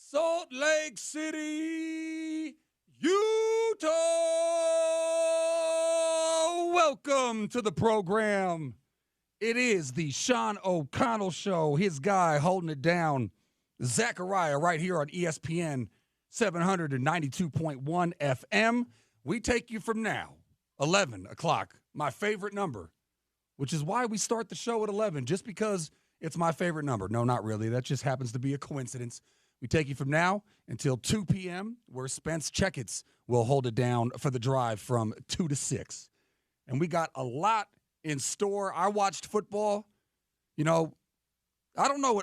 Salt Lake City, Utah. Welcome to the program. It is the Sean O'Connell Show. His guy holding it down, Zakariah, right here on ESPN 792.1 FM. We take you from now, 11 o'clock, my favorite number, which is why we start the show at 11, just because it's my favorite number. No, not really. That just happens to be a coincidence. We take you from now until 2 p.m., where Spence Checketts will hold it down for the drive from 2 to 6. And we got a lot in store. I watched football. You know, I don't know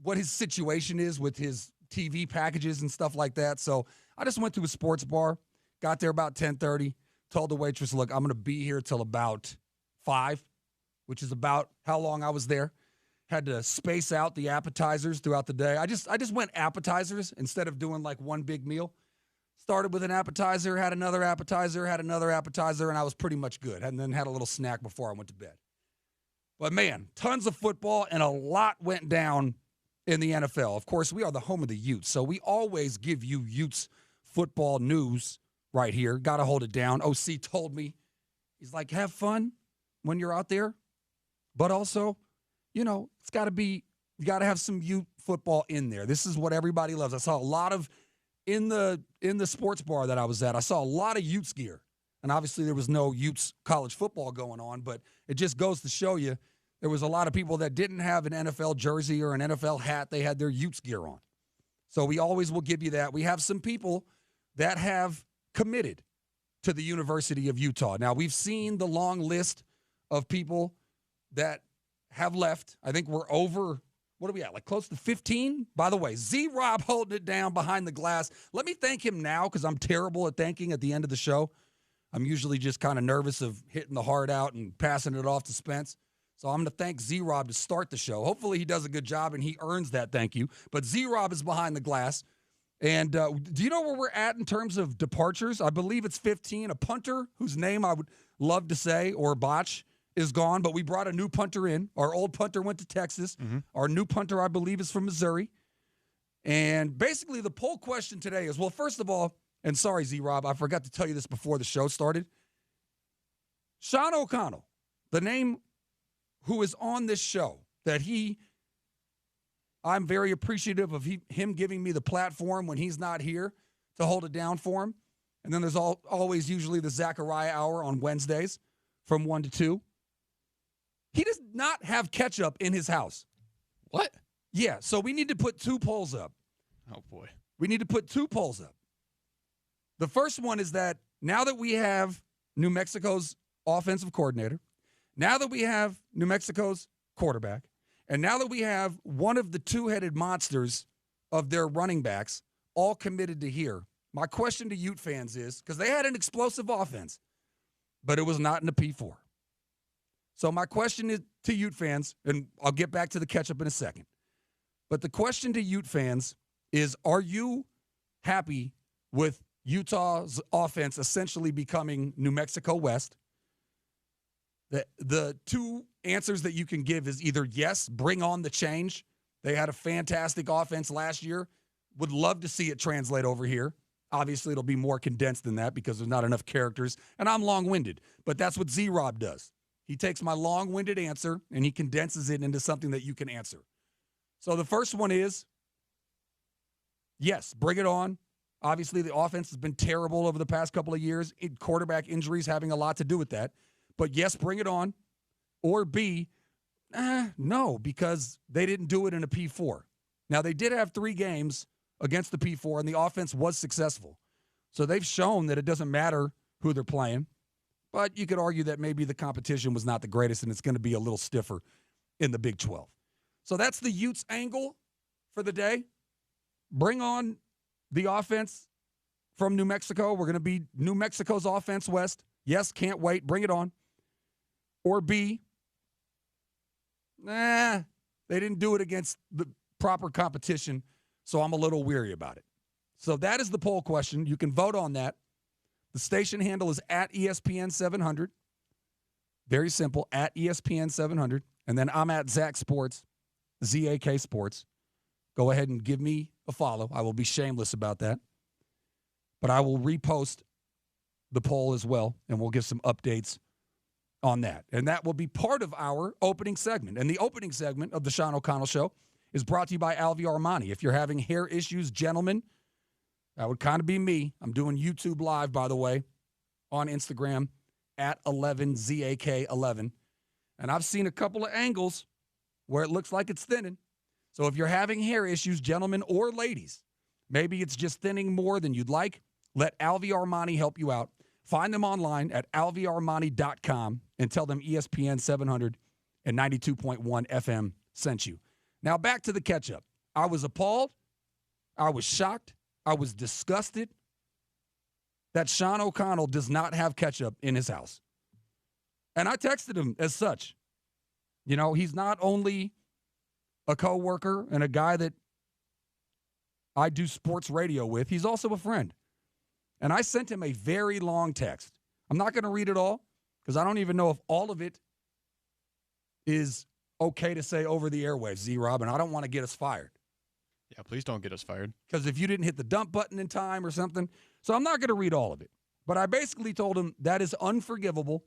what his situation is with his TV packages and stuff like that. So I just went to a sports bar, got there about 10:30, told the waitress, look, I'm going to be here till about 5, which is about how long I was there. Had to space out the appetizers throughout the day. I just went appetizers instead of doing like one big meal. Started with an appetizer, had another appetizer, and I was pretty much good. And then had a little snack before I went to bed. But man, tons of football and a lot went down in the NFL. Of course, we are the home of the Utes, so we always give you Utes football news right here. Got to hold it down. OC told me, he's like, have fun when you're out there, but also, you know, you got to have some Ute football in there. This is what everybody loves. I saw a lot of, in the sports bar that I was at, I saw a lot of Utes gear. And obviously there was no Utes college football going on, but it just goes to show you there was a lot of people that didn't have an NFL jersey or an NFL hat. They had their Utes gear on. So we always will give you that. We have some people that have committed to the University of Utah. Now, we've seen the long list of people that have left. I think we're over, what are we at, like close to 15? By the way, Z-Rob holding it down behind the glass. Let me thank him now because I'm terrible at thanking at the end of the show. I'm usually just kind of nervous of hitting the heart out and passing it off to Spence. So I'm going to thank Z-Rob to start the show. Hopefully he does a good job and he earns that thank you. But Z-Rob is behind the glass. And do you know where we're at in terms of departures? I believe it's 15. A punter whose name I would love to say or botch is gone, but we brought a new punter in. Our old punter went to Texas. Mm-hmm. Our new punter, I believe, is from Missouri. And basically the poll question today is, well, first of all, and sorry, Z-Rob, I forgot to tell you this before the show started. Sean O'Connell, the name who is on this show, I'm very appreciative of him giving me the platform when he's not here to hold it down for him. And then there's always usually the Zakariah Hour on Wednesdays from 1 to 2. He does not have ketchup in his house. What? Yeah, so we need to put 2 polls up. Oh, boy. We need to put 2 polls up. The first one is that now that we have New Mexico's offensive coordinator, now that we have New Mexico's quarterback, and now that we have one of the two-headed monsters of their running backs all committed to here, my question to Ute fans is, because they had an explosive offense, but it was not in the P4. So my question is to Ute fans, and I'll get back to the catch-up in a second, but the question to Ute fans is, are you happy with Utah's offense essentially becoming New Mexico West? The 2 answers that you can give is either yes, bring on the change. They had a fantastic offense last year. Would love to see it translate over here. Obviously, it'll be more condensed than that because there's not enough characters, and I'm long-winded. But that's what Z-Rob does. He takes my long-winded answer, and he condenses it into something that you can answer. So the first one is, yes, bring it on. Obviously, the offense has been terrible over the past couple of years. Quarterback injuries having a lot to do with that. But yes, bring it on. Or B, no, because they didn't do it in a P4. Now, they did have 3 games against the P4, and the offense was successful. So they've shown that it doesn't matter who they're playing. But you could argue that maybe the competition was not the greatest, and it's going to be a little stiffer in the Big 12. So that's the Utes angle for the day. Bring on the offense from New Mexico. We're going to be New Mexico's offense west. Yes, can't wait. Bring it on. Or B, they didn't do it against the proper competition, so I'm a little weary about it. So that is the poll question. You can vote on that. The station handle is at ESPN 700. Very simple, at ESPN 700. And then I'm at Zach Sports, ZAK Sports. go ahead and give me a follow. I will be shameless about that. But I will repost the poll as well, and we'll give some updates on that. And that will be part of our opening segment. And the opening segment of the Sean O'Connell Show is brought to you by Alvy Armani. If you're having hair issues, gentlemen, that would kind of be me. I'm doing YouTube Live, by the way, on Instagram at 11ZAK11. And I've seen a couple of angles where it looks like it's thinning. So if you're having hair issues, gentlemen or ladies, maybe it's just thinning more than you'd like, let Alvy Armani help you out. Find them online at alvyarmani.com and tell them ESPN 700 and 92.1 FM sent you. Now back to the catch-up. I was appalled. I was shocked. I was disgusted that Sean O'Connell does not have ketchup in his house. And I texted him as such. You know, he's not only a coworker and a guy that I do sports radio with, he's also a friend. And I sent him a very long text. I'm not going to read it all because I don't even know if all of it is okay to say over the airwaves, Z-Rob, and I don't want to get us fired. Yeah, please don't get us fired. Because if you didn't hit the dump button in time or something. So I'm not going to read all of it. But I basically told him that is unforgivable.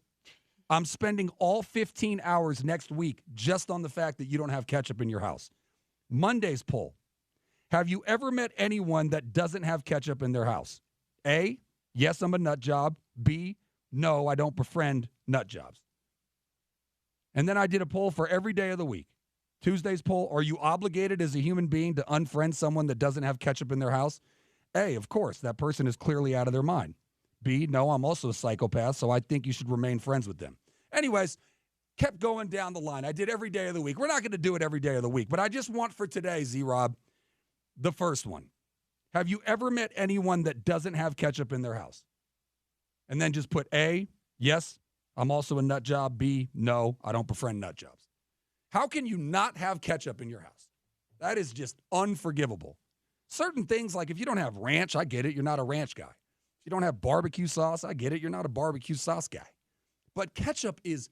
I'm spending all 15 hours next week just on the fact that you don't have ketchup in your house. Monday's poll. Have you ever met anyone that doesn't have ketchup in their house? A, yes, I'm a nut job. B, no, I don't befriend nut jobs. And then I did a poll for every day of the week. Tuesday's poll, are you obligated as a human being to unfriend someone that doesn't have ketchup in their house? A, of course, that person is clearly out of their mind. B, no, I'm also a psychopath, so I think you should remain friends with them. Anyways, kept going down the line. I did every day of the week. We're not going to do it every day of the week, but I just want for today, Z-Rob, the first one. Have you ever met anyone that doesn't have ketchup in their house? And then just put A, yes, I'm also a nut job. B, no, I don't befriend nut jobs. How can you not have ketchup in your house? That is just unforgivable. Certain things, like if you don't have ranch, I get it, you're not a ranch guy. If you don't have barbecue sauce, I get it, you're not a barbecue sauce guy. But ketchup is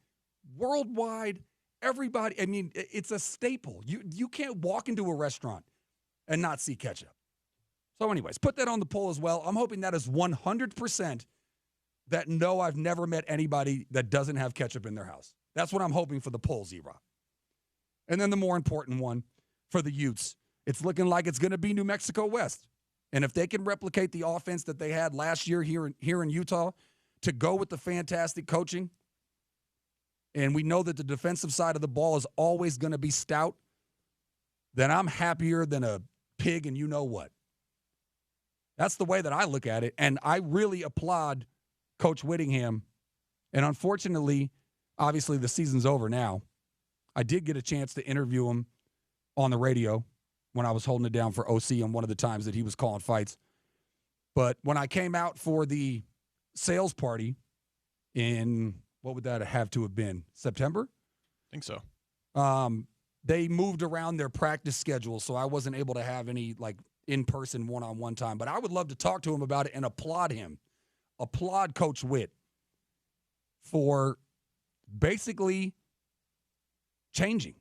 worldwide. Everybody, I mean, it's a staple. You can't walk into a restaurant and not see ketchup. So anyways, put that on the poll as well. I'm hoping that is 100% that no, I've never met anybody that doesn't have ketchup in their house. That's what I'm hoping for the poll, Z-Rob. And then the more important one for the Utes, it's looking like it's going to be New Mexico West. And if they can replicate the offense that they had last year here in Utah to go with the fantastic coaching, and we know that the defensive side of the ball is always going to be stout, then I'm happier than a pig and you know what. That's the way that I look at it. And I really applaud Coach Whittingham. And unfortunately, obviously the season's over now. I did get a chance to interview him on the radio when I was holding it down for OC on one of the times that he was calling fights. But when I came out for the sales party in, what would that have to have been, September? I think so. They moved around their practice schedule, so I wasn't able to have any, like, in-person one-on-one time. But I would love to talk to him about it and applaud him. Applaud Coach Witt for basically changing.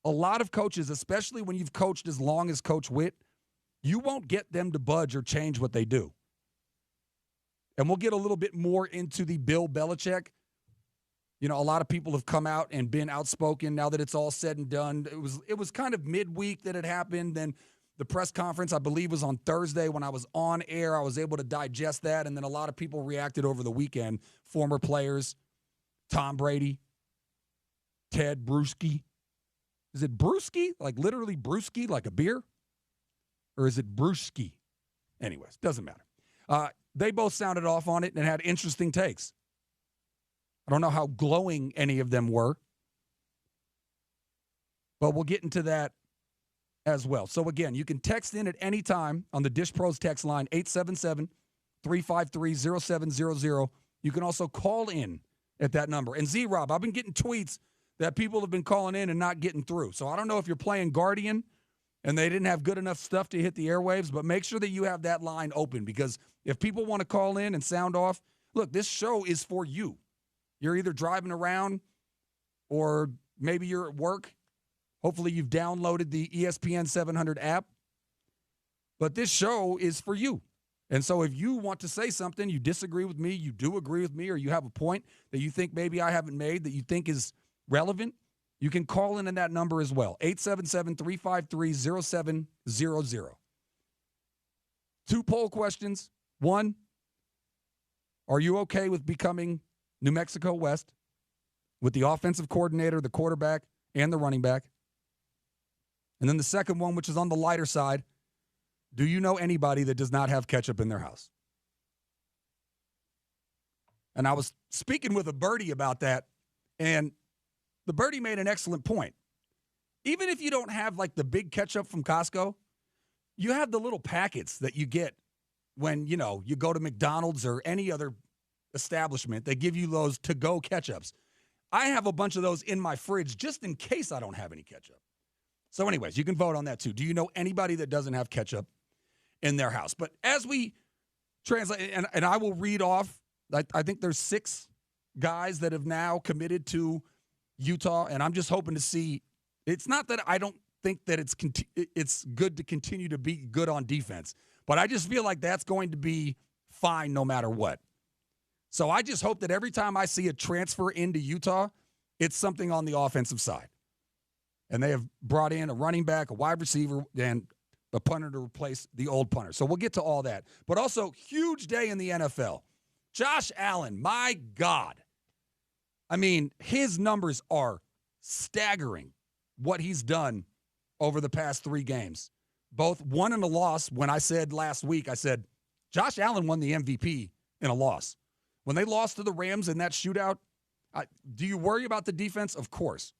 A lot of coaches, especially when you've coached as long as Coach Witt, you won't get them to budge or change what they do. And we'll get a little bit more into the Bill Belichick. You know, a lot of people have come out and been outspoken now that it's all said and done. It was kind of midweek that it happened. Then the press conference, I believe, was on Thursday when I was on air. I was able to digest that. And then a lot of people reacted over the weekend. Former players, Tom Brady, Ted Bruschi. Is it Brewski? Like literally Brewski, like a beer? Or is it Brewski? Anyways, doesn't matter. They both sounded off on it and had interesting takes. I don't know how glowing any of them were. But we'll get into that as well. So, again, you can text in at any time on the Dish Pros text line, 877-353-0700. You can also call in at that number. And Z-Rob, I've been getting tweets that people have been calling in and not getting through. So I don't know if you're playing Guardian and they didn't have good enough stuff to hit the airwaves, but make sure that you have that line open, because if people want to call in and sound off, look, this show is for you. You're either driving around or maybe you're at work Hopefully you've downloaded the ESPN 700 app. But this show is for you. And so if you want to say something, you disagree with me, you do agree with me, or you have a point that you think maybe I haven't made that you think is relevant, you can call in that number as well, 877-353-0700. 2 poll questions. 1, are you okay with becoming New Mexico West with the offensive coordinator, the quarterback, and the running back? And then the second one, which is on the lighter side, do you know anybody that does not have ketchup in their house? And I was speaking with a birdie about that, and the birdie made an excellent point. Even if you don't have, like, the big ketchup from Costco, you have the little packets that you get when, you go to McDonald's or any other establishment. They give you those to-go ketchups. I have a bunch of those in my fridge just in case I don't have any ketchup. So anyways, you can vote on that too. Do you know anybody that doesn't have ketchup in their house? But as we translate, and I will read off, I think there's 6 guys that have now committed to Utah, and I'm just hoping to see. It's not that I don't think that it's good to continue to be good on defense, but I just feel like that's going to be fine no matter what. So I just hope that every time I see a transfer into Utah, it's something on the offensive side. And they have brought in a running back, a wide receiver, and a punter to replace the old punter. So we'll get to all that. But also, huge day in the NFL. Josh Allen, my God. I mean, his numbers are staggering, what he's done over the past 3 games. Both won and a loss. When I said last week, I said, Josh Allen won the MVP in a loss. When they lost to the Rams in that shootout, do you worry about the defense? Of course.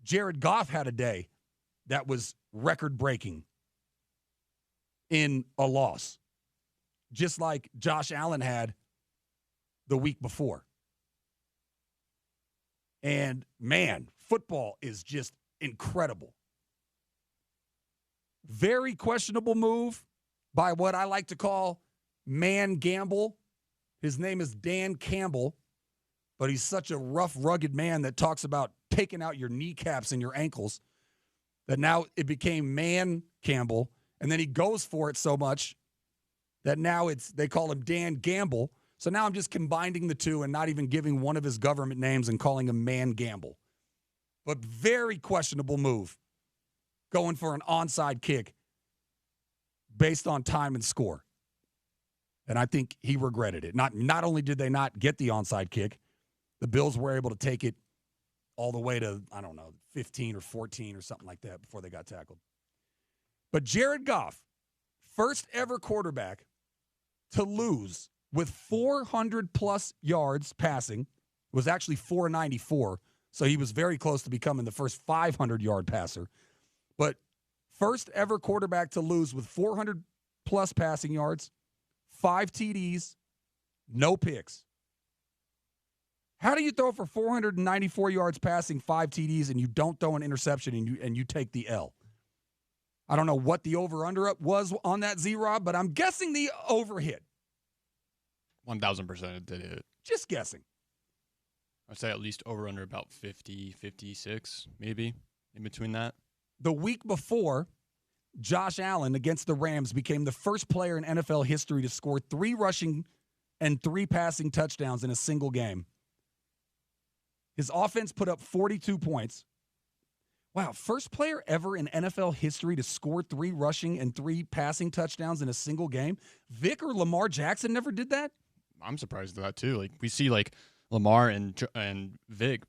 Jared Goff had a day that was record-breaking in a loss, just like Josh Allen had the week before. And, man, football is just incredible. Very questionable move by what I like to call Man Gamble. His name is Dan Campbell, but he's such a rough, rugged man that talks about taking out your kneecaps and your ankles that now it became Man Campbell, and then he goes for it so much that now they call him Dan Gamble. So now I'm just combining the two and not even giving one of his government names and calling him Man Gamble. But very questionable move, going for an onside kick based on time and score. And I think he regretted it. Not only did they not get the onside kick, the Bills were able to take it all the way to, 15 or 14 or something like that before they got tackled. But Jared Goff, first ever quarterback to lose with 400-plus yards passing, was actually 494, so he was very close to becoming the first 500-yard passer. But first ever quarterback to lose with 400-plus passing yards, 5 TDs, no picks. How do you throw for 494 yards passing, 5 TDs, and you don't throw an interception and you take the L? I don't know what the over-under was on that Z-Rob, but I'm guessing the over hit. 1,000% it did hit. Just guessing. I'd say at least over-under about 50, 56, maybe, in between that. The week before, Josh Allen against the Rams became the first player in NFL history to score 3 rushing and 3 passing touchdowns in a single game. His offense put up 42 points. Wow, first player ever in NFL history to score 3 rushing and 3 passing touchdowns in a single game. Vic or Lamar Jackson never did that? I'm surprised at that, too. Like, we see, Lamar and Vic,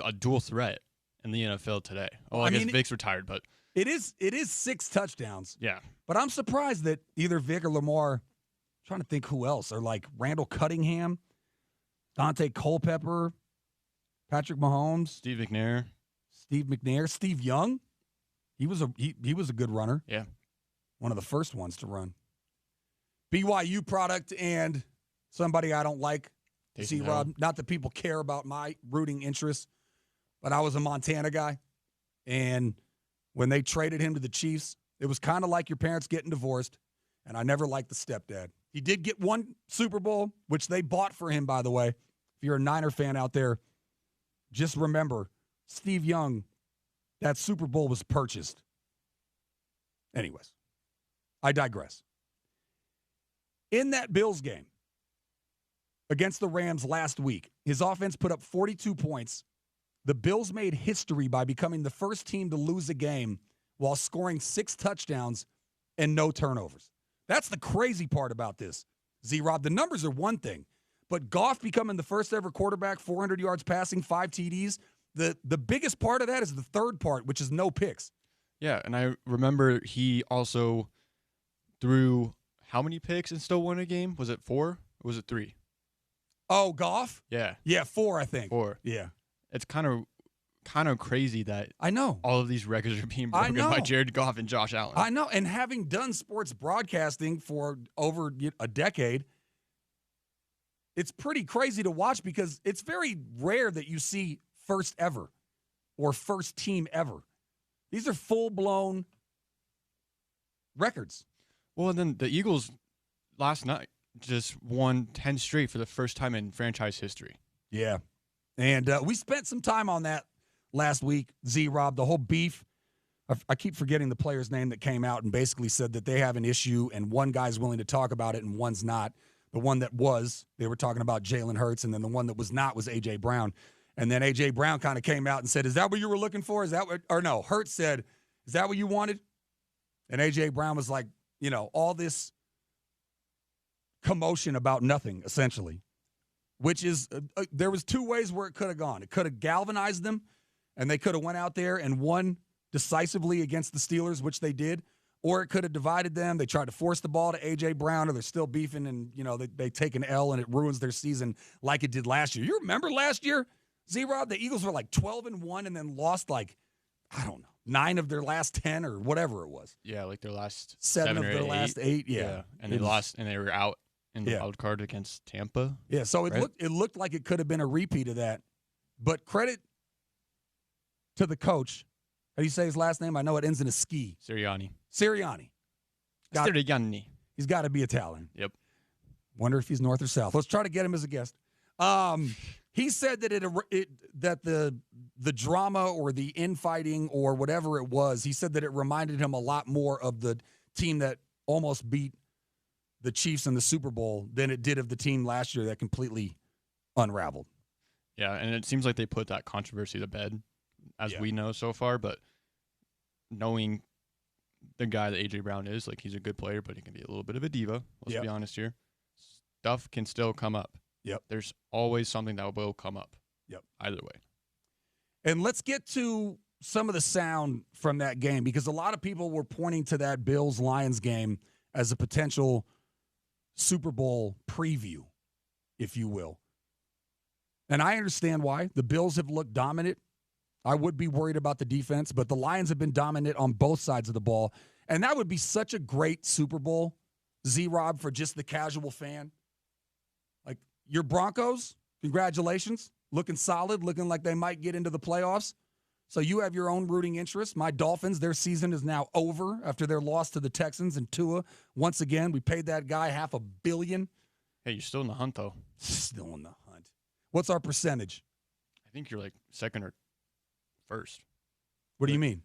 a dual threat in the NFL today. Oh, I guess Vic's retired, but it is 6 touchdowns. Yeah. But I'm surprised that either Vic or Lamar, I'm trying to think who else, or like Randall Cunningham, Dante Culpepper, Patrick Mahomes, Steve McNair, Steve Young. He was a good runner. Yeah. One of the first ones to run. BYU product and somebody I don't like. See, Rob, not that people care about my rooting interests, but I was a Montana guy. And when they traded him to the Chiefs, it was kind of like your parents getting divorced, and I never liked the stepdad. He did get 1 Super Bowl, which they bought for him, by the way. If you're a Niner fan out there, just remember, Steve Young that Super Bowl was purchased. Anyways, I digress. In that Bills game against the Rams last week, his offense put up 42 points. The Bills made history by becoming the first team to lose a game while scoring 6 touchdowns and no turnovers. That's the crazy part about this, Z-Rob. The numbers are one thing, but Goff becoming the first ever quarterback, 400 yards passing, 5 TDs, the biggest part of that is the third part, which is no picks. Yeah, and I remember he also threw how many picks and still won a game? Was it 4 or was it 3? Oh, Goff? Yeah. Yeah, 4, I think. 4. Yeah. It's kind of crazy that I know all of these records are being broken by Jared Goff and Josh Allen. I know, and having done sports broadcasting for over a decade, it's pretty crazy to watch because it's very rare that you see first ever or first team ever. These are full-blown records. Well, and then the Eagles last night just won 10 straight for the first time in franchise history. Yeah. And we spent some time on that last week, Z-Rob, the whole beef. I keep forgetting the player's name that came out and basically said that they have an issue and one guy's willing to talk about it and one's not. The one that was, they were talking about Jalen Hurts, and then the one that was not was A.J. Brown. And then A.J. Brown kind of came out and said, is that what you were looking for? Is that what, or no, Hurts said, is that what you wanted? And A.J. Brown was like, all this commotion about nothing, essentially, which is, there was 2 ways where it could have gone. It could have galvanized them, and they could have went out there and won decisively against the Steelers, which they did, or it could have divided them. They tried to force the ball to A.J. Brown, or they're still beefing, and, they take an L, and it ruins their season like it did last year. You remember last year, Z-Rod? The Eagles were like 12-1 and then lost 9 of their last 10 or whatever it was. Yeah, like their last 7 of their 8. last 8. Yeah. And they lost, and they were out in the wild card against Tampa. Yeah, so it looked like it could have been a repeat of that. But credit to the coach. How do you say his last name? I know it ends in a ski. Sirianni. Sirianni. He's got to be Italian. Yep. Wonder if he's north or south. Let's try to get him as a guest. He said that that the drama or the infighting or whatever it was, he said that it reminded him a lot more of the team that almost beat the Chiefs in the Super Bowl than it did of the team last year that completely unraveled. Yeah, and it seems like they put that controversy to bed, as we know so far, but knowing the guy that A.J. Brown is, he's a good player, but he can be a little bit of a diva. Let's be honest here. Stuff can still come up. Yep. There's always something that will come up. Yep. Either way. And let's get to some of the sound from that game, because a lot of people were pointing to that Bills-Lions game as a potential Super Bowl preview, if you will. And I understand why. The Bills have looked dominant. I would be worried about the defense, but the Lions have been dominant on both sides of the ball. And that would be such a great Super Bowl, Z-Rob, for just the casual fan. Your Broncos, congratulations. Looking solid, looking like they might get into the playoffs. So you have your own rooting interest. My Dolphins, their season is now over after their loss to the Texans and Tua. Once again, we paid that guy $500 million. Hey, you're still in the hunt, though. Still in the hunt. What's our percentage? I think you're second or first. What do you mean?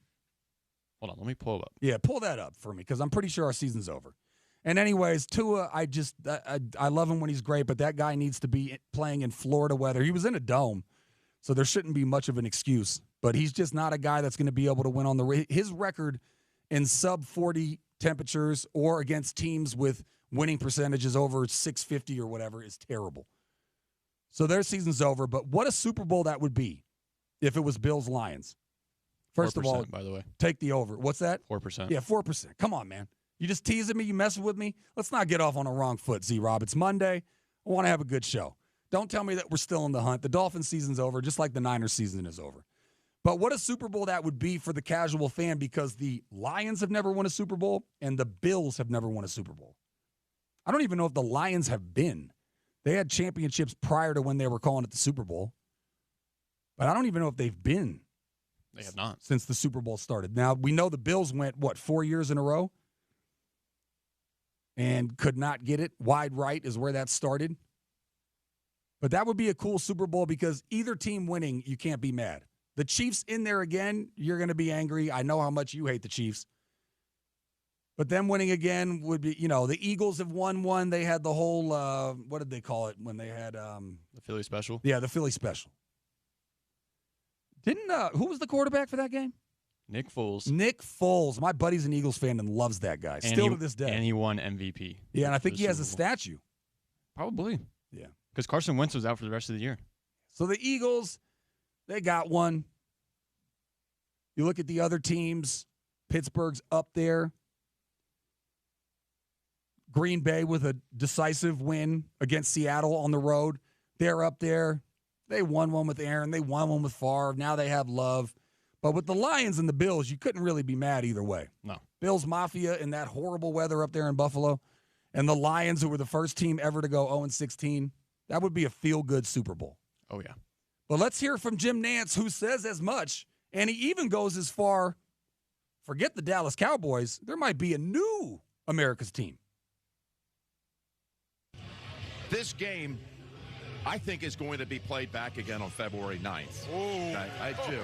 Hold on, let me pull it up. Yeah, pull that up for me, because I'm pretty sure our season's over. And anyways, Tua, I love him when he's great, but that guy needs to be playing in Florida weather. He was in a dome, so there shouldn't be much of an excuse. But he's just not a guy that's going to be able to win on his record in sub-40 temperatures or against teams with winning percentages over 650 or whatever is terrible. So their season's over, but what a Super Bowl that would be if it was Bills-Lions. First of all, by the way, take the over. What's that? 4%. Yeah, 4%. Come on, man. You just teasing me? You messing with me? Let's not get off on a wrong foot, Z-Rob. It's Monday. I want to have a good show. Don't tell me that we're still in the hunt. The Dolphins season's over, just like the Niners season is over. But what a Super Bowl that would be for the casual fan, because the Lions have never won a Super Bowl and the Bills have never won a Super Bowl. I don't even know if the Lions have been. They had championships prior to when they were calling it the Super Bowl. But I don't even know if they've been. They have not. Since the Super Bowl started. Now, we know the Bills went, 4 years in a row? And could not get it. Wide right is where that started. But that would be a cool Super Bowl, because either team winning, you can't be mad. The Chiefs in there again, you're going to be angry. I know how much you hate the Chiefs. But them winning again would be, the Eagles have won one. They had the whole, what did they call it when they had the Philly special? Yeah, the Philly special. Who was the quarterback for that game? Nick Foles. Nick Foles. My buddy's an Eagles fan and loves that guy. Still to this day. And he won MVP. Yeah, and I think he has a statue. Probably. Yeah. Because Carson Wentz was out for the rest of the year. So the Eagles, they got one. You look at the other teams. Pittsburgh's up there. Green Bay with a decisive win against Seattle on the road. They're up there. They won one with Aaron. They won one with Favre. Now they have Love. But with the Lions and the Bills, you couldn't really be mad either way. No. Bills Mafia in that horrible weather up there in Buffalo. And the Lions, who were the first team ever to go 0-16. That would be a feel-good Super Bowl. Oh, yeah. But let's hear from Jim Nantz, who says as much. And he even goes as far, forget the Dallas Cowboys, there might be a new America's team. This game, I think, is going to be played back again on February 9th. Okay, I do.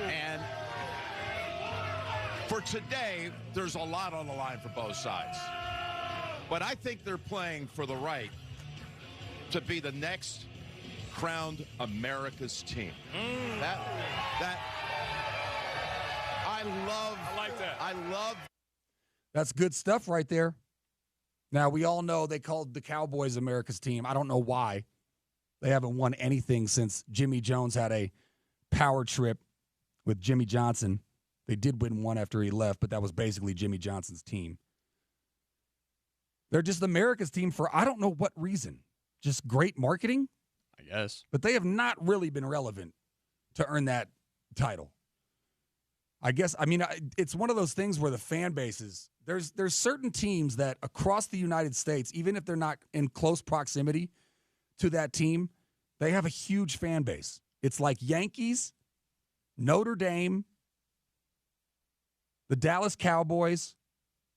And for today, there's a lot on the line for both sides. But I think they're playing for the right to be the next crowned America's team. That I like that. I love. That's good stuff right there. Now, we all know they called the Cowboys America's team. I don't know why. They haven't won anything since Jimmy Jones had a power trip with Jimmy Johnson. They did win one after he left, but that was basically Jimmy Johnson's team. They're just America's team for I don't know what reason. Just great marketing? I guess. But they have not really been relevant to earn that title. It's one of those things where the fan bases, there's certain teams that across the United States, even if they're not in close proximity to that team, they have a huge fan base. It's like Yankees, Notre Dame, the Dallas Cowboys,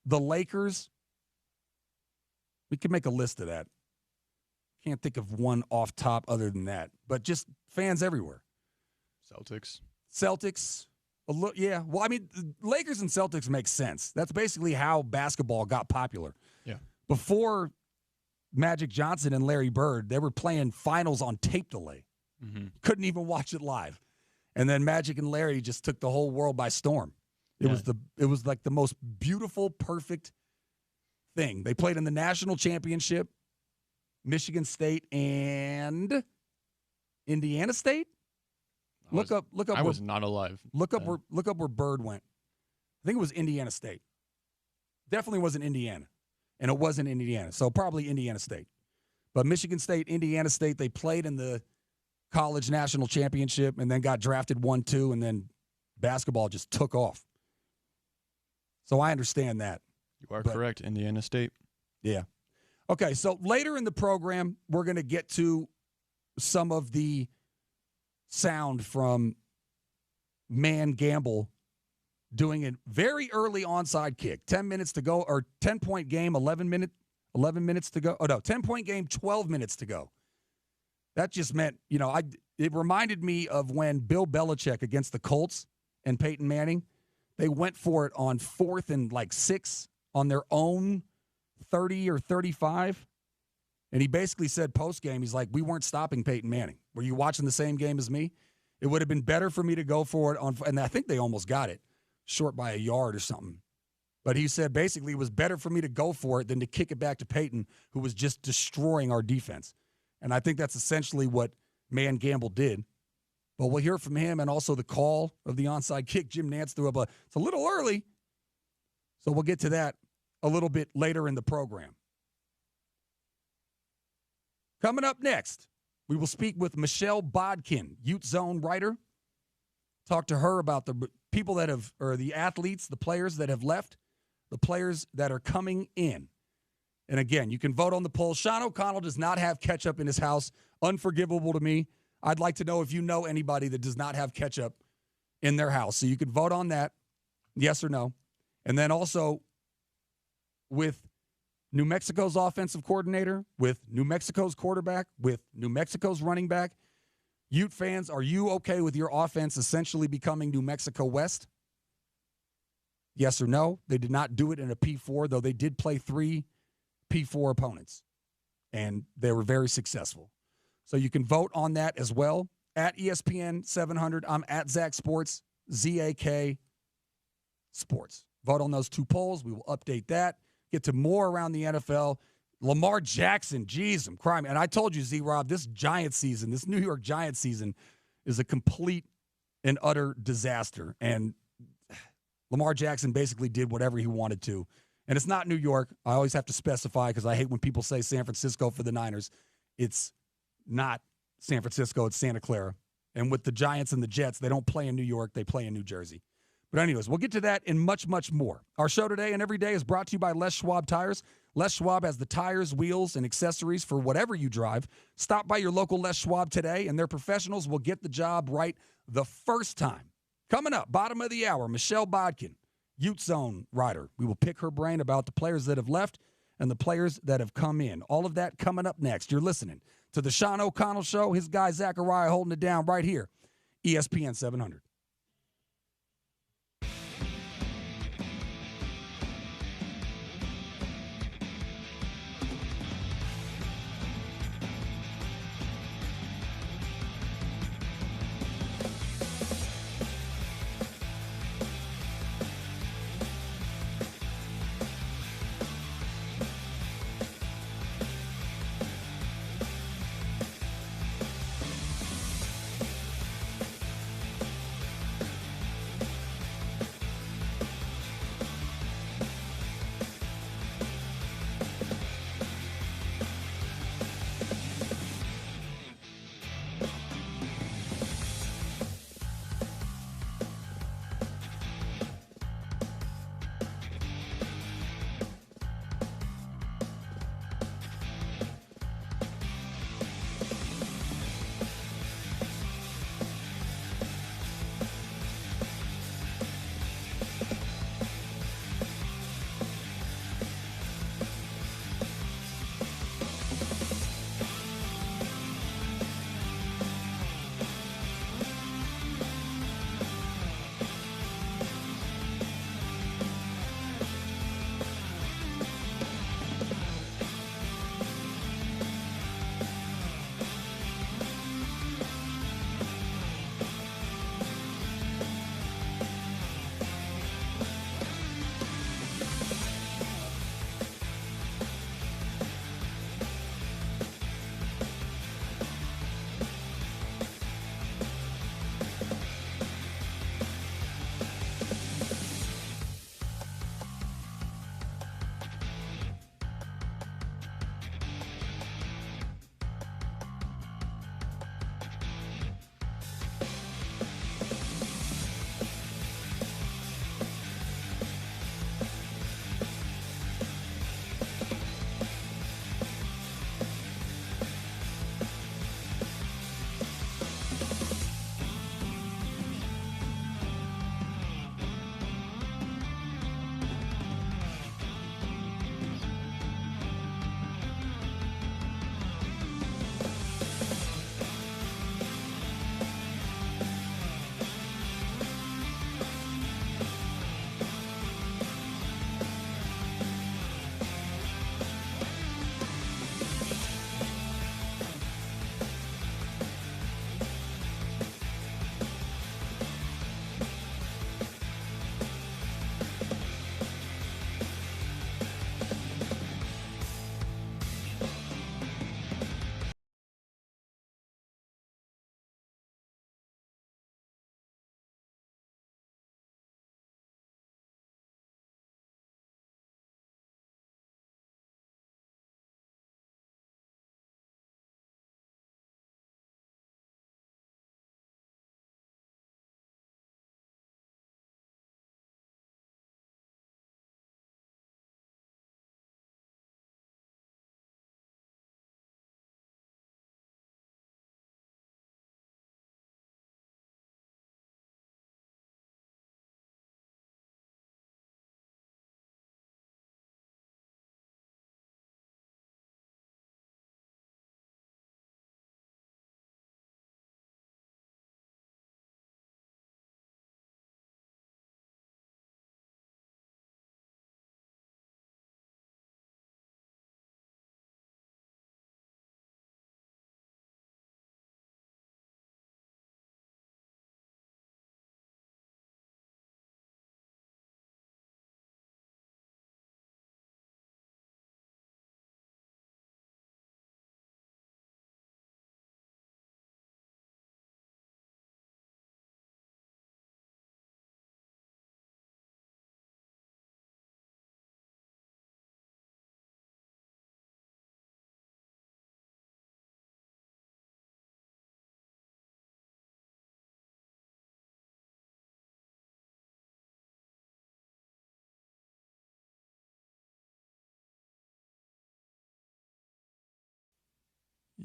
the Lakers. We could make a list of that. Can't think of one off top other than that, but just fans everywhere. Celtics. Yeah. Well, Lakers and Celtics make sense. That's basically how basketball got popular. Yeah. Before Magic Johnson and Larry Bird, they were playing finals on tape delay. Mm-hmm. Couldn't even watch it live. And then Magic and Larry just took the whole world by storm. It was like the most beautiful, perfect thing. They played in the national championship, Michigan State and Indiana State. Look up. I was not alive. Look up where Bird went. I think it was Indiana State. Definitely wasn't Indiana, and it wasn't Indiana, so probably Indiana State. But Michigan State, Indiana State, they played in the college national championship and then got drafted 1-2, and then basketball just took off. So I understand that. You are correct, Indiana State. Yeah. Okay, so later in the program, we're going to get to some of the sound from Man Gamble doing a very early onside kick. 10 minutes to go, or 10-point game, 11 minutes to go. Oh, no, 10-point game, 12 minutes to go. That just meant, it reminded me of when Bill Belichick against the Colts and Peyton Manning, they went for it on 4th and 6 on their own 30 or 35. And he basically said post-game, he's like, we weren't stopping Peyton Manning. Were you watching the same game as me? It would have been better for me to go for it on, and I think they almost got it, short by a yard or something. But he said basically it was better for me to go for it than to kick it back to Peyton, who was just destroying our defense. And I think that's essentially what Man Gamble did. But we'll hear from him and also the call of the onside kick. Jim Nantz threw up it's a little early. So we'll get to that a little bit later in the program. Coming up next, we will speak with Michelle Bodkin, Ute Zone writer. Talk to her about the people that have, or the athletes, the players that have left, the players that are coming in. And again, you can vote on the poll. Sean O'Connell does not have ketchup in his house. Unforgivable to me. I'd like to know if you know anybody that does not have ketchup in their house. So you can vote on that, yes or no. And then also with New Mexico's offensive coordinator, with New Mexico's quarterback, with New Mexico's running back, Ute fans, are you okay with your offense essentially becoming New Mexico West? Yes or no? They did not do it in a P4, though they did play 3 P4 opponents, and they were very successful. So you can vote on that as well. At ESPN 700, I'm at Zach Sports, ZAK Sports. Vote on those 2 polls. We will update that. Get to more around the NFL. Lamar Jackson, geez, I'm crying. And I told you, Z-Rob, this Giants season, this New York Giants season is a complete and utter disaster. And Lamar Jackson basically did whatever he wanted to. And it's not New York. I always have to specify because I hate when people say San Francisco for the Niners. It's not San Francisco. It's Santa Clara. And with the Giants and the Jets, they don't play in New York. They play in New Jersey. But anyways, we'll get to that and much, much more. Our show today and every day is brought to you by Les Schwab Tires. Les Schwab has the tires, wheels, and accessories for whatever you drive. Stop by your local Les Schwab today, and their professionals will get the job right the first time. Coming up, bottom of the hour, Michelle Bodkin, Ute Zone rider. We will pick her brain about the players that have left and the players that have come in. All of that coming up next. You're listening to the Sean O'Connell Show. His guy, Zakariah, holding it down right here, ESPN 700.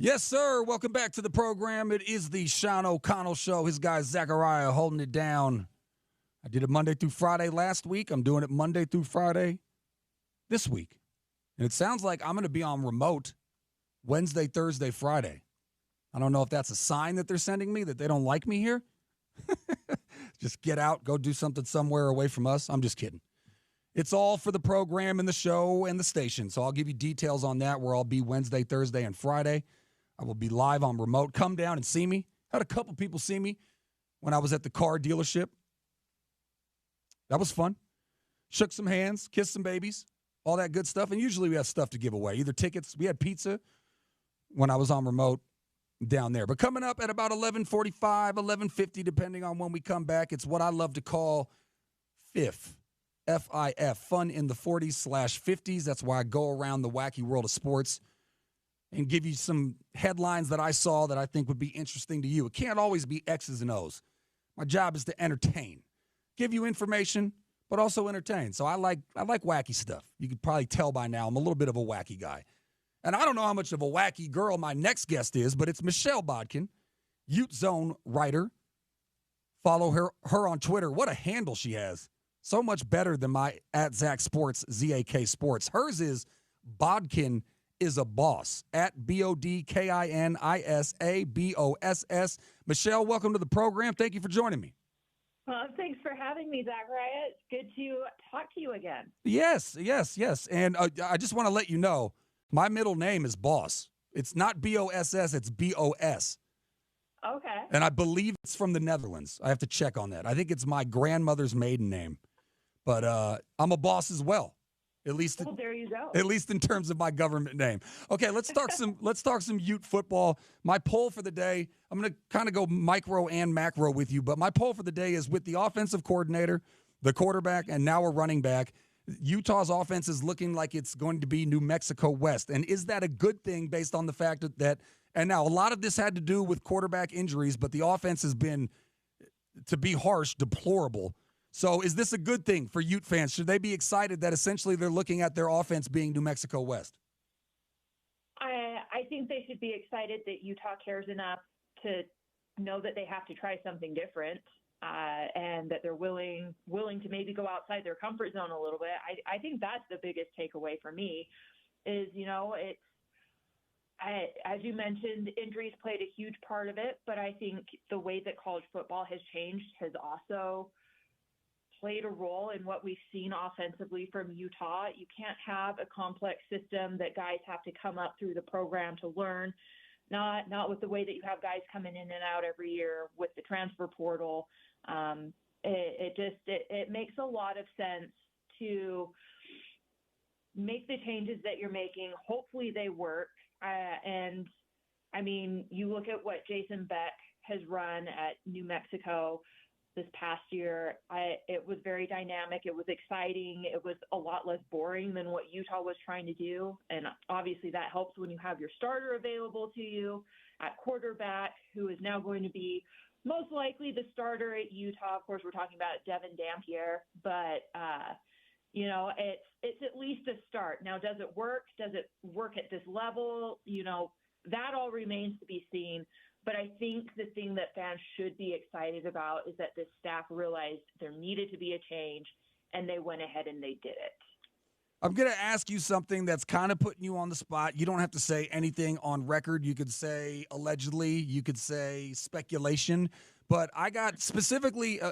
Yes, sir. Welcome back to the program. It is the Sean O'Connell Show. His guy, Zakariah, holding it down. I did it Monday through Friday last week. I'm doing it Monday through Friday this week. And it sounds like I'm going to be on remote Wednesday, Thursday, Friday. I don't know if that's a sign that they're sending me, that they don't like me here. Just get out, go do something somewhere away from us. I'm just kidding. It's all for the program and the show and the station. So I'll give you details on that, where I'll be Wednesday, Thursday, and Friday. I will be live on remote. Come down and see me. Had a couple people see me when I was at the car dealership. That was fun. Shook some hands, kissed some babies, all that good stuff. And usually we have stuff to give away, either tickets. We had pizza when I was on remote down there. But coming up at about 11:45, 11:50, depending on when we come back, it's what I love to call FIF. F-I-F, fun in the 40s/50s. That's why I go around the wacky world of sports and give you some headlines that I saw that I think would be interesting to you. It can't always be X's and O's. My job is to entertain, give you information, but also entertain. So I like wacky stuff. You could probably tell by now I'm a little bit of a wacky guy. And I don't know how much of a wacky girl my next guest is, but it's Michelle Bodkin, Ute Zone writer. Follow her on Twitter. What a handle she has. So much better than my at Zach Sports, ZAK Sports. Hers is Bodkin is a boss, at BODKINISABOSS. Michelle, welcome to the program. Thank you for joining me. Thanks for having me, Zakariah. It's good to talk to you again. Yes. And I just want to let you know, my middle name is Boss. It's not B-O-S-S, it's B-O-S. Okay. And I believe it's from the Netherlands. I have to check on that. I think it's my grandmother's maiden name. But I'm a boss as well. At least, well, there you go. At least in terms of my government name. Okay, let's talk some Ute football. My poll for the day, I'm going to kind of go micro and macro with you, but my poll for the day is with the offensive coordinator, the quarterback, and now a running back. Utah's offense is looking like it's going to be New Mexico West. And is that a good thing based on the fact that and now a lot of this had to do with quarterback injuries, but the offense has been, to be harsh, deplorable. So is this a good thing for Ute fans? Should they be excited that essentially they're looking at their offense being New Mexico West? I think they should be excited that Utah cares enough to know that they have to try something different, and that they're willing to maybe go outside their comfort zone a little bit. I think that's the biggest takeaway for me is, as you mentioned, injuries played a huge part of it, but I think the way that college football has changed has also played a role in what we've seen offensively from Utah. You can't have a complex system that guys have to come up through the program to learn, not with the way that you have guys coming in and out every year with the transfer portal. It makes a lot of sense to make the changes that you're making. Hopefully they work. And I mean, you look at what Jason Beck has run at New Mexico this past year. It was very dynamic. It was exciting. It was a lot less boring than what Utah was trying to do. And obviously that helps when you have your starter available to you at quarterback, who is now going to be most likely the starter at Utah. Of course, we're talking about Devin Dampier, but it's at least a start. Now, does it work? Does it work at this level? That all remains to be seen. But I think the thing that fans should be excited about is that this staff realized there needed to be a change, and they went ahead and they did it. I'm going to ask you something that's kind of putting you on the spot. You don't have to say anything on record. You could say allegedly. You could say speculation. But I got specifically,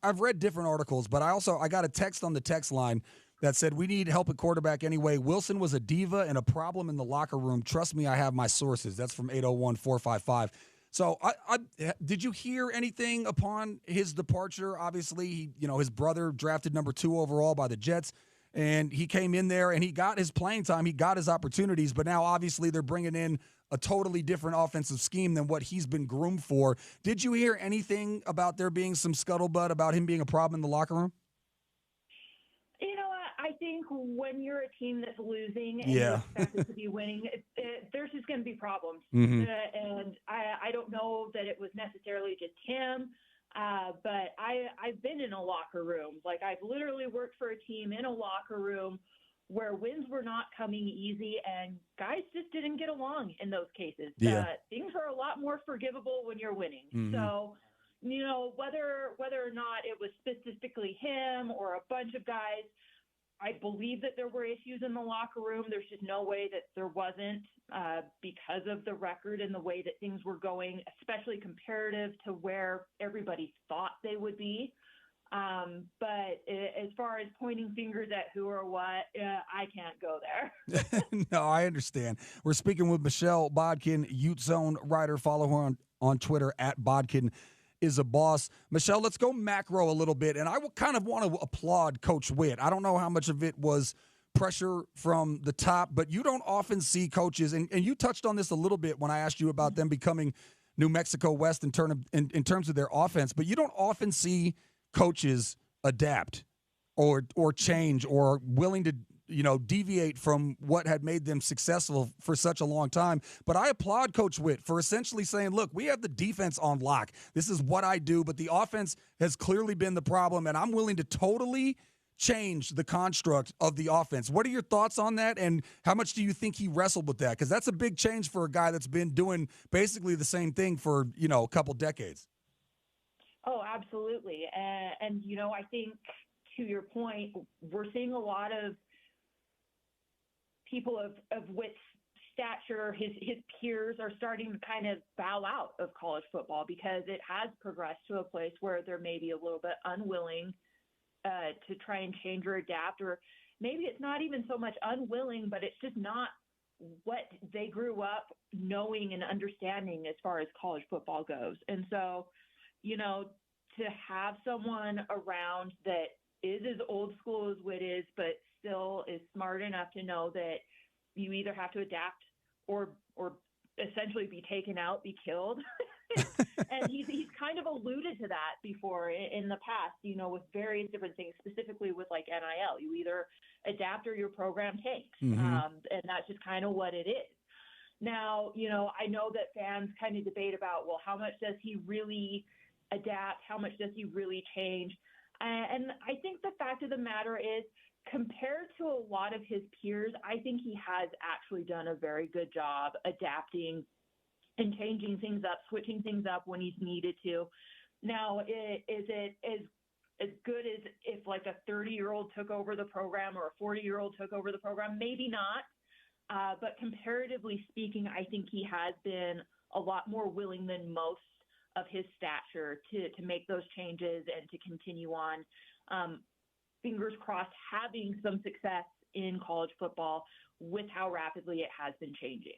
I've read different articles, but I got a text on the text line that said, we need help at quarterback anyway. Wilson was a diva and a problem in the locker room. Trust me, I have my sources. That's from 801-455. So did you hear anything upon his departure? Obviously, his brother drafted number 2 overall by the Jets, and he came in there and he got his playing time. He got his opportunities, but now obviously they're bringing in a totally different offensive scheme than what he's been groomed for. Did you hear anything about there being some scuttlebutt about him being a problem in the locker room? I think when you're a team that's losing and you're expected to be winning, there's just going to be problems. Mm-hmm. And I don't know that it was necessarily just him, but I've been in a locker room. Like, I've literally worked for a team in a locker room where wins were not coming easy and guys just didn't get along in those cases. Things are a lot more forgivable when you're winning. Mm-hmm. So, whether or not it was specifically him or a bunch of guys, I believe that there were issues in the locker room. There's just no way that there wasn't because of the record and the way that things were going, especially comparative to where everybody thought they would be. But as far as pointing fingers at who or what, I can't go there. No, I understand. We're speaking with Michelle Bodkin, Ute Zone writer. Follow her on Twitter at Bodkin is a boss. Michelle, let's go macro a little bit. And I would kind of want to applaud Coach Witt. I don't know how much of it was pressure from the top, but you don't often see coaches, and you touched on this a little bit when I asked you about them becoming New Mexico West in terms of their offense, but you don't often see coaches adapt or change or willing to deviate from what had made them successful for such a long time. But I applaud Coach Witt for essentially saying, look, we have the defense on lock. This is what I do, but the offense has clearly been the problem, and I'm willing to totally change the construct of the offense. What are your thoughts on that, and how much do you think he wrestled with that? Because that's a big change for a guy that's been doing basically the same thing for, a couple decades. Oh, absolutely. And I think to your point, we're seeing a lot of people of Witt's stature, his peers are starting to kind of bow out of college football because it has progressed to a place where they're maybe a little bit unwilling to try and change or adapt, or maybe it's not even so much unwilling, but it's just not what they grew up knowing and understanding as far as college football goes. And so, to have someone around that is as old school as Witt is, but still is smart enough to know that you either have to adapt or essentially be taken out, be killed. And he's kind of alluded to that before in the past, with various different things, specifically with like NIL. You either adapt or your program tanks. Mm-hmm. And that's just kind of what it is. Now, I know that fans kind of debate about, well, how much does he really adapt? How much does he really change? And I think the fact of the matter is, compared to a lot of his peers, I think he has actually done a very good job adapting and changing things up, switching things up when he's needed to. Now, is it as good as if like a 30-year-old took over the program or a 40-year-old took over the program? Maybe not. But comparatively speaking, I think he has been a lot more willing than most of his stature to make those changes and to continue on. Fingers crossed, having some success in college football with how rapidly it has been changing.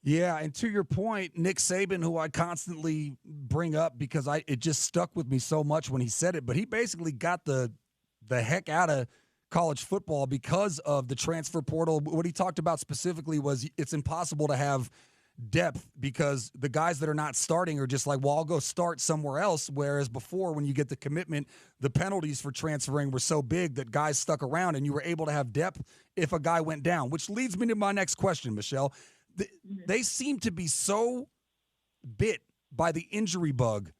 Yeah, and to your point, Nick Saban, who I constantly bring up because it just stuck with me so much when he said it, but he basically got the heck out of college football because of the transfer portal. What he talked about specifically was it's impossible to have depth because the guys that are not starting are just like, well, I'll go start somewhere else. Whereas before, when you get the commitment, the penalties for transferring were so big that guys stuck around and you were able to have depth if a guy went down, which leads me to my next question, Michelle. They seem to be so bit by the injury bug.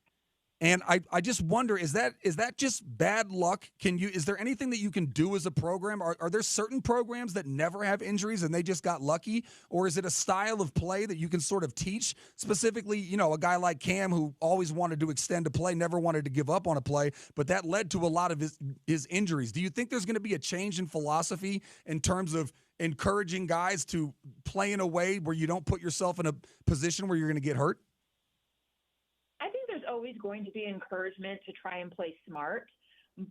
And I just wonder, is that just bad luck? Is there anything that you can do as a program? Are there certain programs that never have injuries and they just got lucky? Or is it a style of play that you can sort of teach? Specifically, a guy like Cam who always wanted to extend a play, never wanted to give up on a play, but that led to a lot of his injuries. Do you think there's going to be a change in philosophy in terms of encouraging guys to play in a way where you don't put yourself in a position where you're going to get hurt? Always going to be encouragement to try and play smart,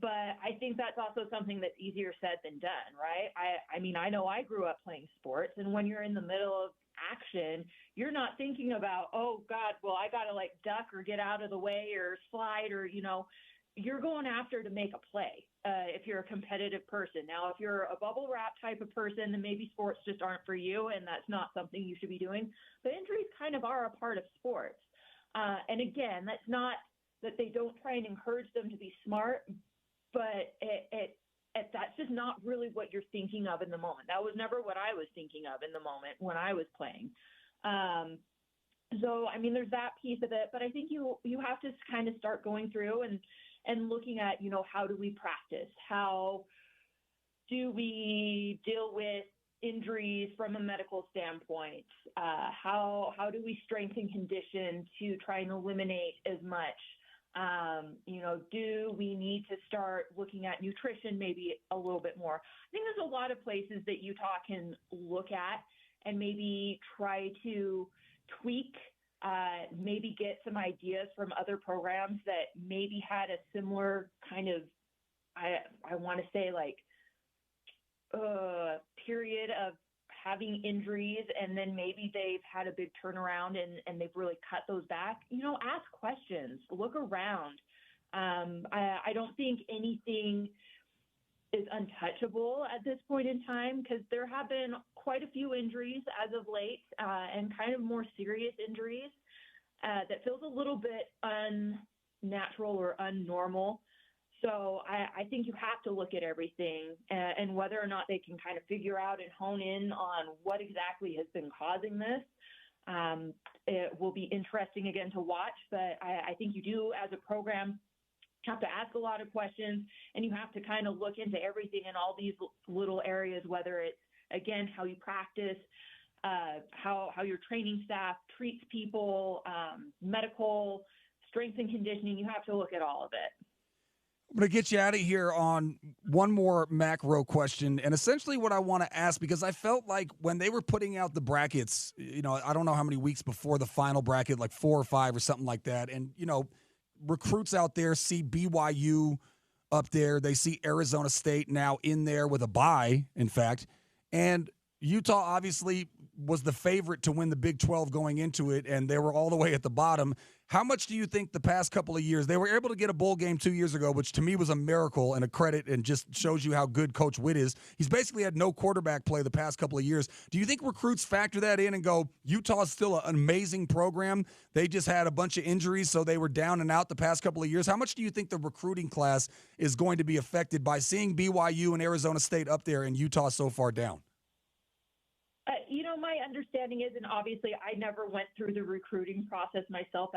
but I think that's also something that's easier said than done, right? I mean, I know I grew up playing sports, and when you're in the middle of action, you're not thinking about, oh God, well, I got to like duck or get out of the way or slide or, you're going after to make a play if you're a competitive person. Now, if you're a bubble wrap type of person, then maybe sports just aren't for you, and that's not something you should be doing. But injuries kind of are a part of sports. And again, that's not that they don't try and encourage them to be smart, but that's just not really what you're thinking of in the moment. That was never what I was thinking of in the moment when I was playing. So, I mean, there's that piece of it, but I think you have to kind of start going through and looking at, how do we practice? How do we deal with injuries from a medical standpoint? How do we strengthen condition to try and eliminate as much? Do we need to start looking at nutrition maybe a little bit more? I think there's a lot of places that Utah can look at and maybe try to tweak, maybe get some ideas from other programs that maybe had a similar kind of, I want to say period of having injuries, and then maybe they've had a big turnaround and they've really cut those back. Ask questions, look around. I don't think anything is untouchable at this point in time, because there have been quite a few injuries as of late, and kind of more serious injuries that feels a little bit unnatural or unnormal. So I think you have to look at everything and whether or not they can kind of figure out and hone in on what exactly has been causing this. It will be interesting again to watch, but I think you do, as a program, have to ask a lot of questions, and you have to kind of look into everything in all these little areas, whether it's, again, how you practice, how your training staff treats people, medical, strength and conditioning. You have to look at all of it. I'm going to get you out of here on one more macro question, and essentially what I want to ask, because I felt like when they were putting out the brackets, I don't know how many weeks before the final bracket, like 4 or 5 or something like that, and, recruits out there see BYU up there. They see Arizona State now in there with a bye, in fact, and Utah obviously was the favorite to win the Big 12 going into it, and they were all the way at the bottom. How much do you think the past couple of years, they were able to get a bowl game 2 years ago, which to me was a miracle and a credit, and just shows you how good Coach Witt is. He's basically had no quarterback play the past couple of years. Do you think recruits factor that in and go, Utah's still an amazing program, they just had a bunch of injuries, so they were down and out the past couple of years? How much do you think the recruiting class is going to be affected by seeing BYU and Arizona State up there and Utah so far down? My understanding is, and obviously I never went through the recruiting process myself.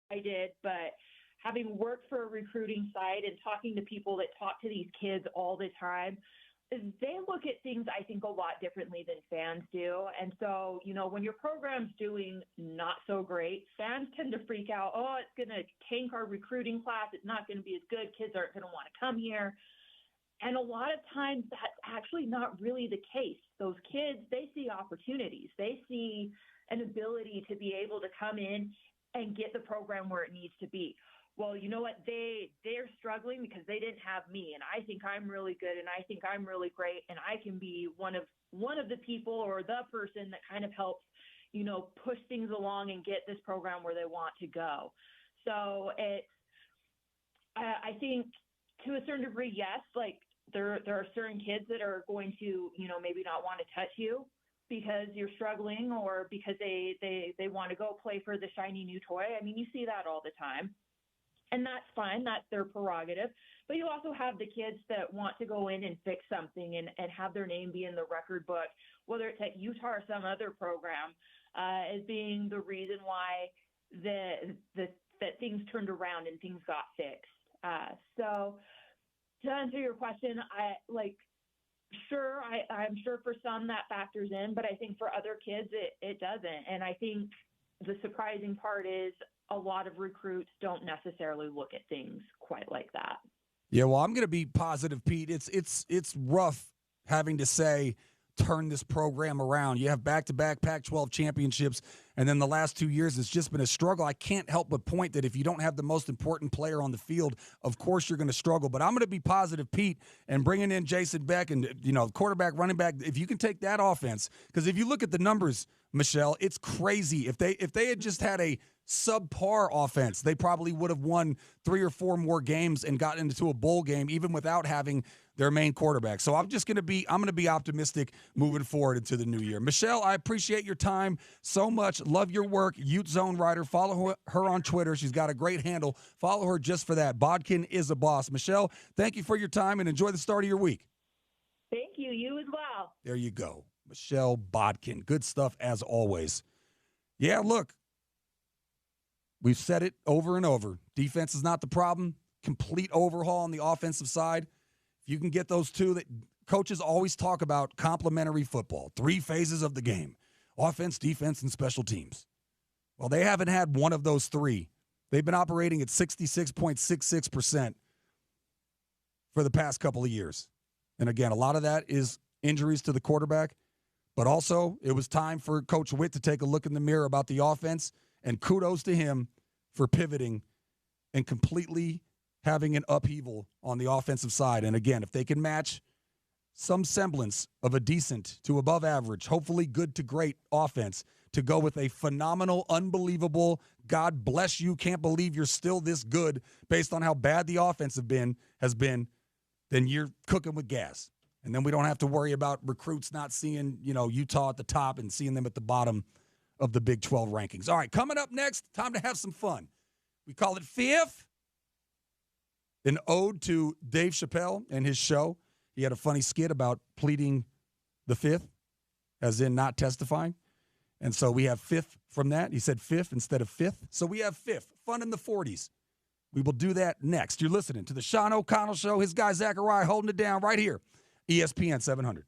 I did, but having worked for a recruiting site and talking to people that talk to these kids all the time, they look at things, I think, a lot differently than fans do. And so, when your program's doing not so great, fans tend to freak out. Oh, it's going to tank our recruiting class. It's not going to be as good. Kids aren't going to want to come here. And a lot of times that's actually not really the case. Those kids, they see opportunities. They see an ability to be able to come in and get the program where it needs to be. Well, you know what? They're struggling because they didn't have me, and I think I'm really good, and I think I'm really great, and I can be one of the people or the person that kind of helps, push things along and get this program where they want to go. So I think to a certain degree, yes, there are certain kids that are going to, maybe not want to touch you because you're struggling, or because they want to go play for the shiny new toy. I mean, you see that all the time, and that's fine. That's their prerogative. But you also have the kids that want to go in and fix something and have their name be in the record book, whether it's at Utah or some other program, as being the reason why that things turned around and things got fixed. So to answer your question, I'm sure for some that factors in, but I think for other kids it doesn't. And I think the surprising part is a lot of recruits don't necessarily look at things quite like that. Yeah, well, I'm going to be positive, Pete. It's rough having to say turn this program around. You have back-to-back Pac-12 championships, and then the last 2 years it's just been a struggle. I can't help but point that if you don't have the most important player on the field, of course you're going to struggle. But I'm going to be positive, Pete, and bringing in Jason Beck and, quarterback, running back, if you can take that offense, because if you look at the numbers, Michelle, it's crazy. If they had just had a subpar offense, they probably would have won 3 or 4 more games and gotten into a bowl game, even without having their main quarterback. So I'm going to be optimistic moving forward into the new year. Michelle, I appreciate your time so much. Love your work. Ute Zone writer. Follow her on Twitter. She's got a great handle. Follow her just for that. Bodkin is a boss. Michelle, thank you for your time and enjoy the start of your week. Thank you. You as well. There you go. Michelle Bodkin. Good stuff as always. Yeah, look, we've said it over and over. Defense is not the problem. Complete overhaul on the offensive side. If you can get those two, that coaches always talk about complementary football, 3 phases of the game, offense, defense, and special teams. Well, they haven't had one of those 3. They've been operating at 66.66% for the past couple of years. And again, a lot of that is injuries to the quarterback, but also it was time for Coach Witt to take a look in the mirror about the offense, and kudos to him for pivoting and completely having an upheaval on the offensive side. And again, if they can match some semblance of a decent to above average, hopefully good to great offense, to go with a phenomenal, unbelievable, God bless you, can't believe you're still this good based on how bad the offense has been, then you're cooking with gas. And then we don't have to worry about recruits not seeing, Utah at the top and seeing them at the bottom of the Big 12 rankings. All right, coming up next, time to have some fun. We call it Fifth, an ode to Dave Chappelle and his show. He had a funny skit about pleading the fifth, as in not testifying. And so we have fifth from that. He said fifth instead of fifth. So we have fifth, fun in the 40s. We will do that next. You're listening to the Sean O'Connell Show. His guy Zakariah holding it down right here, ESPN 700.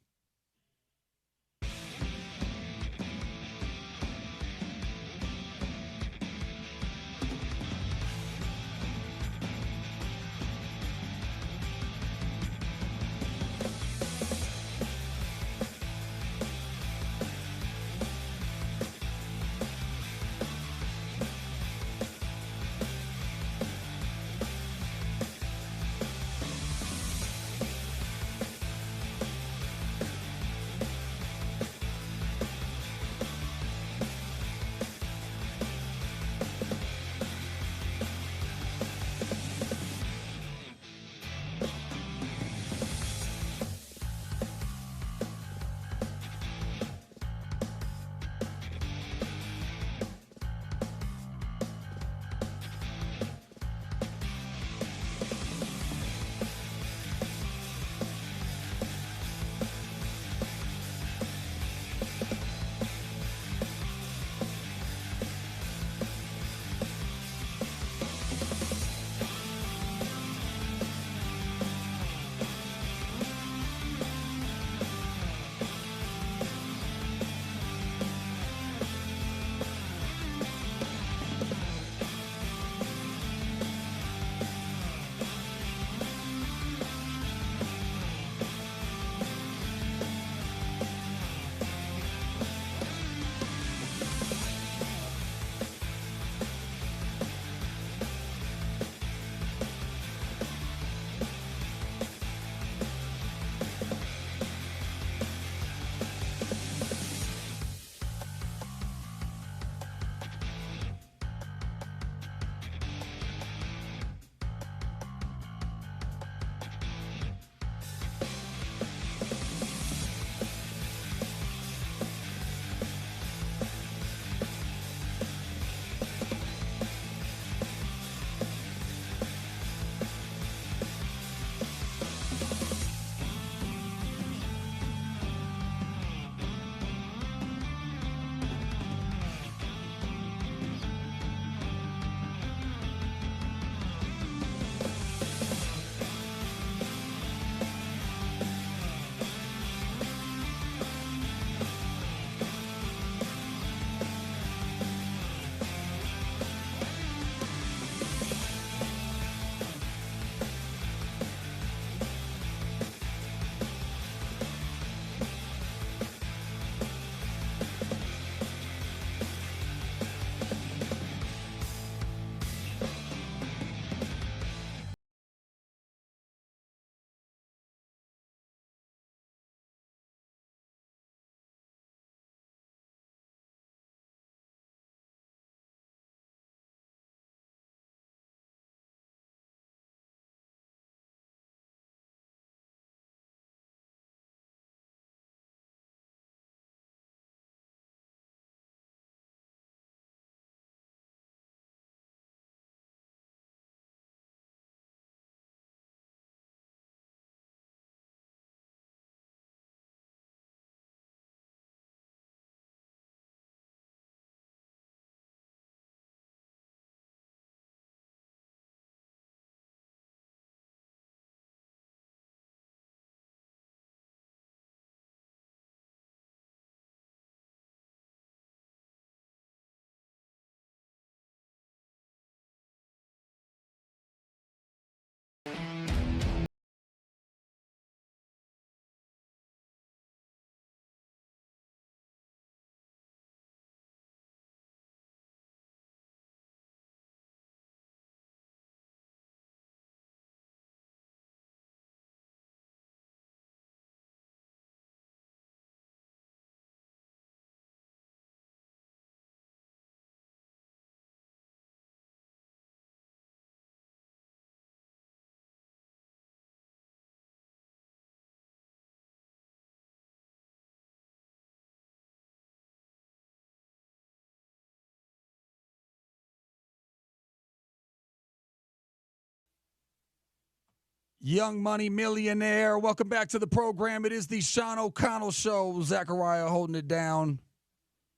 Young Money Millionaire, welcome back to the program. It is the Sean O'Connell Show. Zakariah holding it down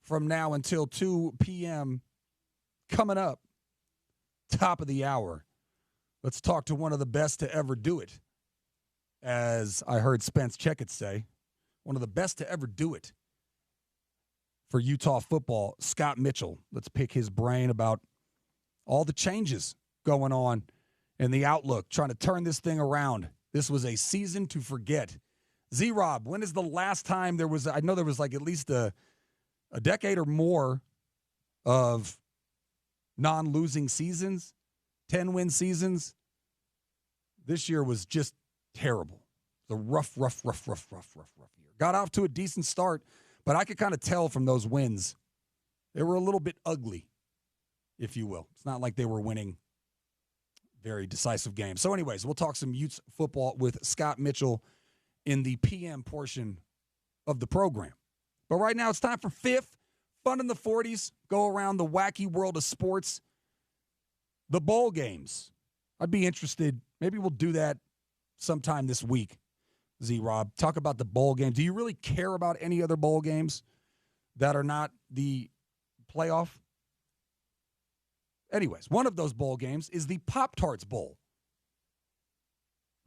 from now until 2 p.m. Coming up, top of the hour. Let's talk to one of the best to ever do it. As I heard Spence Checketts say, one of the best to ever do it for Utah football, Scott Mitchell. Let's pick his brain about all the changes going on and the outlook, trying to turn this thing around. This was a season to forget. Z-Rob, when is the last time there was, I know there was like at least a decade or more of non-losing seasons, 10-win seasons. This year was just terrible. The rough year. Got off to a decent start, but I could kind of tell from those wins, they were a little bit ugly, if you will. It's not like they were winning very decisive game. So anyways, we'll talk some Utes football with Scott Mitchell in the PM portion of the program. But right now it's time for Fifth, Fun in the 40s, go around the wacky world of sports, the bowl games. I'd be interested. Maybe we'll do that sometime this week, Z-Rob. Talk about the bowl game. Do you really care about any other bowl games that are not the playoff? Anyways, one of those bowl games is the Pop-Tarts Bowl.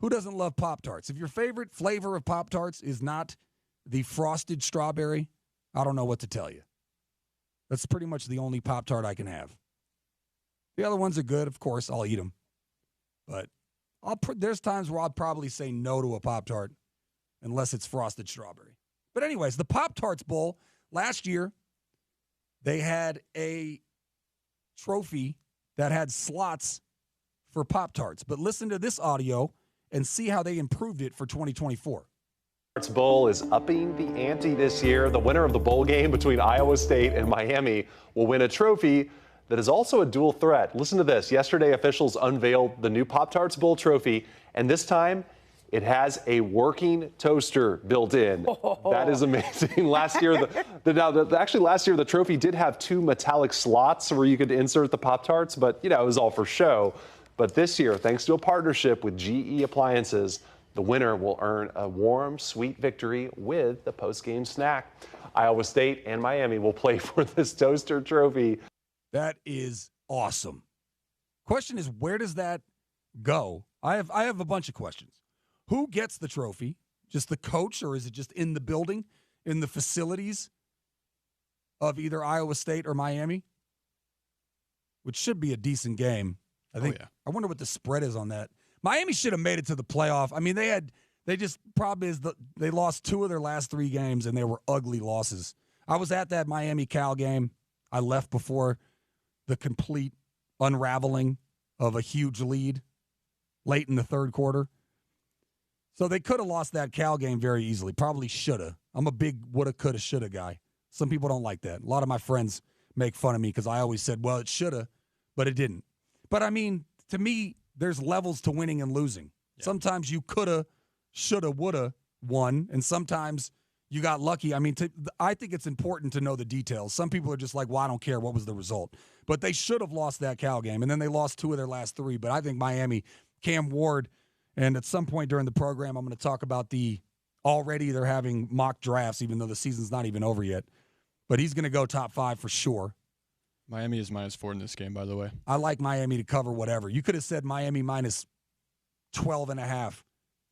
Who doesn't love Pop-Tarts? If your favorite flavor of Pop-Tarts is not the frosted strawberry, I don't know what to tell you. That's pretty much the only Pop-Tart I can have. The other ones are good. Of course, I'll eat them. But there's times where I'll probably say no to a Pop-Tart unless it's frosted strawberry. But anyways, the Pop-Tarts Bowl, last year, they had a trophy that had slots for Pop-Tarts. But listen to this audio and see how they improved it for 2024. Bowl is upping the ante this year. The winner of the bowl game between Iowa State and Miami will win a trophy that is also a dual threat. Listen to this. Yesterday, officials unveiled the new Pop-Tarts Bowl trophy, and this time it has a working toaster built in. That is amazing. Last year, last year the trophy did have two metallic slots where you could insert the Pop-Tarts, but it was all for show. But this year, thanks to a partnership with GE Appliances, the winner will earn a warm, sweet victory with the post-game snack. Iowa State and Miami will play for this toaster trophy. That is awesome. Question is, where does that go? I have a bunch of questions. Who gets the trophy? Just the coach, or is it just in the building, in the facilities of either Iowa State or Miami? Which should be a decent game. I think. Oh, yeah. I wonder what the spread is on that. Miami should have made it to the playoff. I mean, they lost two of their last three games, and they were ugly losses. I was at that Miami-Cal game. I left before the complete unraveling of a huge lead late in the third quarter. So they could have lost that Cal game very easily. Probably should have. I'm a big woulda, coulda, shoulda guy. Some people don't like that. A lot of my friends make fun of me because I always said, well, it shoulda, but it didn't. But, I mean, to me, there's levels to winning and losing. Yeah. Sometimes you coulda, shoulda, woulda won, and sometimes you got lucky. I mean, I think it's important to know the details. Some people are just like, well, I don't care what was the result. But they should have lost that Cal game, and then they lost two of their last three. But I think Miami, Cam Ward, and at some point during the program, I'm going to talk about already they're having mock drafts, even though the season's not even over yet. But he's going to go top 5 for sure. Miami is -4 in this game, by the way. I like Miami to cover whatever. You could have said Miami -12.5,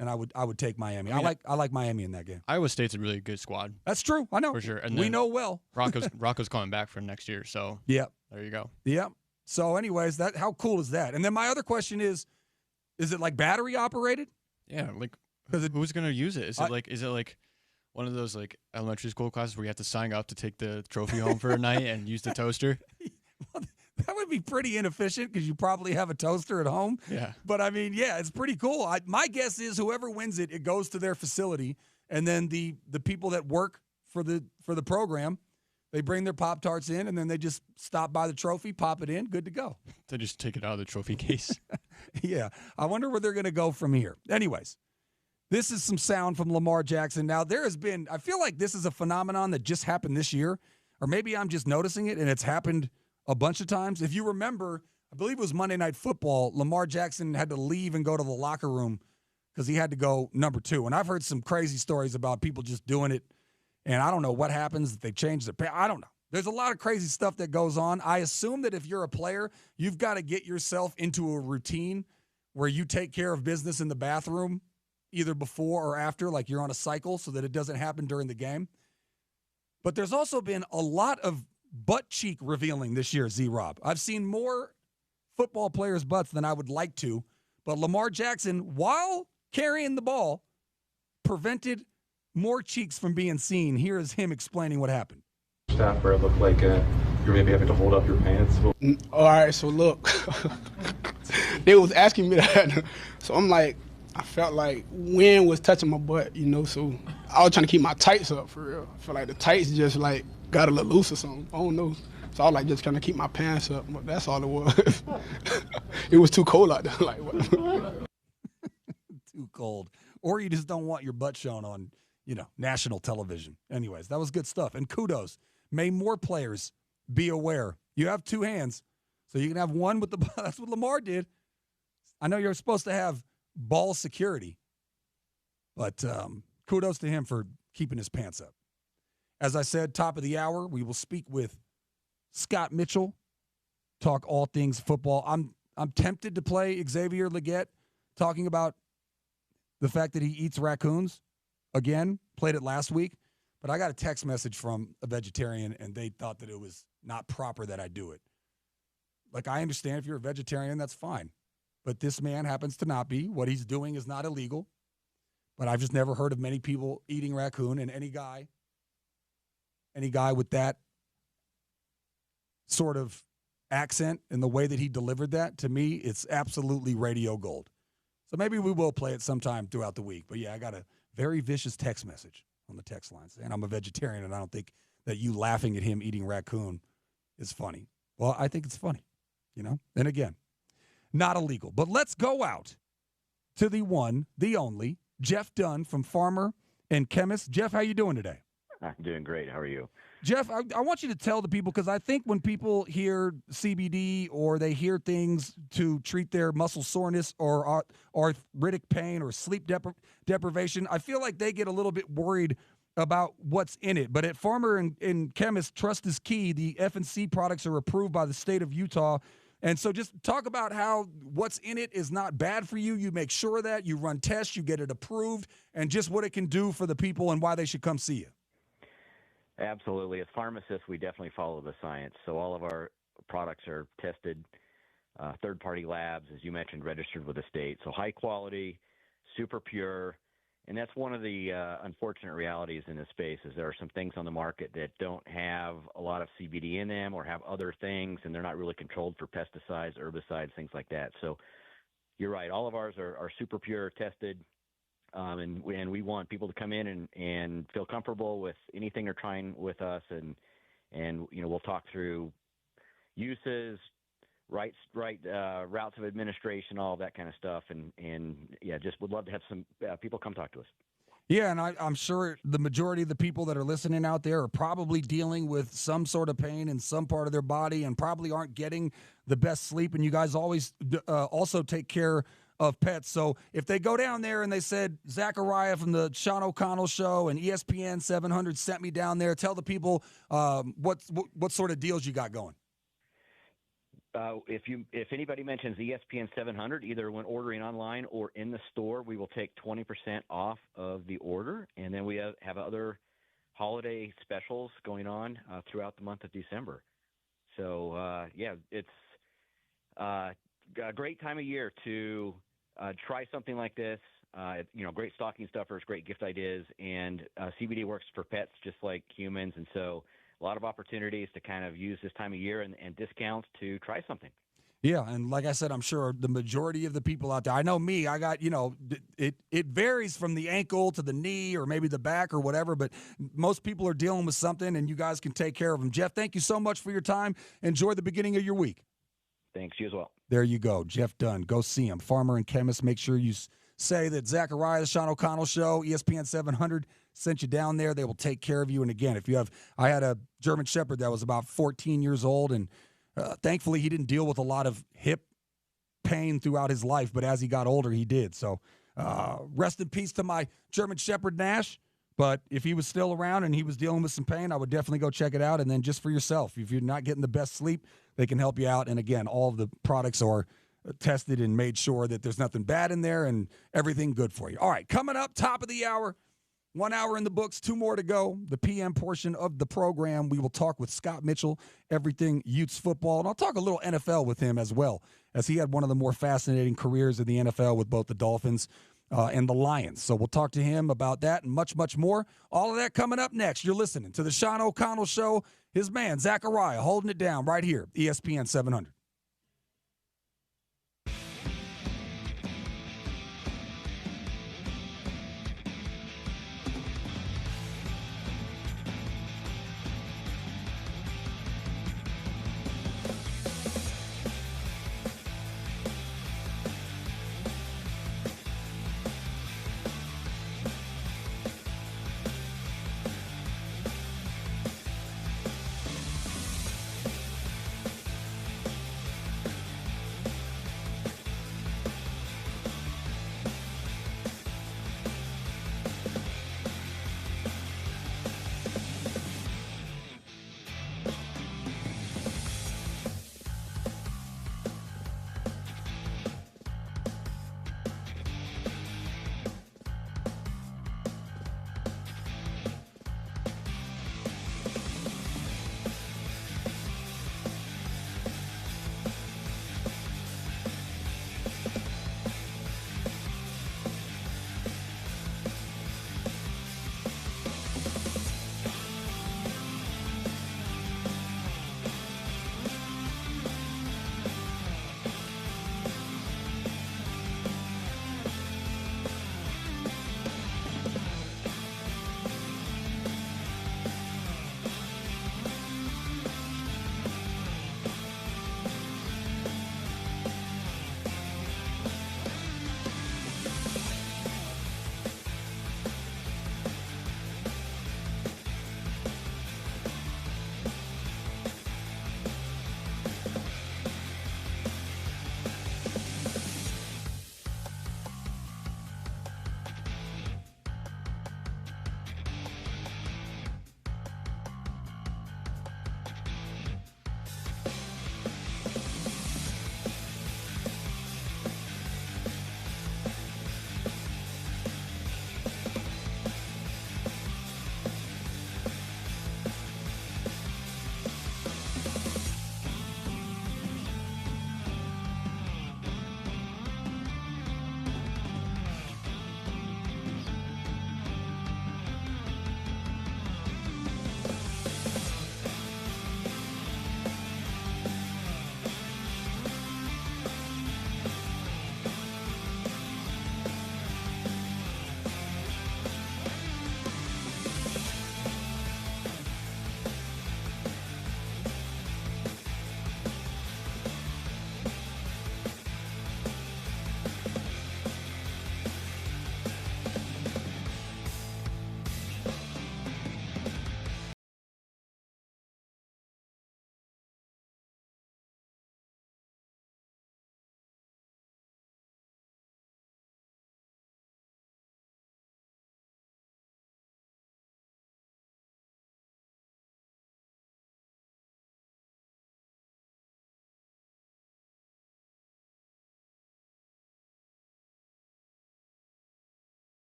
and I would take Miami. I like Miami in that game. Iowa State's a really good squad. That's true. I know. For sure. And we know well. Rocco's coming back for next year, so yep. There you go. Yep. So anyways, how cool is that? And then my other question is, Is it like battery operated? Yeah, like who's gonna use it? Is it like one of those like elementary school classes where you have to sign up to take the trophy home for a night and use the toaster? Well, that would be pretty inefficient because you probably have a toaster at home. Yeah. But I mean, yeah, it's pretty cool. My guess is whoever wins it, it goes to their facility, and then the people that work for the program, they bring their Pop-Tarts in, and then they just stop by the trophy, pop it in, good to go. They just take it out of the trophy case. Yeah. I wonder where they're going to go from here. Anyways, this is some sound from Lamar Jackson. Now, I feel like this is a phenomenon that just happened this year, or maybe I'm just noticing it, and it's happened a bunch of times. If you remember, I believe it was Monday Night Football, Lamar Jackson had to leave and go to the locker room because he had to go number 2. And I've heard some crazy stories about people just doing it, and I don't know what happens if they change their I don't know. There's a lot of crazy stuff that goes on. I assume that if you're a player, you've got to get yourself into a routine where you take care of business in the bathroom either before or after, like you're on a cycle so that it doesn't happen during the game. But there's also been a lot of butt cheek revealing this year, Z-Rob. I've seen more football players' butts than I would like to, but Lamar Jackson, while carrying the ball, prevented more cheeks from being seen. Here is him explaining what happened. Staff where it looked like you're maybe having to hold up your pants. All right, so look, they was asking me that, so I'm like, I felt like wind was touching my butt, so I was trying to keep my tights up for real. I feel like the tights just like got a little loose or something. I don't know. So I was like just trying to keep my pants up, but that's all it was. It was too cold out there. Like, what? Too cold. Or you just don't want your butt shown on, national television. Anyways, that was good stuff. And kudos. May more players be aware. You have 2 hands, so you can have one with the ball. That's what Lamar did. I know you're supposed to have ball security, but kudos to him for keeping his pants up. As I said, top of the hour, we will speak with Scott Mitchell, talk all things football. I'm tempted to play Xavier Legette talking about the fact that he eats raccoons. Again, played it last week, but I got a text message from a vegetarian, and they thought that it was not proper that I do it. Like, I understand if you're a vegetarian, that's fine. But this man happens to not be. What he's doing is not illegal. But I've just never heard of many people eating raccoon, and any guy with that sort of accent and the way that he delivered that, to me, it's absolutely radio gold. So maybe we will play it sometime throughout the week. But, yeah, I got a very vicious text message on the text line saying I'm a vegetarian, and I don't think that you laughing at him eating raccoon is funny. Well, I think it's funny, And, again, not illegal. But let's go out to the one, the only, Jeff Dunn from Farmer and Chemist. Jeff, how you doing today? I'm doing great. How are you? Jeff, I want you to tell the people, because I think when people hear CBD or they hear things to treat their muscle soreness or arthritic pain or sleep deprivation, I feel like they get a little bit worried about what's in it. But at Farmer and Chemist, trust is key. The F&C products are approved by the state of Utah. And so just talk about how what's in it is not bad for you. You make sure that you run tests, you get it approved, and just what it can do for the people and why they should come see you. Absolutely. As pharmacists, we definitely follow the science. So all of our products are tested, third-party labs, as you mentioned, registered with the state. So high quality, super pure. And that's one of the unfortunate realities in this space is there are some things on the market that don't have a lot of CBD in them or have other things, and they're not really controlled for pesticides, herbicides, things like that. So you're right. All of ours are super pure, tested, and we want people to come in and feel comfortable with anything they're trying with us, and we'll talk through uses, routes of administration, all of that kind of stuff, and yeah, just would love to have some people come talk to us. Yeah, and I'm sure the majority of the people that are listening out there are probably dealing with some sort of pain in some part of their body and probably aren't getting the best sleep, and you guys always also take care of pets. So if they go down there and they said, Zakariah from the Sean O'Connell Show and ESPN 700 sent me down there, tell the people what sort of deals you got going. If anybody mentions ESPN 700, either when ordering online or in the store, we will take 20% off of the order. And then we have other holiday specials going on throughout the month of December. So, yeah, it's a great time of year to try something like this. Great stocking stuffers, great gift ideas, and CBD works for pets just like humans, and so a lot of opportunities to kind of use this time of year and discounts to try something. Yeah, and like I said, I'm sure the majority of the people out there, I know me, I got, it varies from the ankle to the knee or maybe the back or whatever, but most people are dealing with something, and you guys can take care of them. Jeff, thank you so much for your time. Enjoy the beginning of your week. Thanks, you as well. There you go, Jeff Dunn. Go see him. Farmer and chemist. Make sure you say that Zakariah, the Sean O'Connell Show, ESPN 700, sent you down there. They will take care of you. And again, I had a German Shepherd that was about 14 years old, and thankfully he didn't deal with a lot of hip pain throughout his life, but as he got older, he did. So rest in peace to my German Shepherd, Nash. But if he was still around and he was dealing with some pain, I would definitely go check it out. And then just for yourself, if you're not getting the best sleep, they can help you out. And again, all of the products are tested and made sure that there's nothing bad in there and everything good for you. All right, coming up, top of the hour, 1 hour in the books, 2 more to go. The PM portion of the program, we will talk with Scott Mitchell, everything Utes football. And I'll talk a little NFL with him as well, as he had one of the more fascinating careers in the NFL with both the Dolphins and the Lions. So we'll talk to him about that and much, much more. All of that coming up next. You're listening to the Sean O'Connell Show. His man, Zakariah, holding it down right here, ESPN 700.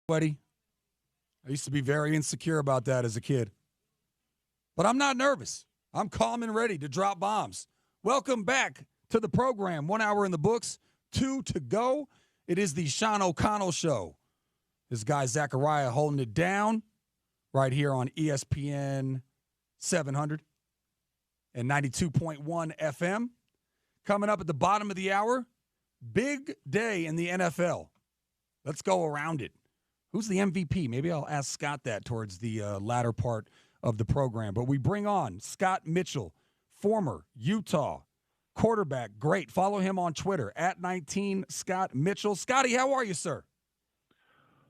Sweaty. I used to be very insecure about that as a kid. But I'm not nervous. I'm calm and ready to drop bombs. Welcome back to the program. 1 hour in the books, 2 to go. It is the Sean O'Connell Show. This guy, Zakariah, holding it down right here on ESPN 700 and 92.1 FM. Coming up at the bottom of the hour, big day in the NFL. Let's go around it. Who's the MVP? Maybe I'll ask Scott that towards the latter part of the program. But we bring on Scott Mitchell, former Utah quarterback. Great. Follow him on Twitter, @19 Scott Mitchell. Scotty, how are you, sir?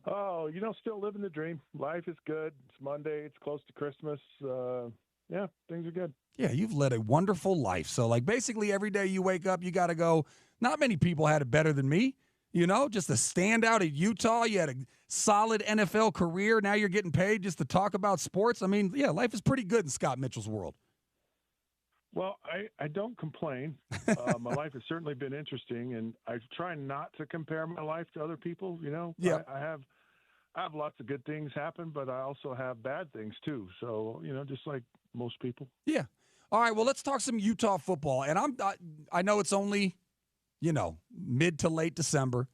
Oh, still living the dream. Life is good. It's Monday. It's close to Christmas. Yeah, things are good. Yeah, you've led a wonderful life. So, basically every day you wake up, you got to go, not many people had it better than me. Just a standout at Utah. You had a solid NFL career. Now you're getting paid just to talk about sports. Life is pretty good in Scott Mitchell's world. Well, I don't complain. My life has certainly been interesting, and I try not to compare my life to other people. Yeah. I have lots of good things happen, but I also have bad things too. So, just like most people. Yeah. All right. Well, let's talk some Utah football. And I know it's only, mid to late December,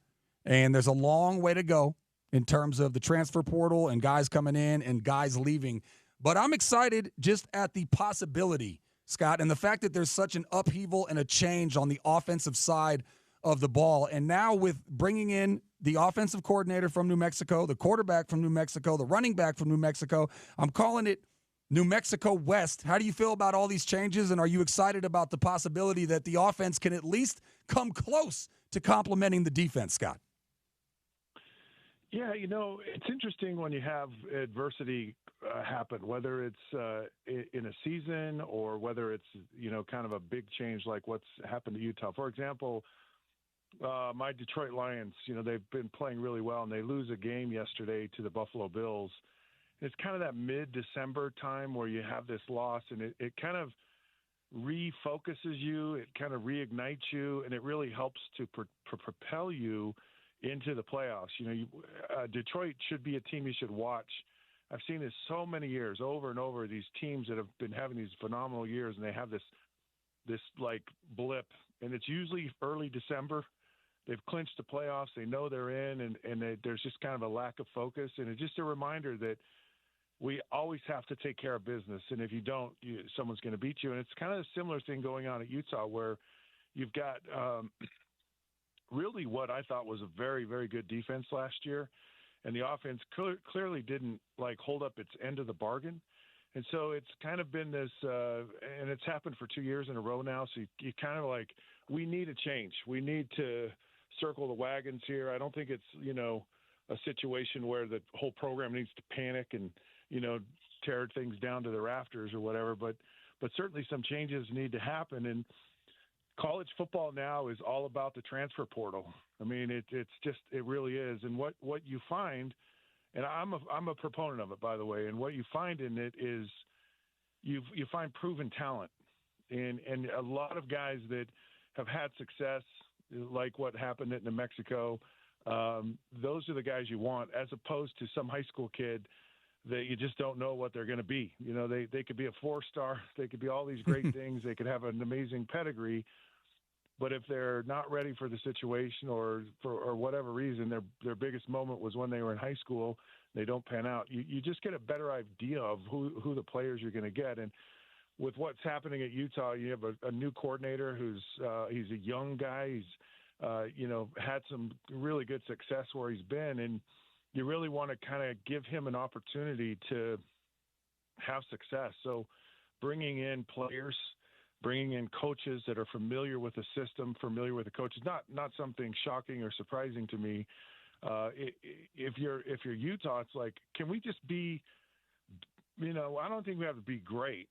and there's a long way to go in terms of the transfer portal and guys coming in and guys leaving. But I'm excited just at the possibility, Scott, and the fact that there's such an upheaval and a change on the offensive side of the ball. And now with bringing in the offensive coordinator from New Mexico, the quarterback from New Mexico, the running back from New Mexico, I'm calling it New Mexico West. How do you feel about all these changes, and are you excited about the possibility that the offense can at least come close to complementing the defense, Scott? Yeah, it's interesting when you have adversity happen, whether it's in a season or whether it's, kind of a big change like what's happened to Utah. For example, my Detroit Lions, they've been playing really well, and they lose a game yesterday to the Buffalo Bills. It's kind of that mid-December time where you have this loss, and it kind of refocuses you, it kind of reignites you, and it really helps to propel you into the playoffs. Detroit should be a team you should watch. I've seen this so many years, over and over, these teams that have been having these phenomenal years, and they have this blip, and it's usually early December. They've clinched the playoffs. They know they're in, and there's just kind of a lack of focus. And it's just a reminder that we always have to take care of business. And if you don't, someone's going to beat you. And it's kind of a similar thing going on at Utah, where you've got really what I thought was a very, very good defense last year. And the offense clearly didn't hold up its end of the bargain. And so it's kind of been this, and it's happened for 2 years in a row now. So you kind of we need a change. We need to circle the wagons here. I don't think it's, a situation where the whole program needs to panic and, tear things down to the rafters or whatever. But certainly some changes need to happen. And college football now is all about the transfer portal. It really is. And what you find, and I'm a proponent of it, by the way, and what you find in it is you find proven talent, and a lot of guys that have had success, like what happened at New Mexico. Those are the guys you want, as opposed to some high school kid that you just don't know what they're going to be. They could be a 4-star, they could be all these great things, they could have an amazing pedigree, but if they're not ready for the situation, or for whatever reason, their biggest moment was when they were in high school, they don't pan out. You just get a better idea of who the players you're going to get. And with what's happening at Utah, you have a new coordinator who's he's a young guy. He's had some really good success where he's been, and you really want to kind of give him an opportunity to have success. So bringing in players, bringing in coaches that are familiar with the system, familiar with the coaches, not something shocking or surprising to me. If you're Utah, it's can we just be, I don't think we have to be great.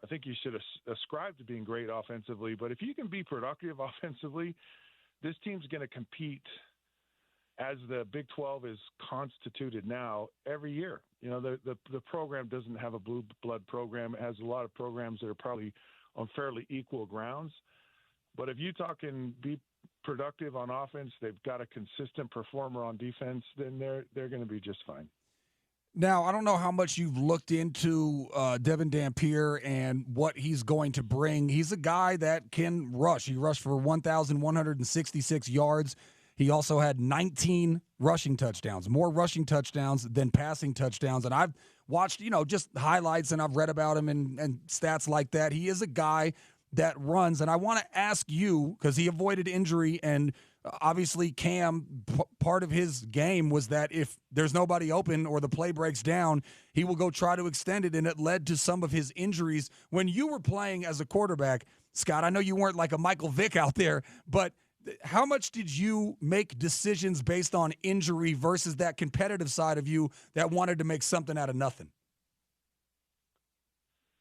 I think you should ascribe to being great offensively, but if you can be productive offensively, this team's going to compete as the Big 12 is constituted now every year. The program doesn't have a blue blood program. It has a lot of programs that are probably on fairly equal grounds. But if Utah can be productive on offense, they've got a consistent performer on defense, then they're going to be just fine. Now, I don't know how much you've looked into Devin Dampier and what he's going to bring. He's a guy that can rush. He rushed for 1,166 yards. He also had 19 rushing touchdowns, more rushing touchdowns than passing touchdowns. And I've watched, just highlights, and I've read about him and stats like that. He is a guy that runs. And I want to ask you, because he avoided injury, and obviously Cam, part of his game was that if there's nobody open or the play breaks down, he will go try to extend it, and it led to some of his injuries. When you were playing as a quarterback, Scott, I know you weren't like a Michael Vick out there, but how much did you make decisions based on injury versus that competitive side of you that wanted to make something out of nothing?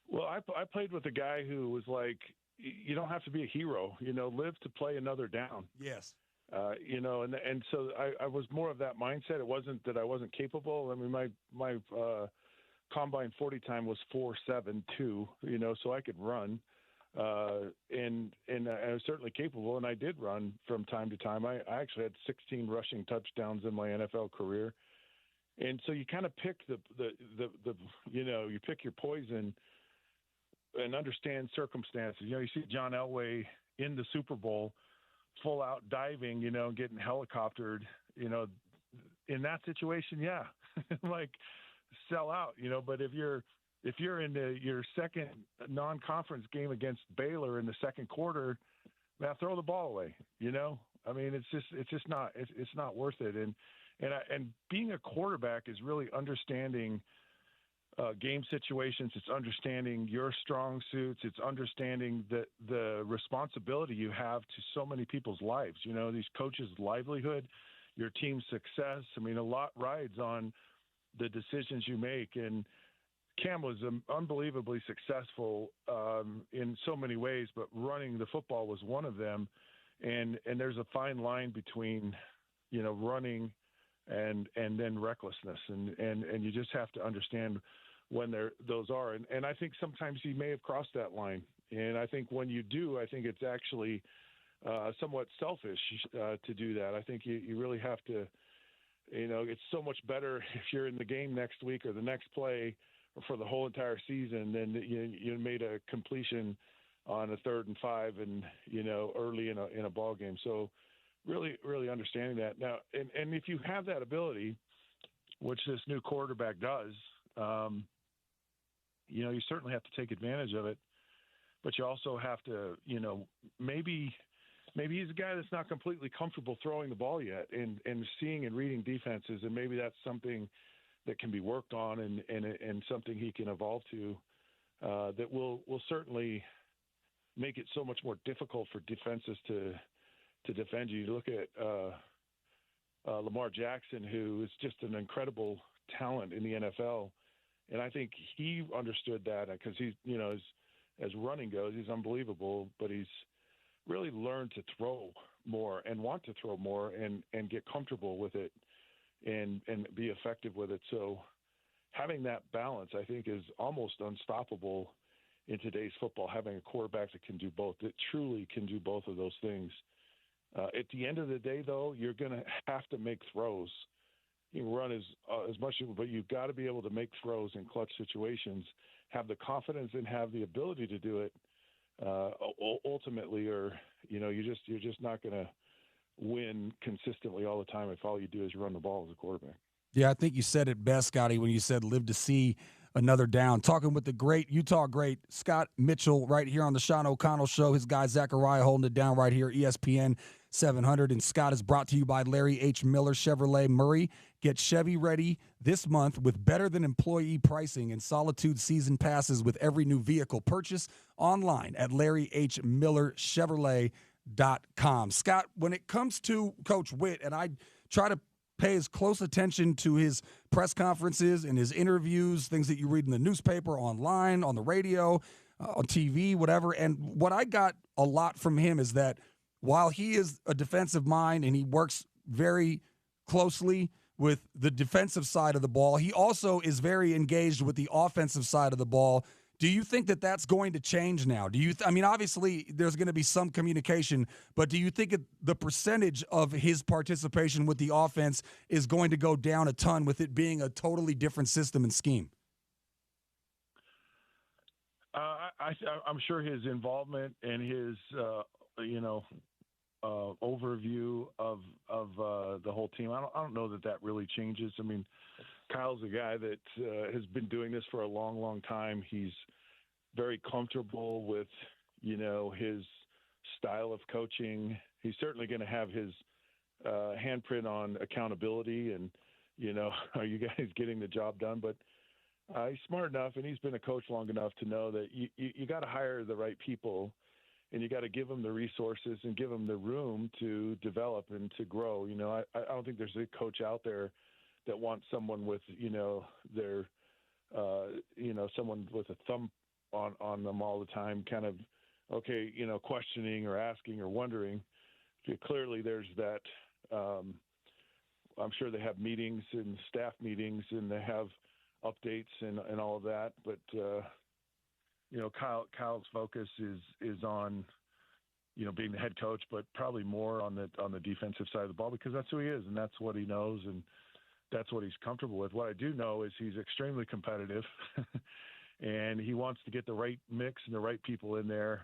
Well, I played with a guy who was like, you don't have to be a hero, live to play another down. Yes. And so I was more of that mindset. It wasn't that I wasn't capable. I mean, my combine 40 time was 4.72, so I could run. And I was certainly capable, and I did run from time to time. I actually had 16 rushing touchdowns in my NFL career. And so you kind of pick you pick your poison and understand circumstances. You see John Elway in the Super Bowl, full out diving, getting helicoptered, in that situation, yeah, like sell out, but if you're in your second non-conference game against Baylor in the second quarter, man, throw the ball away, I mean, it's not worth it. And being a quarterback is really understanding game situations. It's understanding your strong suits. It's understanding the responsibility you have to so many people's lives. These coaches' livelihood, your team's success. I mean, a lot rides on the decisions you make. And Cam was unbelievably successful in so many ways, but running the football was one of them. And there's a fine line between, running and then recklessness. And you just have to understand when those are. And I think sometimes he may have crossed that line. And I think when you do, I think it's actually somewhat selfish to do that. I think you really have to, it's so much better if you're in the game next week or the next play or for the whole entire season than you made a completion on a 3rd and 5 and, early in a ball game. So really, really understanding that. Now, and if you have that ability, which this new quarterback does, you certainly have to take advantage of it, but you also have to, maybe he's a guy that's not completely comfortable throwing the ball yet and seeing and reading defenses. And maybe that's something that can be worked on and something he can evolve to, that will certainly make it so much more difficult for defenses to defend you. You look at Lamar Jackson, who is just an incredible talent in the NFL. And I think he understood that because he's, as running goes, he's unbelievable, but he's really learned to throw more and want to throw more and get comfortable with it and be effective with it. So having that balance, I think, is almost unstoppable in today's football, having a quarterback that can do both, that truly can do both of those things. At the end of the day, though, you're going to have to make throws. You can run as much, but you've got to be able to make throws in clutch situations, have the confidence and have the ability to do it ultimately, or you're just not going to win consistently all the time if all you do is run the ball as a quarterback. Yeah, I think you said it best, Scotty, when you said live to see another down. Talking with the great Utah great Scott Mitchell right here on the Sean O'Connell Show. His guy Zakariah holding it down right here, ESPN 700. And Scott is brought to you by Larry H. Miller Chevrolet Murray. Get Chevy ready this month with better than employee pricing and Solitude season passes with every new vehicle purchase online at LarryHMillerChevrolet.com. Scott, when it comes to Coach Witt, and I try to pay as close attention to his press conferences and his interviews, things that you read in the newspaper, online, on the radio, on TV, whatever. And what I got a lot from him is that while he is a defensive mind and he works very closely with the defensive side of the ball, he also is very engaged with the offensive side of the ball Do you think that that's going to change now? I mean, obviously there's going to be some communication, but do you think the percentage of his participation with the offense is going to go down a ton with it being a totally different system and scheme? I'm sure his involvement and his, overview of the whole team. I don't know that really changes. I mean, Kyle's a guy that has been doing this for a long, long time. He's very comfortable with, his style of coaching. He's certainly going to have his handprint on accountability and, are you guys getting the job done? But he's smart enough, and he's been a coach long enough to know that you got to hire the right people, and you got to give them the resources and give them the room to develop and to grow. I don't think there's a coach out there that wants someone with, someone with a thumb on them all the time, kind of, questioning or asking or wondering. Clearly there's that. I'm sure they have meetings and staff meetings, and they have updates and all of that. But, Kyle's focus is on, being the head coach, but probably more on the defensive side of the ball, because that's who he is and that's what he knows and that's what he's comfortable with. What I do know is he's extremely competitive and he wants to get the right mix and the right people in there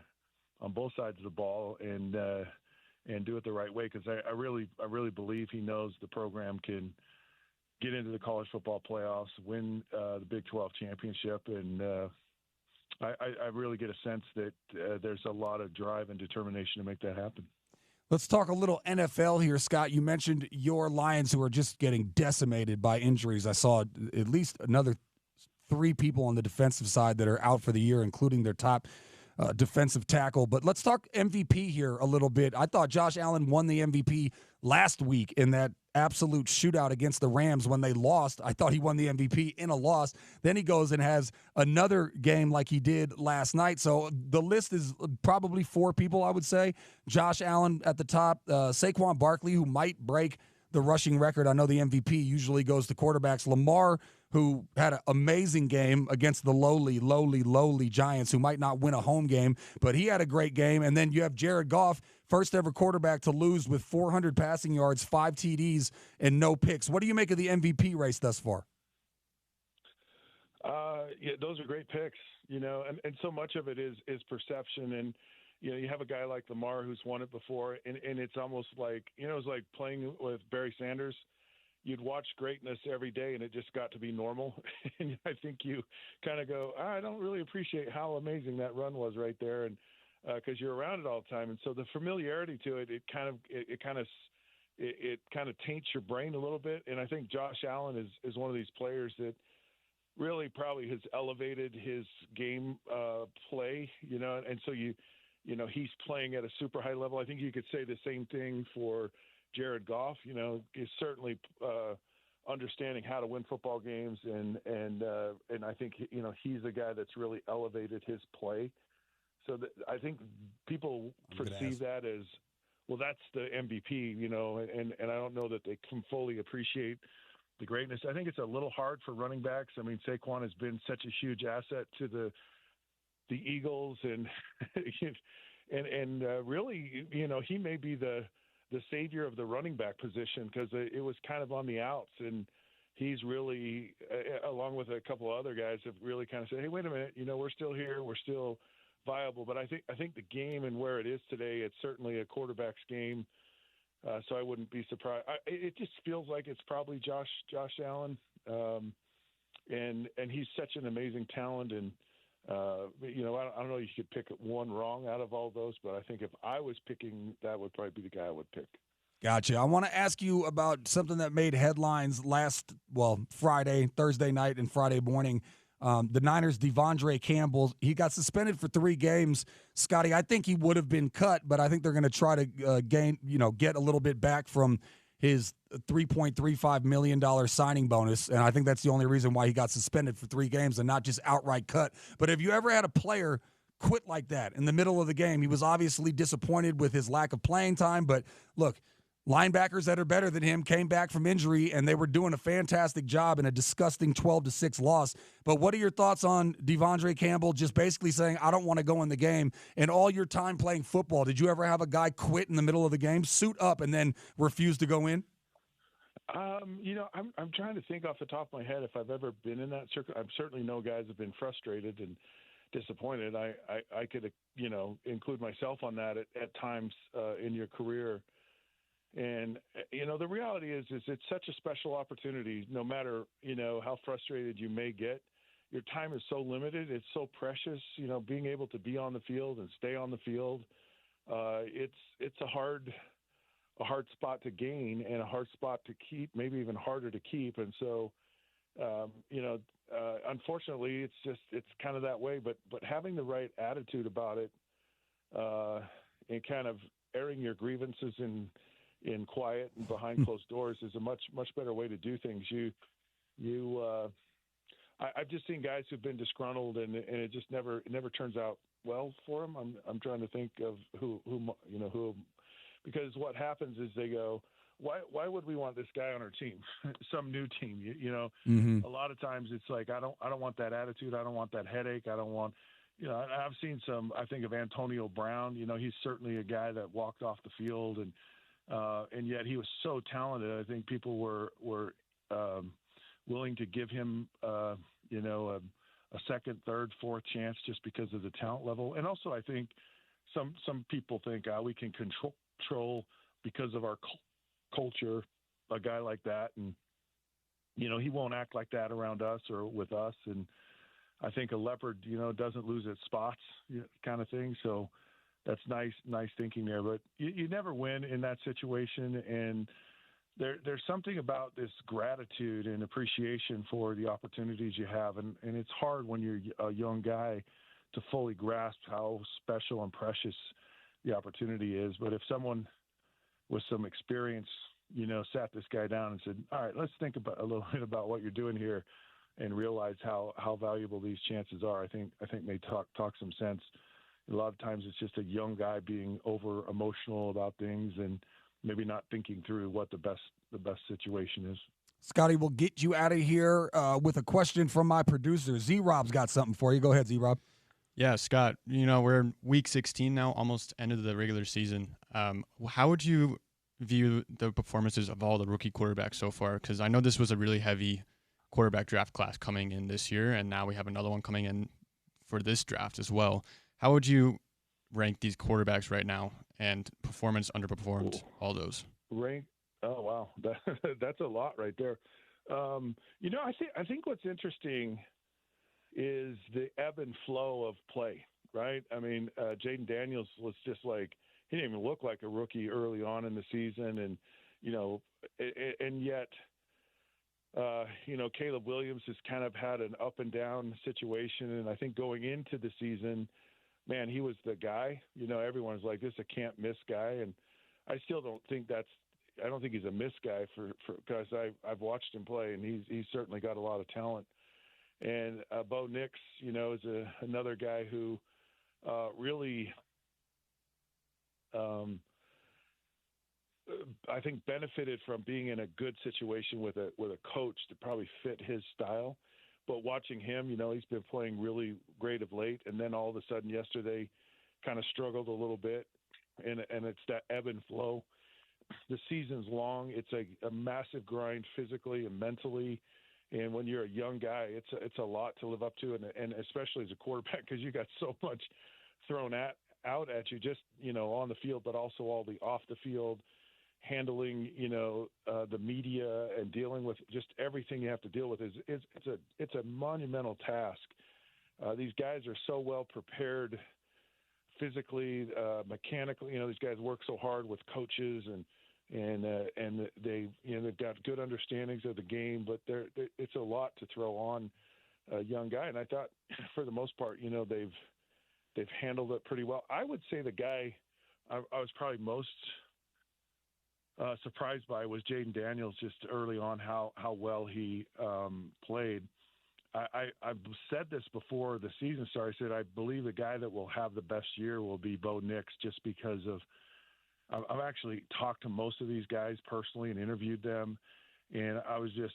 on both sides of the ball and do it the right way. Cause I really believe he knows the program can get into the college football playoffs, win the Big 12 championship. And I really get a sense that there's a lot of drive and determination to make that happen. Let's talk a little NFL here, Scott. You mentioned your Lions, who are just getting decimated by injuries. I saw at least another 3 people on the defensive side that are out for the year, including their top defensive tackle. But let's talk MVP here a little bit. I thought Josh Allen won the MVP last week in that absolute shootout against the Rams when they lost. I thought he won the MVP in a loss. Then he goes and has another game like he did last night. So the list is probably 4 people, I would say. Josh Allen at the top, Saquon Barkley, who might break the rushing record. I know the MVP usually goes to quarterbacks. Lamar, who had an amazing game against the lowly Giants, who might not win a home game, but he had a great game. And then you have Jared Goff, first ever quarterback to lose with 400 passing yards, 5 TDs, and no picks. What do you make of the MVP race thus far? Yeah, those are great picks, and so much of it is perception. And, you have a guy like Lamar who's won it before, and it's almost like, it's like playing with Barry Sanders. You'd watch greatness every day, and it just got to be normal. And I think you kind of go, I don't really appreciate how amazing that run was right there, and because you're around it all the time. And so the familiarity to it, it kind of taints your brain a little bit. And I think Josh Allen is one of these players that really probably has elevated his game play, and so he's playing at a super high level. I think you could say the same thing for Jared Goff. Is certainly understanding how to win football games, and I think he's a guy that's really elevated his play. So I think people perceive that as, well, that's the MVP, and I don't know that they can fully appreciate the greatness. I think it's a little hard for running backs. I mean, Saquon has been such a huge asset to the Eagles, and really, he may be the savior of the running back position, because it was kind of on the outs, and he's really, along with a couple of other guys, have really kind of said, hey, wait a minute, we're still here, we're still viable. But I think the game and where it is today, it's certainly a quarterback's game. So I wouldn't be surprised. It just feels like it's probably Josh Allen, and he's such an amazing talent. And I don't know, you could pick one wrong out of all those, but I think if I was picking, that would probably be the guy I would pick. Gotcha. I want to ask you about something that made headlines Thursday night and Friday morning. The Niners, Devondre Campbell, he got suspended for 3 games. Scotty, I think he would have been cut, but I think they're going to try to get a little bit back from his $3.35 million signing bonus. And I think that's the only reason why he got suspended for 3 games and not just outright cut. But have you ever had a player quit like that in the middle of the game? He was obviously disappointed with his lack of playing time, but look, linebackers that are better than him came back from injury, and they were doing a fantastic job in a disgusting 12-6 loss. But what are your thoughts on Devondre Campbell just basically saying, I don't want to go in the game? And all your time playing football, did you ever have a guy quit in the middle of the game, suit up, and then refuse to go in? I'm trying to think off the top of my head if I've ever been in that circle. I certainly know guys have been frustrated and disappointed. I could, include myself on that at times in your career. And, the reality is it's such a special opportunity. No matter, how frustrated you may get, your time is so limited. It's so precious, being able to be on the field and stay on the field. It's a hard spot to gain and a hard spot to keep, maybe even harder to keep. And so, unfortunately, it's kind of that way. But having the right attitude about it and kind of airing your grievances in quiet and behind closed doors is a much better way to do things. I've just seen guys who've been disgruntled and it just never turns out well for them. I'm trying to think of who because what happens is they go, why would we want this guy on our team? Some new team, A lot of times it's like I don't want that attitude. I don't want that headache. I don't want. I've seen some. I think of Antonio Brown. He's certainly a guy that walked off the field and yet he was so talented. I think people were willing to give him, a second, third, fourth chance just because of the talent level. And also, I think some people think we can control because of our culture a guy like that, and he won't act like that around us or with us. And I think a leopard, doesn't lose its spots, kind of thing. So. That's nice thinking there, but you never win in that situation. And there's something about this gratitude and appreciation for the opportunities you have. And it's hard when you're a young guy to fully grasp how special and precious the opportunity is. But if someone with some experience, sat this guy down and said, all right, let's think about a little bit about what you're doing here and realize how valuable these chances are. I think they talk some sense. A lot of times it's just a young guy being over emotional about things and maybe not thinking through what the best situation is. Scotty, we'll get you out of here with a question from my producer. Z-Rob's got something for you. Go ahead, Z-Rob. Yeah, Scott, we're in week 16 now, almost end of the regular season. How would you view the performances of all the rookie quarterbacks so far? Because I know this was a really heavy quarterback draft class coming in this year, and now we have another one coming in for this draft as well. How would you rank these quarterbacks right now and performance, underperformed, all those? Rank? Oh, wow. That's a lot right there. I think what's interesting is the ebb and flow of play, right? I mean, Jaden Daniels was just like, he didn't even look like a rookie early on in the season. And, and yet, Caleb Williams has kind of had an up and down situation. And I think going into the season, man, he was the guy. Everyone's like, this is a can't miss guy, and I still don't think I don't think he's a miss guy because I've watched him play, and he's certainly got a lot of talent. And Bo Nix, is another guy who really, I think, benefited from being in a good situation with a coach that probably fit his style. But watching him, he's been playing really great of late. And then all of a sudden yesterday kind of struggled a little bit. And it's that ebb and flow. The season's long. It's a massive grind physically and mentally. And when you're a young guy, it's a lot to live up to. And especially as a quarterback, because you got so much thrown out at you just, on the field, but also all the off the field handling, the media and dealing with just everything you have to deal with it's a monumental task. These guys are so well prepared physically, mechanically. These guys work so hard with coaches and they've got good understandings of the game, but it's a lot to throw on a young guy. And I thought for the most part, they've handled it pretty well. I would say the guy I was probably most surprised by was Jaden Daniels just early on how well he played. I've said this before the season started. I said I believe the guy that will have the best year will be Bo Nix just because of I've actually talked to most of these guys personally and interviewed them, and I was just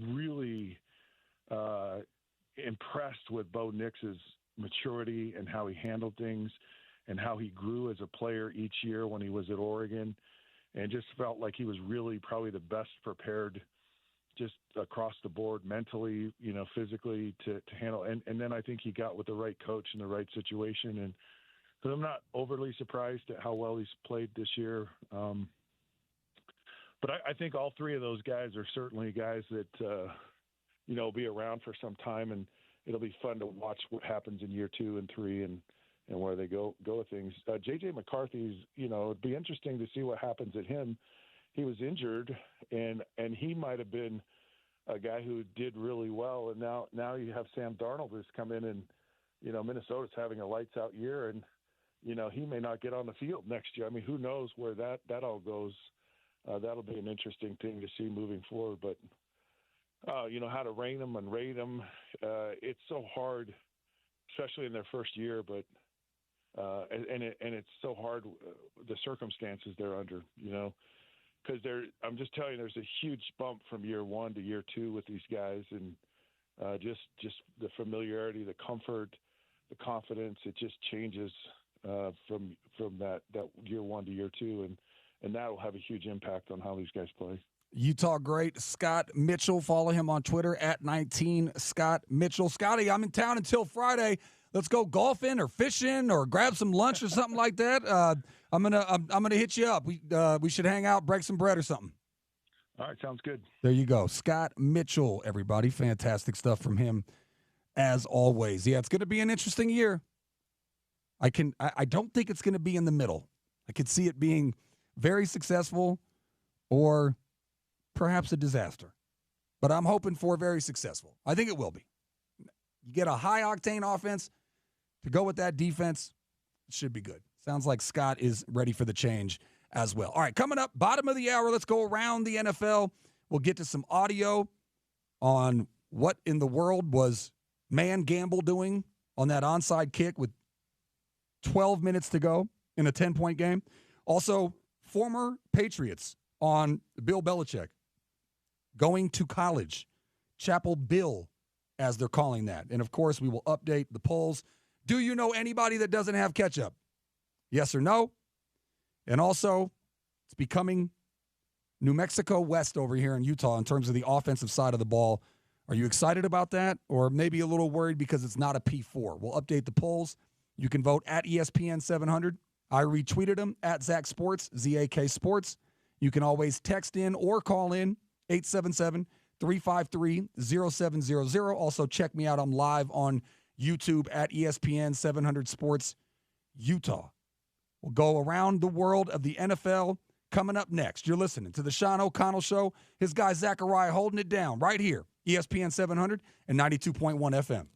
really impressed with Bo Nix's maturity and how he handled things and how he grew as a player each year when he was at Oregon, and just felt like he was really probably the best prepared just across the board mentally, physically to handle. And then I think he got with the right coach in the right situation. And so I'm not overly surprised at how well he's played this year. But I think all three of those guys are certainly guys that, will be around for some time, and it'll be fun to watch what happens in year 2 and 3 and where they go with things. J.J. McCarthy's, it'd be interesting to see what happens at him. He was injured, and he might have been a guy who did really well. And now you have Sam Darnold who's come in, and Minnesota's having a lights out year, and he may not get on the field next year. I mean, who knows where that all goes? That'll be an interesting thing to see moving forward. But how to rank them and rate them, it's so hard, especially in their first year. But and it's so hard the circumstances they're under, because I'm just telling you, there's a huge bump from year 1 to year 2 with these guys, and just the familiarity, the comfort, the confidence, it just changes from that year 1 to year 2, and that will have a huge impact on how these guys play. Utah great Scott Mitchell. Follow him on Twitter at 19 Scott Mitchell. Scotty, I'm in town until Friday. Let's go golfing or fishing or grab some lunch or something like that. I'm gonna hit you up. We should hang out, break some bread or something. All right, sounds good. There you go, Scott Mitchell. Everybody, fantastic stuff from him as always. Yeah, it's gonna be an interesting year. I don't think it's gonna be in the middle. I could see it being very successful or perhaps a disaster, but I'm hoping for very successful. I think it will be. You get a high-octane offense to go with that defense, it should be good. Sounds like Scott is ready for the change as well. All right, coming up, bottom of the hour, let's go around the NFL. We'll get to some audio on what in the world was Man Gamble doing on that onside kick with 12 minutes to go in a 10-point game. Also, former Patriots on Bill Belichick going to college, Chapel Bill, as they're calling that. And, of course, we will update the polls. Do you know anybody that doesn't have ketchup? Yes or no? And also, it's becoming New Mexico West over here in Utah in terms of the offensive side of the ball. Are you excited about that, or maybe a little worried because it's not a P4? We'll update the polls. You can vote at ESPN 700. I retweeted them at Zach Sports, ZAK Sports. You can always text in or call in 877-353-0700. Also, check me out. I'm live on YouTube at ESPN 700 Sports Utah. We'll go around the world of the NFL coming up next. You're listening to the Sean O'Connell Show. His guy Zakariah holding it down right here, ESPN 700 and 92.1 FM.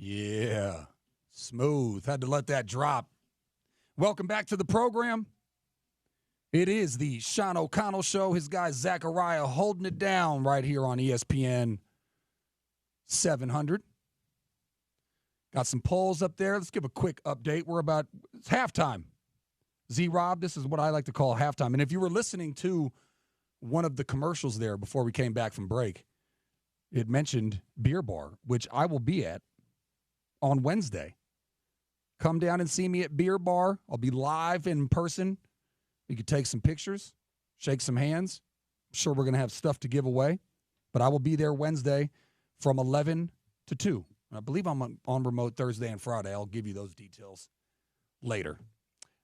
Yeah. Smooth. Had to let that drop. Welcome back to the program. It is the Sean O'Connell Show. His guy Zakariah holding it down right here on ESPN 700. Got some polls up there. Let's give a quick update. It's halftime. Z-Rob, this is what I like to call halftime. And if you were listening to one of the commercials there before we came back from break, it mentioned Beer Bar, which I will be at on Wednesday. Come down and see me at Beer Bar. I'll be live in person. You can take some pictures, shake some hands. I'm sure we're going to have stuff to give away. But I will be there Wednesday from 11 to 2. I believe I'm on remote Thursday and Friday. I'll give you those details later.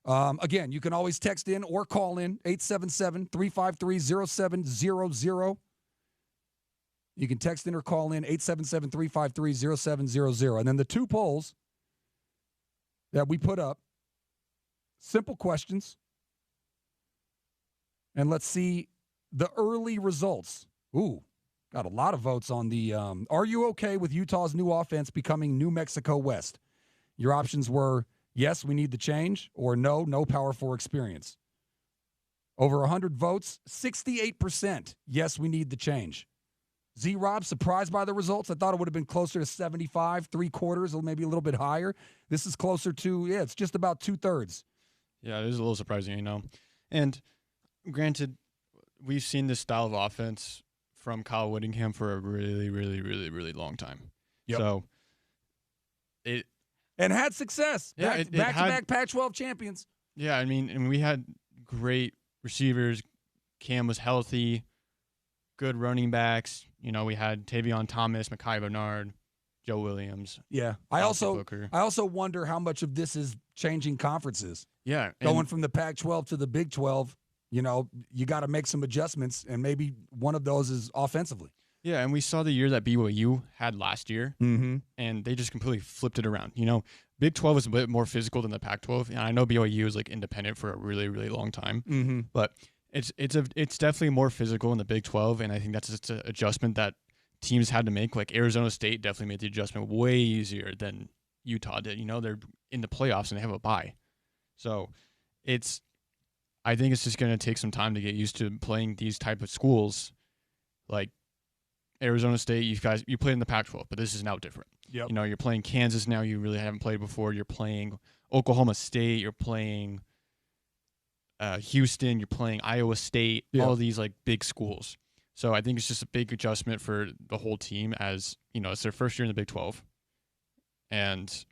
Again, you can always text in or call in 877-353-0700. You can text in or call in 877-353-0700. And then the two polls that we put up, simple questions. And let's see the early results. Ooh, got a lot of votes on the are you okay with Utah's new offense becoming New Mexico West? Your options were yes, we need the change, or no Power 4 experience. Over 100 votes, 68% yes, we need the change. Z-Rob, surprised by the results? I thought it would have been closer to 75, 3/4, or maybe a little bit higher. This is closer to, it's just about 2/3. Yeah, it is a little surprising, And granted, we've seen this style of offense from Kyle Whittingham for a really, really, really, really long time. Yep. So and had success. Yeah, back-to-back Pac-12 champions. Yeah, and we had great receivers. Cam was healthy, good running backs. We had Tavion Thomas, Mekhi Bernard, Joe Williams. Yeah. I also wonder how much of this is changing conferences. Yeah. Going from the Pac-12 to the Big 12, you got to make some adjustments, and maybe one of those is offensively. Yeah, and we saw the year that BYU had last year, and they just completely flipped it around. Big 12 is a bit more physical than the Pac-12, and I know BYU is independent for a really, really long time, but it's definitely more physical in the Big 12, and I think that's just an adjustment that teams had to make. Like Arizona State definitely made the adjustment way easier than Utah did. They're in the playoffs and they have a bye, so I think it's just going to take some time to get used to playing these type of schools, like Arizona State. You played in the Pac-12, but this is now different. Yep. You're playing Kansas now. You really haven't played before. You're playing Oklahoma State. You're playing Houston. You're playing Iowa State. Yep. All these big schools. So I think it's just a big adjustment for the whole team, as it's their first year in the Big 12, and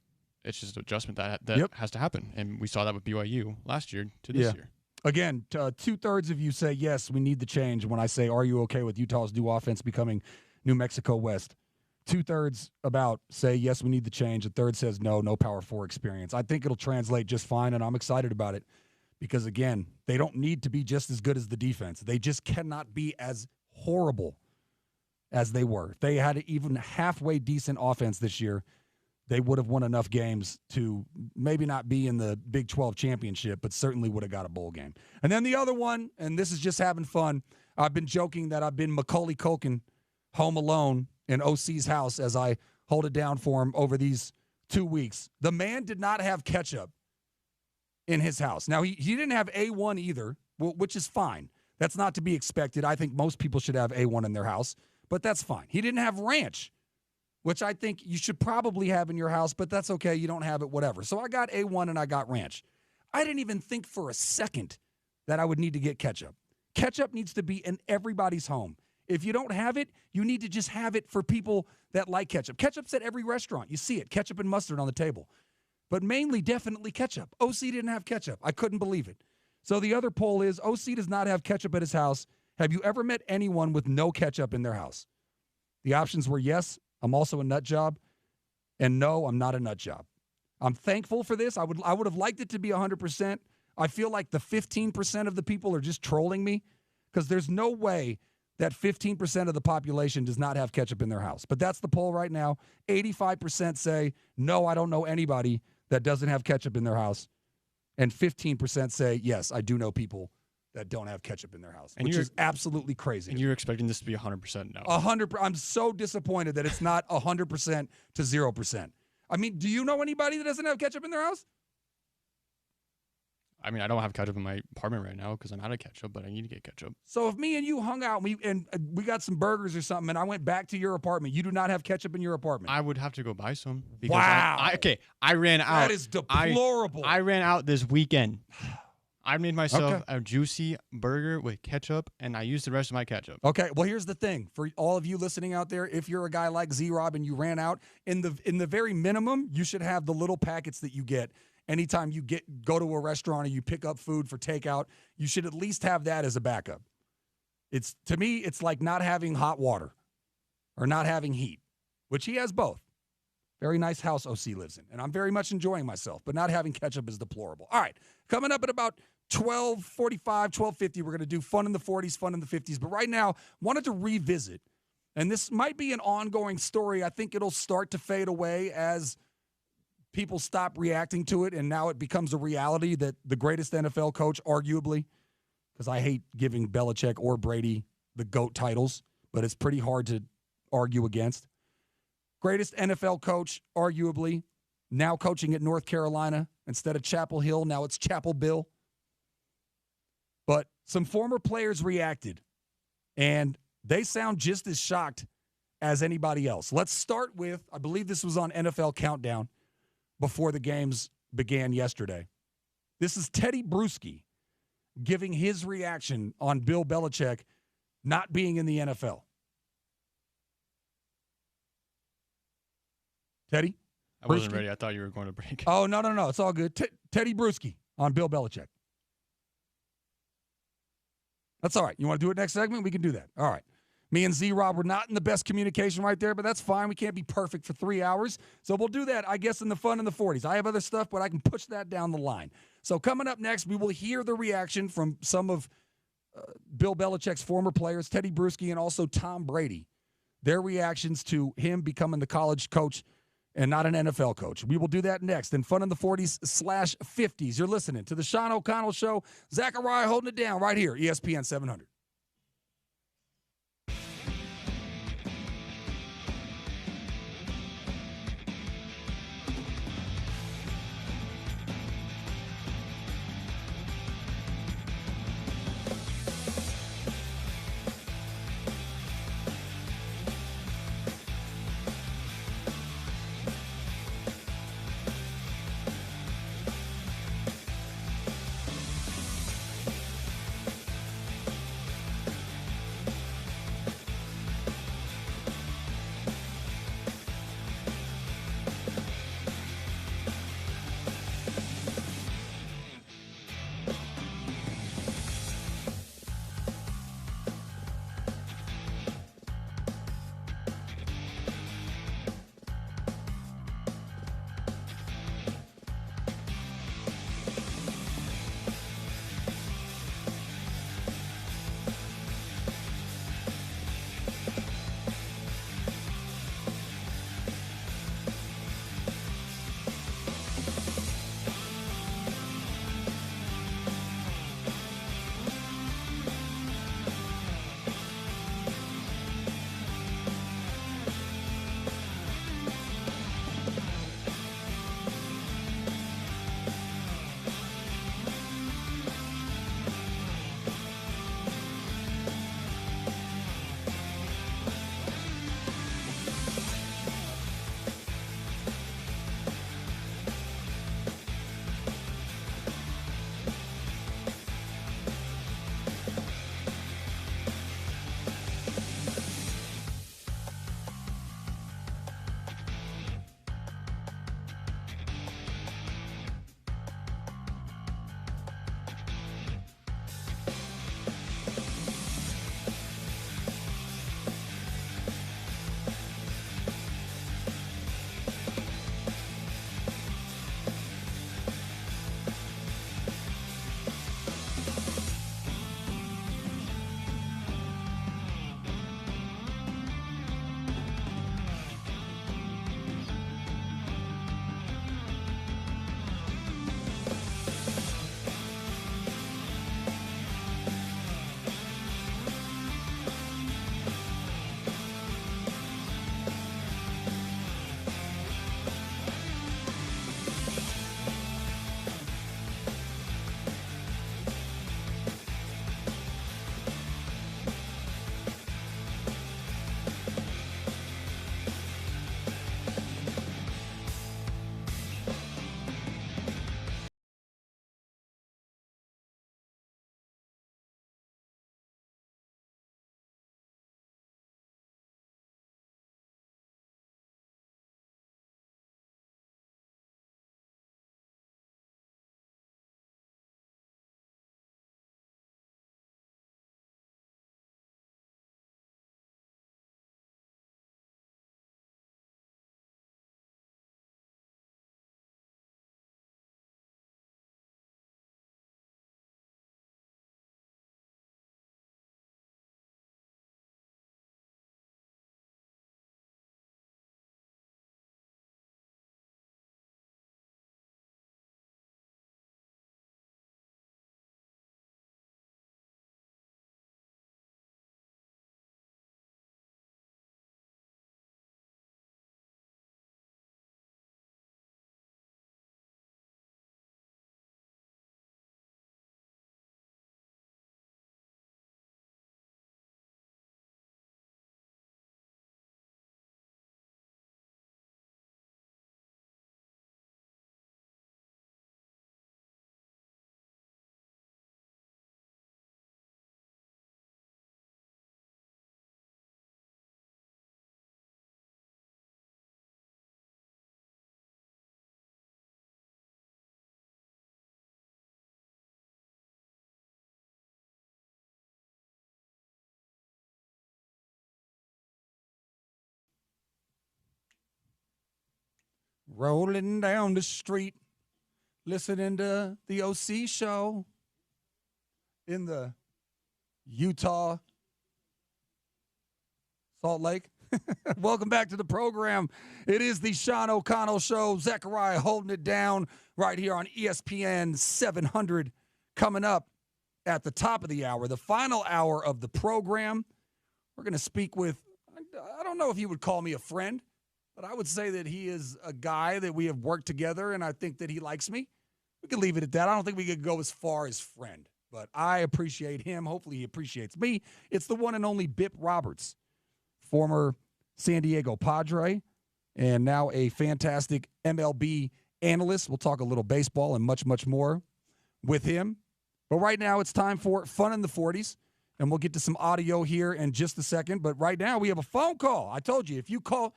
it's just an adjustment that has to happen. And we saw that with BYU last year to this year. Again, 2/3 of you say, yes, we need the change. When I say, are you okay with Utah's new offense becoming New Mexico West? 2/3 about say, yes, we need the change. A third says, no Power 4 experience. I think it'll translate just fine, and I'm excited about it because, again, they don't need to be just as good as the defense. They just cannot be as horrible as they were. If they had an even halfway decent offense this year, they would have won enough games to maybe not be in the Big 12 championship, but certainly would have got a bowl game. And then the other one, and this is just having fun, I've been joking that I've been Macaulay Culkin home alone in OC's house as I hold it down for him over these 2 weeks. The man did not have ketchup in his house. Now, he didn't have A1 either, which is fine. That's not to be expected. I think most people should have A1 in their house, but that's fine. He didn't have ranch, which I think you should probably have in your house, but that's okay. You don't have it, whatever. So I got A1 and I got ranch. I didn't even think for a second that I would need to get ketchup. Ketchup needs to be in everybody's home. If you don't have it, you need to just have it for people that like ketchup. Ketchup's at every restaurant. You see it, ketchup and mustard on the table. But mainly, definitely ketchup. OC didn't have ketchup. I couldn't believe it. So the other poll is, OC does not have ketchup at his house. Have you ever met anyone with no ketchup in their house? The options were yes, I'm also a nut job, and no, I'm not a nut job. I'm thankful for this. I would have liked it to be 100%. I feel like the 15% of the people are just trolling me because there's no way that 15% of the population does not have ketchup in their house. But that's the poll right now. 85% say, no, I don't know anybody that doesn't have ketchup in their house. And 15% say, yes, I do know people that don't have ketchup in their house, which is absolutely crazy. And you're expecting this to be 100% no. 100%. I'm so disappointed that it's not 100% to 0%. I mean, do you know anybody that doesn't have ketchup in their house? I mean, I don't have ketchup in my apartment right now because I'm out of ketchup, but I need to get ketchup. So if me and you hung out and we got some burgers or something, and I went back to your apartment, you do not have ketchup in your apartment? I would have to go buy some. Because Wow. I ran out. That is deplorable. I ran out this weekend. I made myself a juicy burger with ketchup, and I used the rest of my ketchup. Okay, well, here's the thing. For all of you listening out there, if you're a guy like Z-Rob and you ran out, in the very minimum, you should have the little packets that you get anytime you go to a restaurant or you pick up food for takeout. You should at least have that as a backup. To me, it's like not having hot water or not having heat, which he has both. Very nice house OC lives in, and I'm very much enjoying myself, but not having ketchup is deplorable. All right, coming up at about 12:45, 12:50, we're going to do fun in the 40s, fun in the 50s. But right now, wanted to revisit, and this might be an ongoing story. I think it'll start to fade away as people stop reacting to it, and now it becomes a reality that the greatest NFL coach, arguably, because I hate giving Belichick or Brady the GOAT titles, but it's pretty hard to argue against. Greatest NFL coach, arguably, now coaching at North Carolina. Instead of Chapel Hill, now it's Chapel Bill. But some former players reacted, and they sound just as shocked as anybody else. Let's start with, I believe this was on NFL Countdown before the games began yesterday. This is Teddy Bruschi giving his reaction on Bill Belichick not being in the NFL. Teddy? I wasn't ready. I thought you were going to break. Oh, no. It's all good. Teddy Bruschi on Bill Belichick. That's all right. You want to do it next segment? We can do that. All right. Me and Z-Rob were not in the best communication right there, but that's fine. We can't be perfect for 3 hours. So we'll do that, I guess, in the fun in the 40s. I have other stuff, but I can push that down the line. So coming up next, we will hear the reaction from some of Bill Belichick's former players, Teddy Bruschi and also Tom Brady, their reactions to him becoming the college coach and not an NFL coach. We will do that next in Fun in the 40s/50s. You're listening to the Sean O'Connell Show. Zakariah holding it down right here, ESPN 700. rolling down the street, listening to the OC show in the Utah Salt Lake. Welcome back to the program. It is the Sean O'Connell Show. Zakariah holding it down right here on ESPN 700. Coming up at the top of the hour, the final hour of the program, we're going to speak with, I don't know if he would call me a friend, but I would say that he is a guy that we have worked together, and I think that he likes me. We can leave it at that. I don't think we could go as far as friend, but I appreciate him. Hopefully he appreciates me. It's the one and only Bip Roberts, former San Diego Padre, and now a fantastic MLB analyst. We'll talk a little baseball and much, much more with him. But right now it's time for Fun in the 40s, and we'll get to some audio here in just a second. But right now we have a phone call. I told you, if you call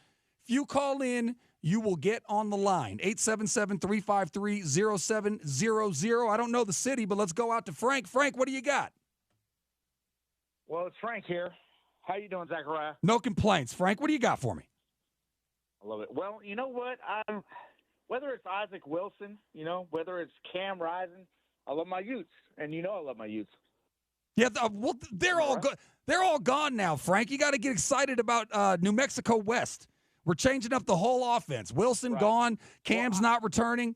in, you will get on the line. 877-353-0700. I don't know the city, but let's go out to Frank. Frank, what do you got? Well, it's Frank here. How you doing, Zachariah? No complaints. Frank, what do you got for me? I love it. Well, you know what? Whether it's Isaac Wilson, whether it's Cam Rising, I love my Utes, and I love my Utes. Yeah, well, they're all good. They're all gone now, Frank. You got to get excited about New Mexico West. We're changing up the whole offense. Wilson gone. Cam's not returning.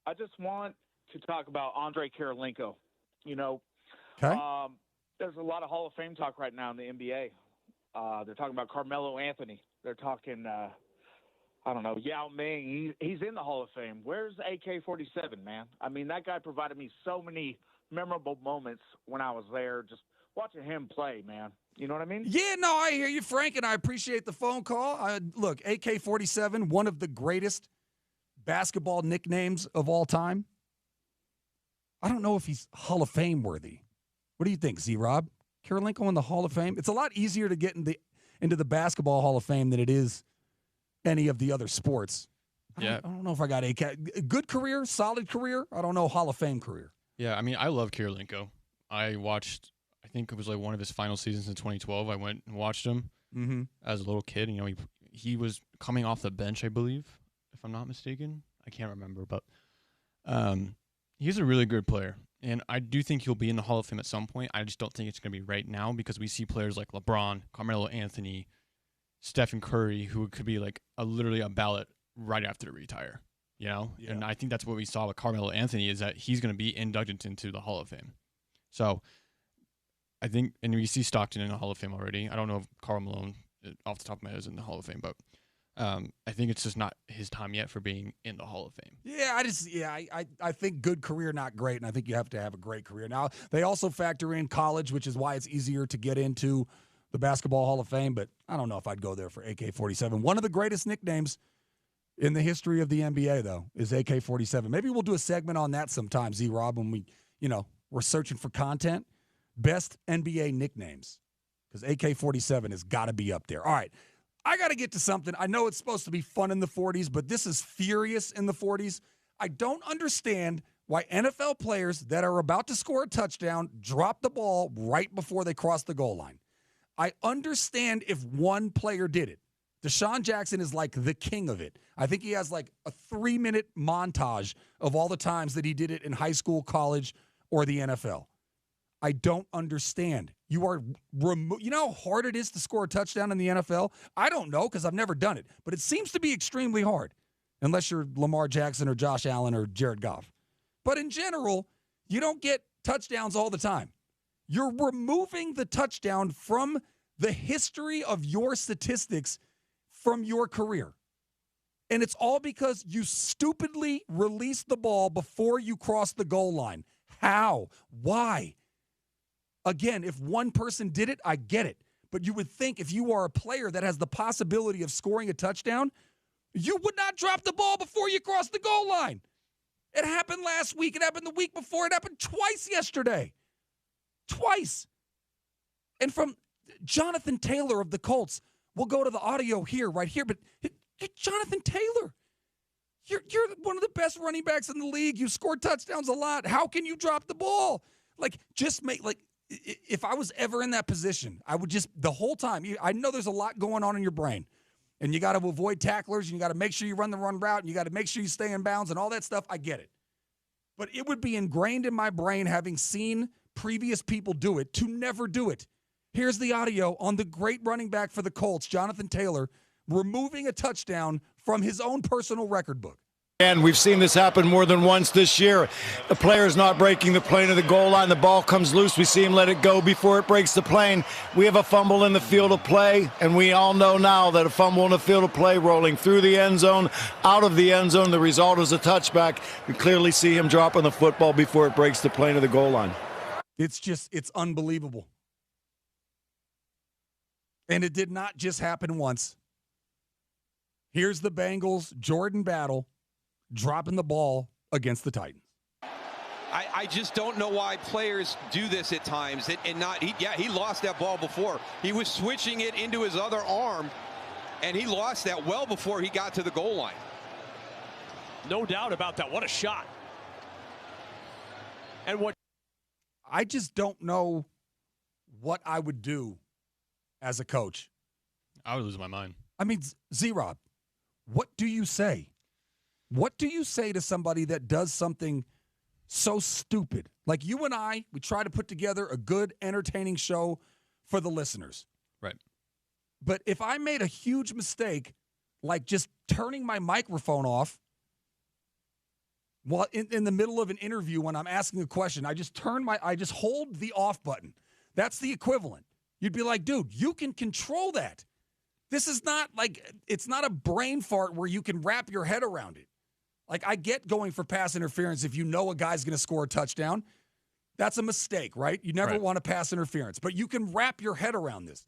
I just want to talk about Andre Kirilenko. Okay. There's a lot of Hall of Fame talk right now in the NBA. They're talking about Carmelo Anthony. They're talking, Yao Ming. He's in the Hall of Fame. Where's AK-47, man? I mean, that guy provided me so many memorable moments when I was there, just watching him play, man. You know what I mean? Yeah, no, I hear you, Frank, and I appreciate the phone call. Look, AK-47, one of the greatest basketball nicknames of all time. I don't know if he's Hall of Fame worthy. What do you think, Z-Rob? Kirilenko in the Hall of Fame? It's a lot easier to get into the basketball Hall of Fame than it is any of the other sports. I don't know if I got good career, solid career. I don't know, Hall of Fame career. Yeah, I mean, I love Kirilenko. I think it was like one of his final seasons in 2012. I went and watched him as a little kid. He was coming off the bench, I believe, if I'm not mistaken. I can't remember, but he's a really good player. And I do think he'll be in the Hall of Fame at some point. I just don't think it's going to be right now because we see players like LeBron, Carmelo Anthony, Stephen Curry, who could be like literally a ballot right after they retire. Yeah. And I think that's what we saw with Carmelo Anthony is that he's going to be inducted into the Hall of Fame. So I think, and we see Stockton in the Hall of Fame already. I don't know if Karl Malone, off the top of my head, is in the Hall of Fame, but I think it's just not his time yet for being in the Hall of Fame. Yeah, I think good career, not great, and I think you have to have a great career. Now, they also factor in college, which is why it's easier to get into the Basketball Hall of Fame, but I don't know if I'd go there for AK-47. One of the greatest nicknames in the history of the NBA, though, is AK-47. Maybe we'll do a segment on that sometime, Z-Rob, when we're searching for content. Best NBA nicknames, because AK-47 has got to be up there. All right. I got to get to something. I know it's supposed to be fun in the 40s, but this is furious in the 40s. I don't understand why NFL players that are about to score a touchdown drop the ball right before they cross the goal line. I understand if one player did it. Deshaun Jackson is like the king of it. I think he has like a 3-minute montage of all the times that he did it in high school, college, or the NFL. I don't understand. You know how hard it is to score a touchdown in the NFL? I don't know because I've never done it, but it seems to be extremely hard unless you're Lamar Jackson or Josh Allen or Jared Goff. But in general, you don't get touchdowns all the time. You're removing the touchdown from the history of your statistics from your career. And it's all because you stupidly released the ball before you crossed the goal line. How? Why? Again, if one person did it, I get it. But you would think if you are a player that has the possibility of scoring a touchdown, you would not drop the ball before you cross the goal line. It happened last week. It happened the week before. It happened twice yesterday. Twice. And from Jonathan Taylor of the Colts, we'll go to the audio right here. But Jonathan Taylor, you're one of the best running backs in the league. You scored touchdowns a lot. How can you drop the ball? If I was ever in that position, I would just, the whole time, I know there's a lot going on in your brain, and you got to avoid tacklers, and you got to make sure you run the run route, and you got to make sure you stay in bounds and all that stuff. I get it. But it would be ingrained in my brain, having seen previous people do it, to never do it. Here's the audio on the great running back for the Colts, Jonathan Taylor, removing a touchdown from his own personal record book. And we've seen this happen more than once this year. The player's not breaking the plane of the goal line. The ball comes loose. We see him let it go before it breaks the plane. We have a fumble in the field of play, and we all know now that a fumble in the field of play, rolling through the end zone, out of the end zone, the result is a touchback. We clearly see him dropping the football before it breaks the plane of the goal line. It's unbelievable. And it did not just happen once. Here's the Bengals, Jordan Battle, dropping the ball against the Titans. I just don't know why players do this at times. He lost that ball before. He was switching it into his other arm, and he lost that well before he got to the goal line. No doubt about that. What a shot. And what I just don't know what I would do as a coach. I would lose my mind. I mean, Z-Rob, what do you say? What do you say to somebody that does something so stupid? Like you and I, we try to put together a good, entertaining show for the listeners. Right. But if I made a huge mistake, like just turning my microphone off while in the middle of an interview when I'm asking a question, I just hold the off button. That's the equivalent. You'd be like, dude, you can control that. This is not like, it's not a brain fart where you can wrap your head around it. Like, I get going for pass interference if you know a guy's going to score a touchdown. That's a mistake, right? You never want to pass interference. But you can wrap your head around this.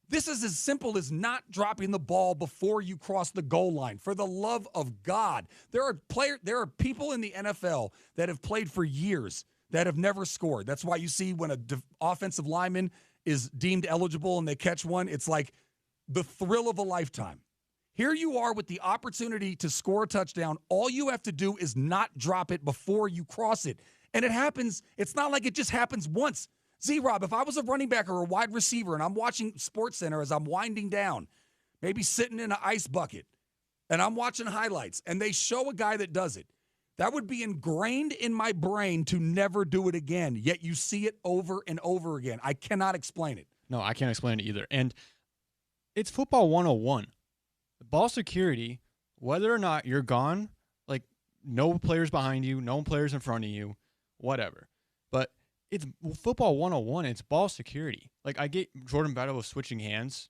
This is as simple as not dropping the ball before you cross the goal line. For the love of God. There are people in the NFL that have played for years that have never scored. That's why you see when an offensive lineman is deemed eligible and they catch one, it's like the thrill of a lifetime. Here you are with the opportunity to score a touchdown. All you have to do is not drop it before you cross it. And it happens. It's not like it just happens once. Z-Rob, if I was a running back or a wide receiver and I'm watching SportsCenter as I'm winding down, maybe sitting in an ice bucket, and I'm watching highlights, and they show a guy that does it, that would be ingrained in my brain to never do it again. Yet you see it over and over again. I cannot explain it. No, I can't explain it either. And it's football 101. Ball security, whether or not you're gone, like no players behind you, no players in front of you, whatever. But it's football 101. It's ball security. Like, I get Jordan Battle was switching hands,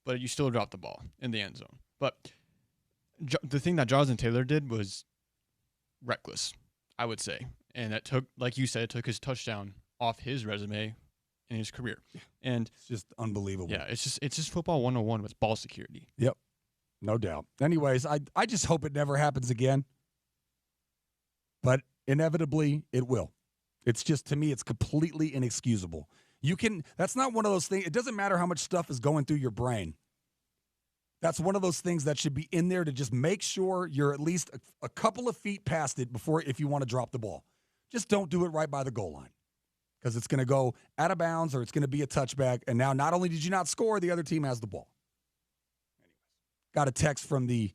but you still drop the ball in the end zone. But the thing that Jonathan Taylor did was reckless, I would say. And that took, like you said, it took his touchdown off his resume in his career. And it's just unbelievable. Yeah, it's just football 101 with ball security. Yep. No doubt. Anyways, I just hope it never happens again. But inevitably, it will. It's just, to me, it's completely inexcusable. That's not one of those things. It doesn't matter how much stuff is going through your brain. That's one of those things that should be in there to just make sure you're at least a couple of feet past it if you want to drop the ball. Just don't do it right by the goal line, because it's going to go out of bounds or it's going to be a touchback. And now not only did you not score, the other team has the ball. Got a text from the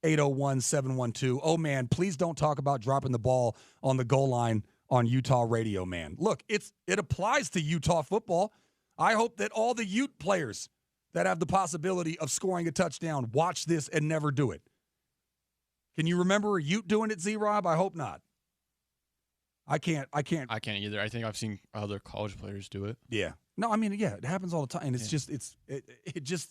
801-712. Oh, man, please don't talk about dropping the ball on the goal line on Utah radio, man. Look, it applies to Utah football. I hope that all the Ute players that have the possibility of scoring a touchdown watch this and never do it. Can you remember a Ute doing it, Z-Rob? I hope not. I can't either. I think I've seen other college players do it. Yeah. No, I mean, yeah, it happens all the time. And it's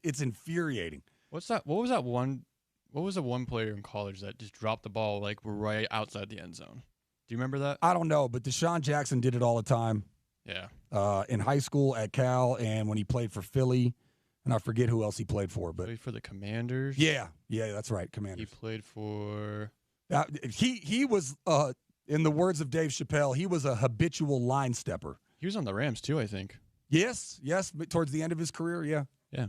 it's infuriating. What's that? What was that one? What was the one player in college that just dropped the ball like right outside the end zone? Do you remember that? I don't know, but Deshaun Jackson did it all the time. Yeah. In high school at Cal, and when he played for Philly, and I forget who else he played for. But played for the Commanders. Yeah, that's right, Commanders. He played for. He was, in the words of Dave Chappelle, he was a habitual line stepper. He was on the Rams too, I think. Yes, but towards the end of his career, yeah. Yeah.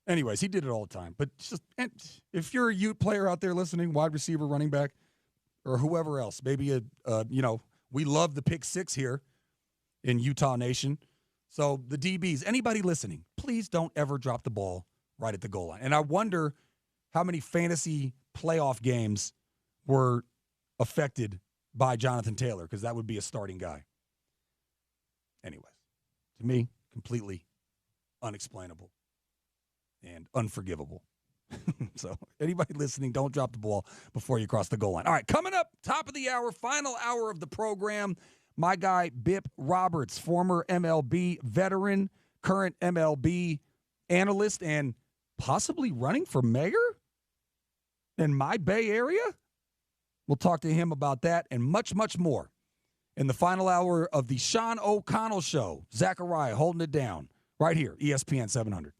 Anyways, he did it all the time. But if you're a Ute player out there listening, wide receiver, running back, or whoever else, maybe we love the pick six here in Utah Nation. So the DBs, anybody listening, please don't ever drop the ball right at the goal line. And I wonder how many fantasy playoff games were affected by Jonathan Taylor, because that would be a starting guy. Anyways, to me, completely unexplainable and unforgivable. So anybody listening, don't drop the ball before you cross the goal line. All right, coming up, top of the hour, final hour of the program, my guy Bip Roberts, former MLB veteran, current MLB analyst, and possibly running for mayor in my Bay Area. We'll talk to him about that and much, much more in the final hour of the Sean O'Connell Show. Zakariah holding it down right here, ESPN 700.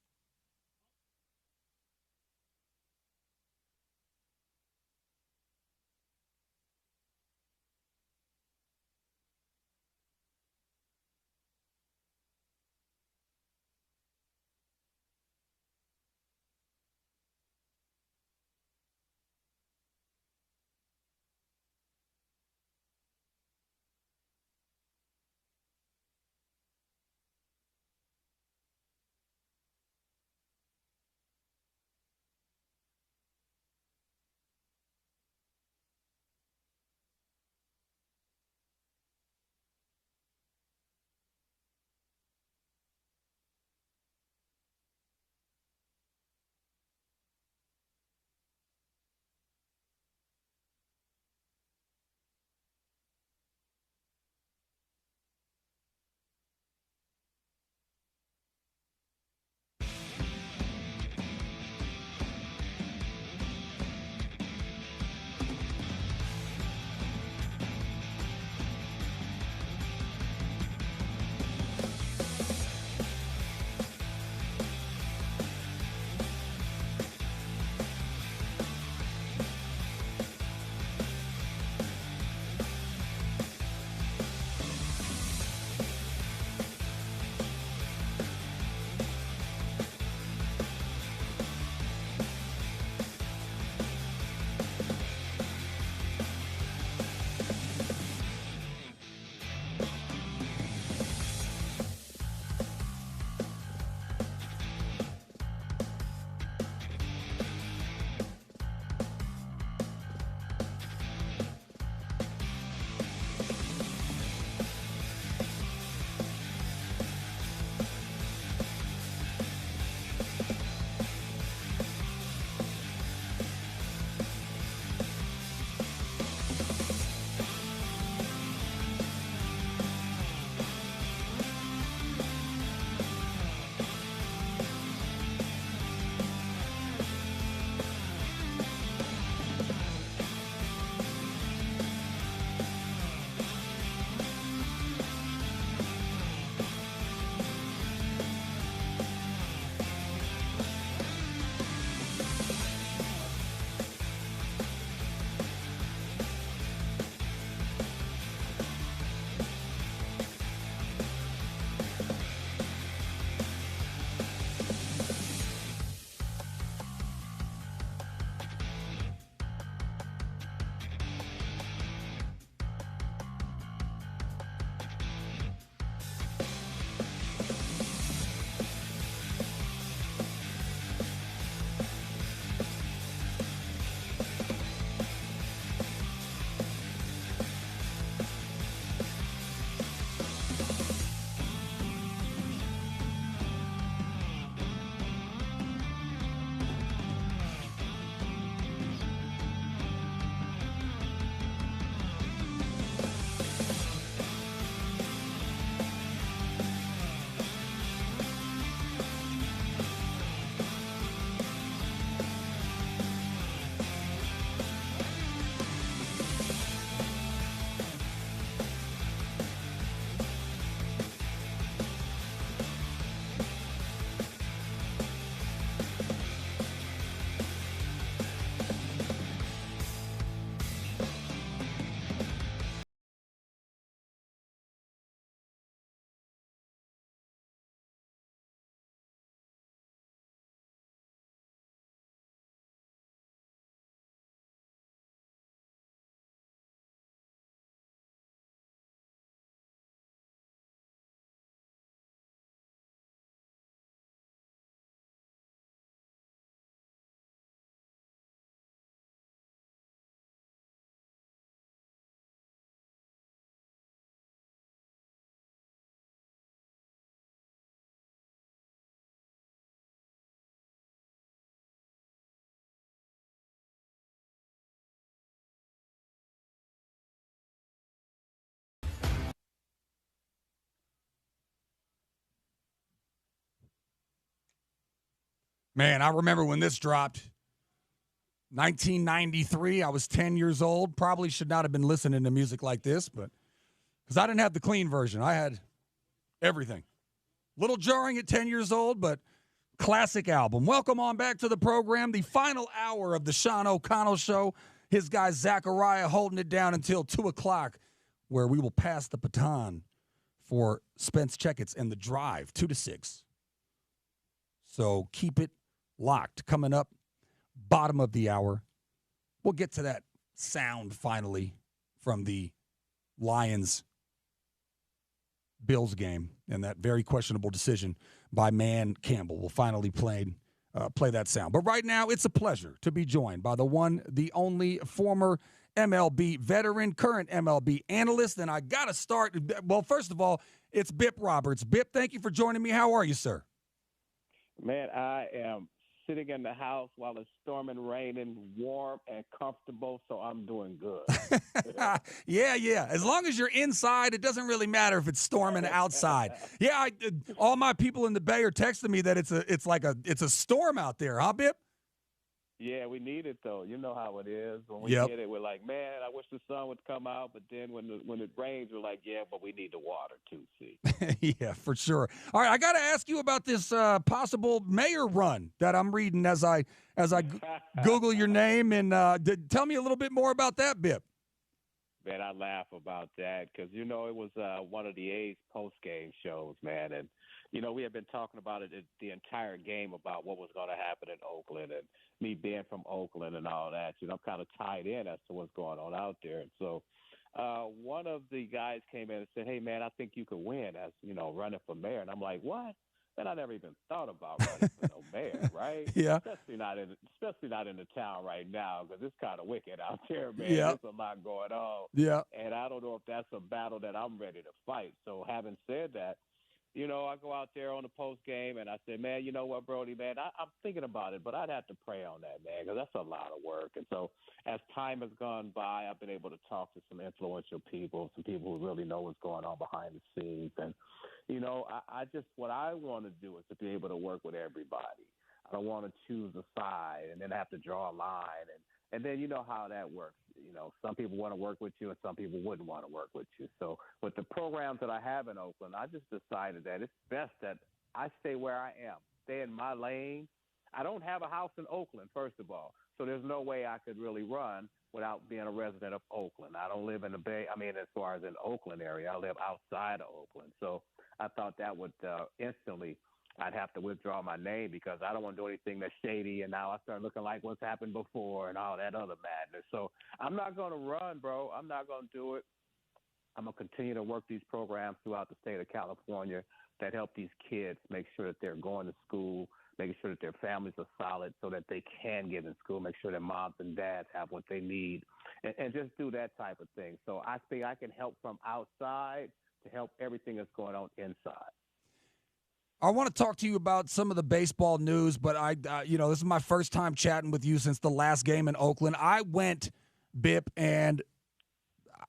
Man, I remember when this dropped. 1993, I was 10 years old. Probably should not have been listening to music like this, but because I didn't have the clean version. I had everything. Little jarring at 10 years old, but classic album. Welcome on back to the program. The final hour of the Sean O'Connell Show. His guy Zakariah holding it down until 2 o'clock, where we will pass the baton for Spence Checketts and The Drive, 2 to 6. So keep it locked. Coming up, bottom of the hour, we'll get to that sound finally from the Lions-Bills game and that very questionable decision by Man Campbell. We'll finally play that sound. But right now, it's a pleasure to be joined by the one, the only former MLB veteran, current MLB analyst. And I got to start. Well, first of all, it's Bip Roberts. Bip, thank you for joining me. How are you, sir? Man, I am sitting in the house while it's storming, raining, warm and comfortable, so I'm doing good. Yeah. As long as you're inside, it doesn't really matter if it's storming outside. Yeah, all my people in the Bay are texting me that it's a storm out there, huh, Bip? Yeah, we need it though. You know how it is. When we get it, we're like, man, I wish the sun would come out. But then when it rains, we're like, yeah, but we need the water too. See? Yeah, for sure. All right, I got to ask you about this possible mayor run that I'm reading as I Google your name, and tell me a little bit more about that, Bip. Man, I laugh about that because it was one of the A's post-game shows, man, and we have been talking about it the entire game about what was going to happen in Oakland and me being from Oakland and all that. I'm kind of tied in as to what's going on out there. And so one of the guys came in and said, hey, man, I think you could win as, running for mayor. And I'm like, what? And I never even thought about running for no mayor, right? Yeah. Especially not in the town right now because it's kind of wicked out there, man. Yeah. There's a lot going on. Yeah. And I don't know if that's a battle that I'm ready to fight. So having said that, I go out there on the post game and I say, man, you know what, Brody, man, I'm thinking about it, but I'd have to pray on that, man, because that's a lot of work. And so as time has gone by, I've been able to talk to some influential people, some people who really know what's going on behind the scenes. And, I just what I want to do is to be able to work with everybody. I don't want to choose a side and then have to draw a line. And then you know how that works. Some people want to work with you and some people wouldn't want to work with you. So with the programs that I have in Oakland, I just decided that it's best that I stay where I am, stay in my lane. I don't have a house in Oakland, first of all, so there's no way I could really run without being a resident of Oakland. I don't live in the Bay. I mean, as far as in Oakland area, I live outside of Oakland. So I thought that would instantly – I'd have to withdraw my name because I don't want to do anything that's shady, and now I start looking like what's happened before and all that other madness. So I'm not going to run, bro. I'm not going to do it. I'm going to continue to work these programs throughout the state of California that help these kids make sure that they're going to school, making sure that their families are solid so that they can get in school, make sure their moms and dads have what they need, and just do that type of thing. So I think I can help from outside to help everything that's going on inside. I want to talk to you about some of the baseball news, but this is my first time chatting with you since the last game in Oakland. I went, Bip, and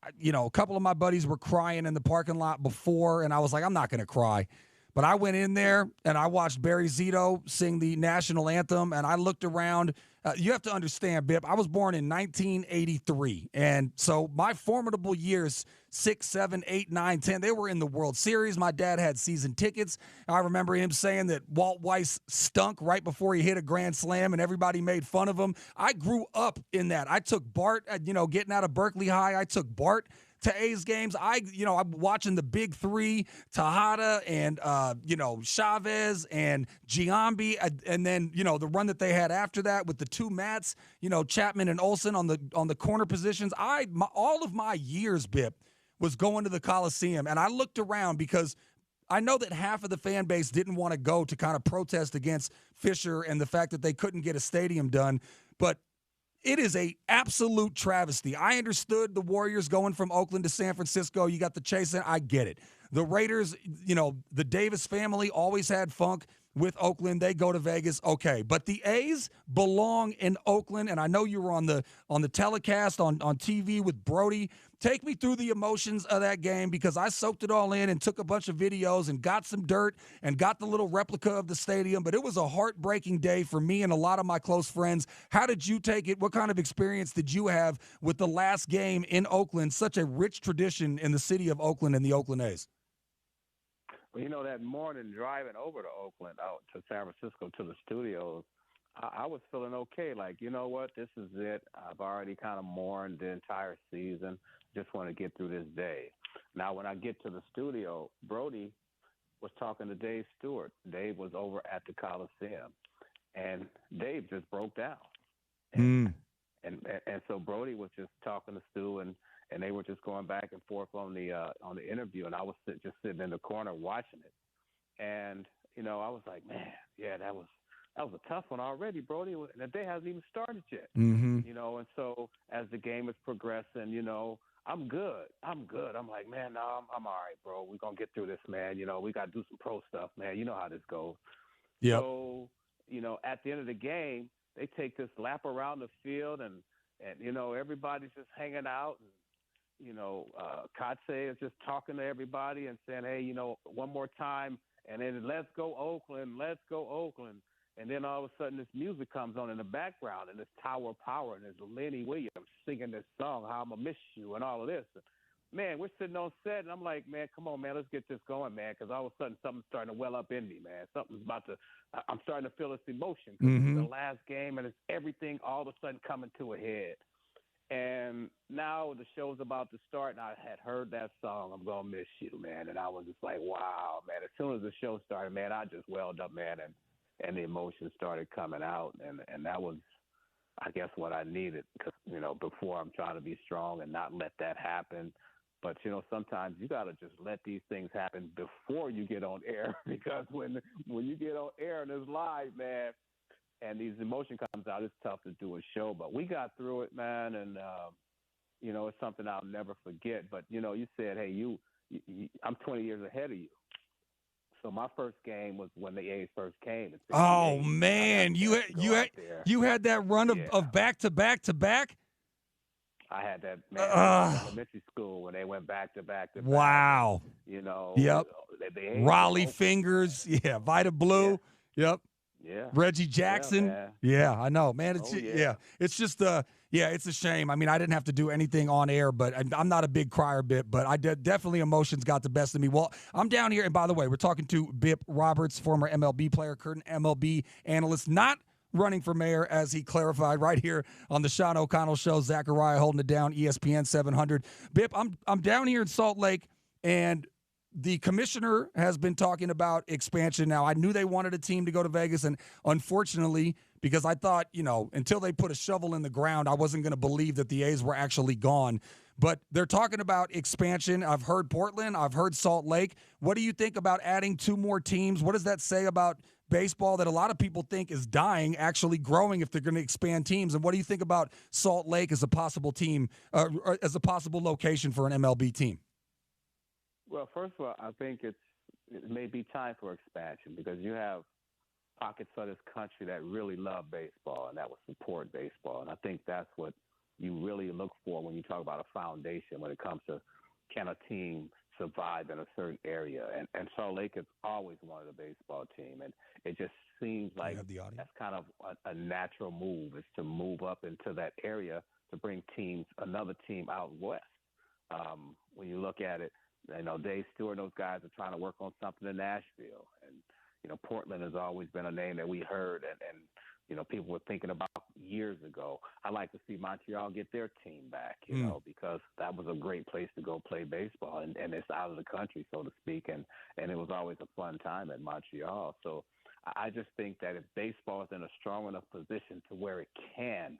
a couple of my buddies were crying in the parking lot before, and I was like, I'm not going to cry. But I went in there, and I watched Barry Zito sing the national anthem, and I looked around. You have to understand, Bip, I was born in 1983, and so my formidable years, 6, 7, 8, 9, 10, they were in the World Series. My dad had season tickets. I remember him saying that Walt Weiss stunk right before he hit a grand slam, and everybody made fun of him. I grew up in that. I took Bart, getting out of Berkeley High, I took Bart to A's games. I'm watching the big three, Tejada and, Chavez and Giambi. And then, the run that they had after that with the two Mats, Chapman and Olsen on the corner positions. All of my years, Bip, was going to the Coliseum. And I looked around because I know that half of the fan base didn't want to go to kind of protest against Fisher and the fact that they couldn't get a stadium done. But it is a absolute travesty. I understood the Warriors going from Oakland to San Francisco. You got the chase in. I get it. The Raiders, the Davis family always had funk. with Oakland. They go to Vegas, okay. But the A's belong in Oakland, and I know you were on the telecast on TV with Brody. Take me through the emotions of that game, because I soaked it all in and took a bunch of videos and got some dirt and got the little replica of the stadium. But it was a heartbreaking day for me and a lot of my close friends. How did you take it? What kind of experience did you have with the last game in Oakland, such a rich tradition in the city of Oakland and the Oakland A's? Well, you know, that morning driving over to Oakland, out to San Francisco to the studios, I was feeling okay. Like, you know what? This is it. I've already kind of mourned the entire season. Just want to get through this day. Now, when I get to the studio, Brody was talking to Dave Stewart. Dave was over at the Coliseum, and Dave just broke down. And so Brody was just talking to Stu, and they were just going back and forth on the interview, and I was just sitting in the corner watching it. And, you know, I was like, man, yeah, that was a tough one already, Brody. And the day hasn't even started yet. You know, and so as the game is progressing, you know, I'm good. I'm like, man, no, I'm all right, bro. We're going to get through this, man. You know, we got to do some pro stuff, man. You know how this goes. Yep. So, you know, at the end of the game, they take this lap around the field, and you know, everybody's just hanging out. And, you know, Kotze is just talking to everybody and saying, hey, you know, one more time, and then let's go Oakland, let's go Oakland. And then all of a sudden this music comes on in the background, and it's Tower of Power, and there's Lenny Williams singing this song, How I'ma Miss You, and all of this. And, man, we're sitting on set, and I'm like, man, come on, man, let's get this going, man, because all of a sudden something's starting to well up in me, man. I'm starting to feel this emotion, because it's the last game, and it's everything all of a sudden coming to a head. And now the show's about to start, and I had heard that song, I'm Gonna Miss You, man, and I was just like, wow, man. As soon as the show started, man, I just welled up, man, and the emotions started coming out, and that was, I guess, what I needed, because, you know, before I'm trying to be strong and not let that happen. But, you know, sometimes you got to just let these things happen before you get on air, because when you get on air and it's live, man, and these emotion comes out, it's tough to do a show. But we got through it, man, and, you know, it's something I'll never forget. But, you know, you said, hey, I'm 20 years ahead of you. So my first game was when the A's first came. Oh man, you had that run of back to back to back. I had that, man, in elementary school when they went back to back to back. Wow. You know. Yep. Raleigh Fingers. Yeah. Vita Blue. Yeah. Yep. Yeah. Reggie Jackson. Yeah, I know, man. It's it's just it's a shame. I mean, I didn't have to do anything on air, but I'm not a big crier, Bip, but I definitely emotions got the best of me. Well, I'm down here, and by the way, we're talking to Bip Roberts, former MLB player, current MLB analyst, not running for mayor, as he clarified right here on the Sean O'Connell Show. Zakariah holding it down, ESPN 700. Bip, I'm down here in Salt Lake, and the commissioner has been talking about expansion. Now, I knew they wanted a team to go to Vegas, and unfortunately, because I thought, you know, until they put a shovel in the ground, I wasn't going to believe that the A's were actually gone. But they're talking about expansion. I've heard Portland. I've heard Salt Lake. What do you think about adding 2 more teams? What does that say about baseball that a lot of people think is dying, actually growing if they're going to expand teams? And what do you think about Salt Lake as a possible team, as a possible location for an MLB team? Well, first of all, I think it may be time for expansion, because you have pockets of this country that really love baseball and that will support baseball. And I think that's what you really look for when you talk about a foundation when it comes to, can a team survive in a certain area? And Salt Lake has always wanted a baseball team. And it just seems like that's kind of a natural move, is to move up into that area to bring another team out west. When you look at it, you know, Dave Stewart and those guys are trying to work on something in Nashville. And, you know, Portland has always been a name that we heard and you know, people were thinking about years ago. I'd like to see Montreal get their team back, you know, because that was a great place to go play baseball, and it's out of the country, so to speak, and it was always a fun time at Montreal. So I just think that if baseball is in a strong enough position to where it can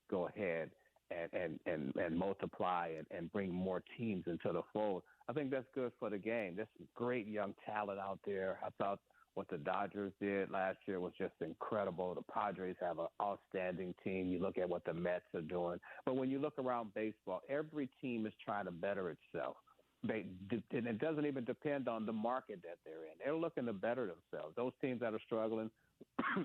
go ahead and multiply and bring more teams into the fold, I think that's good for the game. There's some great young talent out there. I thought what the Dodgers did last year was just incredible. The Padres have an outstanding team. You look at what the Mets are doing. But when you look around baseball, every team is trying to better itself. and it doesn't even depend on the market that they're in. They're looking to better themselves. Those teams that are struggling,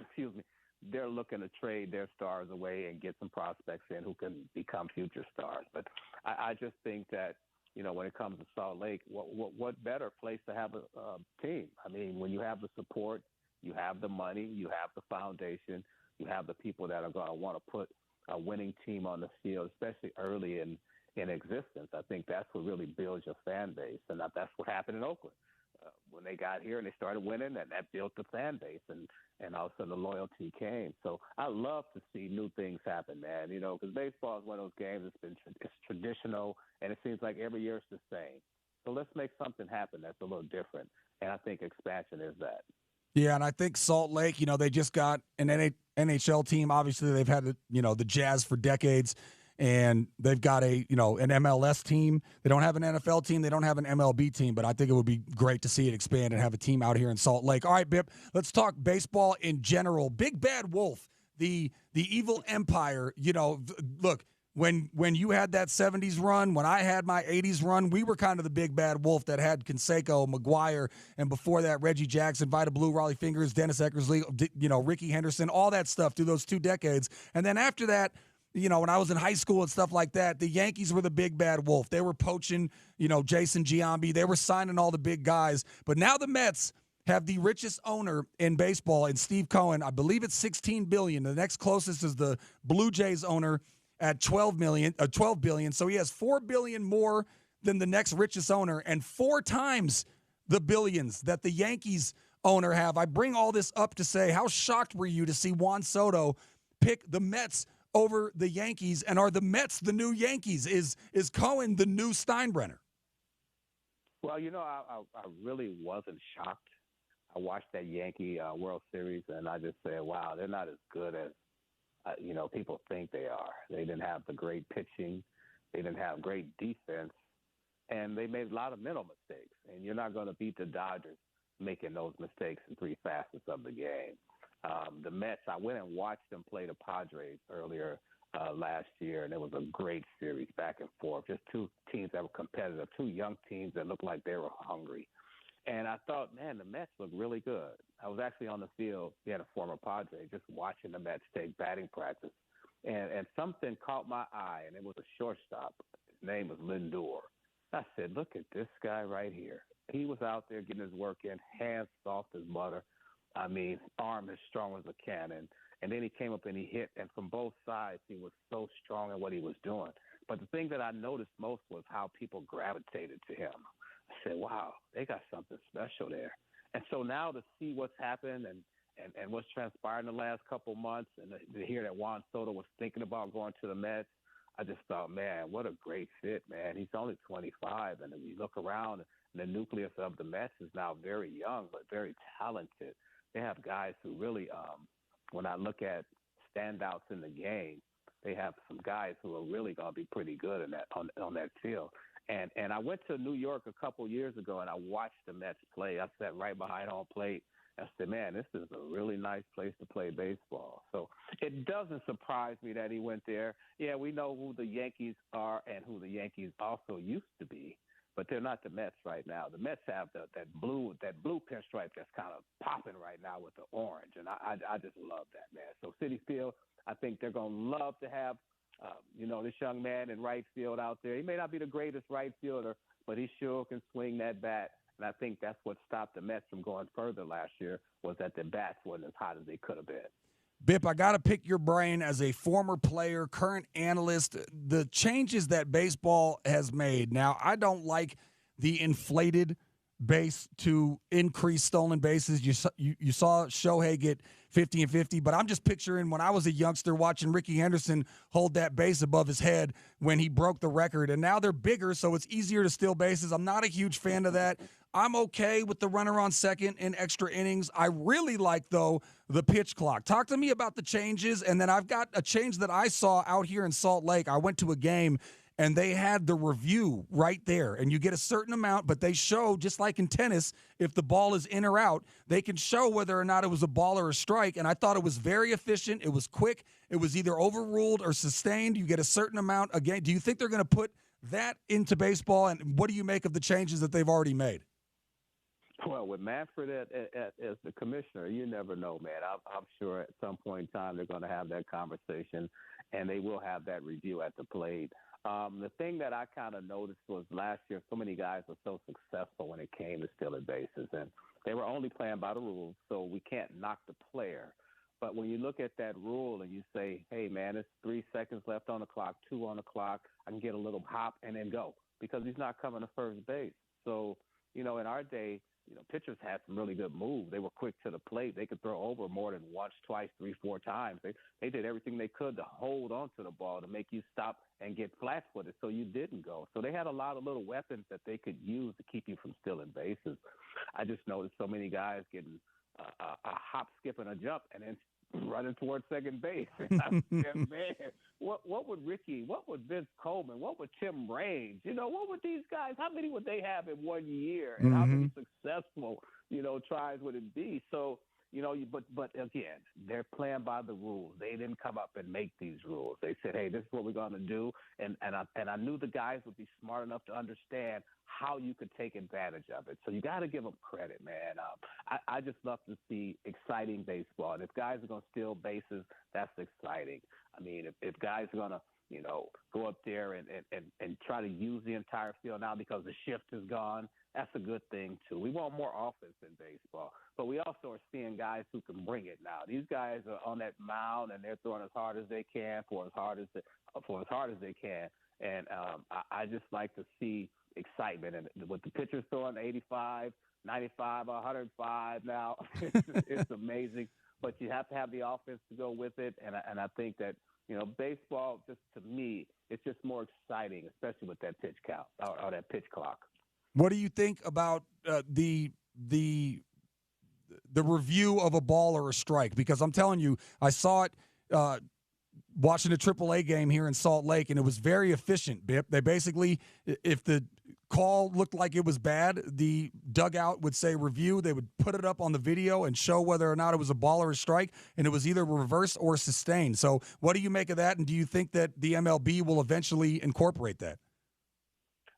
excuse me, they're looking to trade their stars away and get some prospects in who can become future stars. But I just think that, when it comes to Salt Lake, what better place to have a team? I mean, when you have the support, you have the money, you have the foundation, you have the people that are going to want to put a winning team on the field, especially early in existence. I think that's what really builds your fan base, and that's what happened in Oakland. When they got here and they started winning, and that built the fan base, and also the loyalty came. So I love to see new things happen, man, because baseball is one of those games it's traditional, and it seems like every year it's the same. So let's make something happen that's a little different, and I think expansion is that. Yeah, and I think Salt Lake, they just got an NHL team. Obviously, they've had the Jazz for decades. And they've got an MLS team. They don't have an NFL team. They don't have an MLB team, but I think it would be great to see it expand and have a team out here in Salt Lake. All right, Bip, let's talk baseball in general. Big Bad Wolf, the evil empire, look, when you had that 70s run, when I had my 80s run, we were kind of the Big Bad Wolf that had Canseco, McGuire, and before that, Reggie Jackson, Vida Blue, Raleigh Fingers, Dennis Eckersley, Ricky Henderson, all that stuff through those 2 decades. And then after that, when I was in high school and stuff like that, the Yankees were the Big Bad Wolf. They were poaching, Jason Giambi. They were signing all the big guys. But now the Mets have the richest owner in baseball in Steve Cohen. I believe it's $16 billion. The next closest is the Blue Jays owner at $12 billion. So he has $4 billion more than the next richest owner and 4 times the billions that the Yankees owner have. I bring all this up to say, how shocked were you to see Juan Soto pick the Mets over the Yankees, and are the Mets the new Yankees? Is Cohen the new Steinbrenner? Well, I really wasn't shocked. I watched that Yankee World Series, and I just said, wow, they're not as good as, people think they are. They didn't have the great pitching. They didn't have great defense, and they made a lot of mental mistakes. And you're not going to beat the Dodgers making those mistakes in 3 facets of the game. The Mets, I went and watched them play the Padres earlier last year, and it was a great series back and forth. Just 2 teams that were competitive, 2 young teams that looked like they were hungry. And I thought, man, the Mets look really good. I was actually on the field, being a former Padre, just watching the Mets take batting practice. And something caught my eye, and it was a shortstop. His name was Lindor. I said, look at this guy right here. He was out there getting his work in, hands soft as butter. I mean, arm as strong as a cannon. And then he came up and he hit, and from both sides, he was so strong in what he was doing. But the thing that I noticed most was how people gravitated to him. I said, wow, they got something special there. And so now to see what's happened and what's transpired in the last couple months, and to hear that Juan Soto was thinking about going to the Mets, I just thought, man, what a great fit, man. He's only 25, and if you look around, the nucleus of the Mets is now very young but very talented. They have guys who really, when I look at standouts in the game, they have some guys who are really going to be pretty good in that on that field. And I went to New York a couple years ago, and I watched the Mets play. I sat right behind home plate. I said, man, this is a really nice place to play baseball. So it doesn't surprise me that he went there. Yeah, we know who the Yankees are and who the Yankees also used to be, but they're not the Mets right now. The Mets have that blue pinstripe that's kind of popping right now with the orange, and I just love that, man. So Citi Field, I think they're going to love to have, this young man in right field out there. He may not be the greatest right fielder, but he sure can swing that bat. And I think that's what stopped the Mets from going further last year, was that the bats weren't as hot as they could have been. Bip, I got to pick your brain as a former player, current analyst. The changes that baseball has made. Now, I don't like the inflated base to increase stolen bases. You saw Shohei get 50 and 50, but I'm just picturing when I was a youngster watching Ricky Henderson hold that base above his head when he broke the record, and now they're bigger, so it's easier to steal bases. I'm not a huge fan of that. I'm okay with the runner on second in extra innings. I really like, though, the pitch clock. Talk to me about the changes, and then I've got a change that I saw out here in Salt Lake. I went to a game, and they had the review right there, and you get a certain amount, but they show, just like in tennis, if the ball is in or out, they can show whether or not it was a ball or a strike, and I thought it was very efficient. It was quick. It was either overruled or sustained. You get a certain amount. Again, do you think they're going to put that into baseball, and what do you make of the changes that they've already made? Well, with Manfred as the commissioner, you never know, man. I'm sure at some point in time they're going to have that conversation, and they will have that review at the plate. The thing that I kind of noticed was last year, so many guys were so successful when it came to stealing bases, and they were only playing by the rules, so we can't knock the player. But when you look at that rule and you say, hey, man, it's 3 seconds left on the clock, 2 on the clock, I can get a little hop and then go because he's not coming to first base. So, in our day, pitchers had some really good moves. They were quick to the plate. They could throw over more than once, twice, 3, 4 times. They did everything they could to hold on to the ball to make you stop and get flat-footed so you didn't go. So they had a lot of little weapons that they could use to keep you from stealing bases. I just noticed so many guys getting a hop, skip, and a jump and then running towards second base. I said, man, what would Ricky, what would Vince Coleman, what would Tim Raines, what would these guys, how many would they have in 1 year, and how many successful, tries would it be? So, but again, they're playing by the rules. They didn't come up and make these rules. They said, hey, this is what we're going to do. And I knew the guys would be smart enough to understand how you could take advantage of it. So you got to give them credit, man. I just love to see exciting baseball. And if guys are going to steal bases, that's exciting. I mean, if guys are going to, go up there and try to use the entire field now because the shift is gone, that's a good thing, too. We want more offense in baseball. But we also are seeing guys who can bring it now. These guys are on that mound, and they're throwing as hard as they can for as hard as they can. And I just like to see excitement. And with the pitchers throwing 85, 95, 105 now, it's amazing. But you have to have the offense to go with it. And I think that, baseball, just to me, it's just more exciting, especially with that pitch count or that pitch clock. What do you think about the review of a ball or a strike? Because I'm telling you, I saw it watching a AAA game here in Salt Lake, and it was very efficient, Bip. They basically, if the call looked like it was bad, the dugout would say review. They would put it up on the video and show whether or not it was a ball or a strike, and it was either reversed or sustained. So what do you make of that, and do you think that the MLB will eventually incorporate that?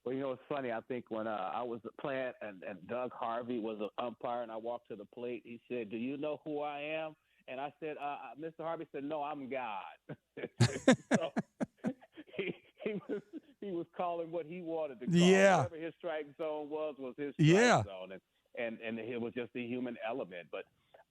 Well, it's funny. I think when I was playing and Doug Harvey was an umpire and I walked to the plate, he said, do you know who I am? And I said, Mr. Harvey said, no, I'm God. So he was calling what he wanted to call. Yeah. Whatever his strike zone was his strike zone. And it was just a human element. But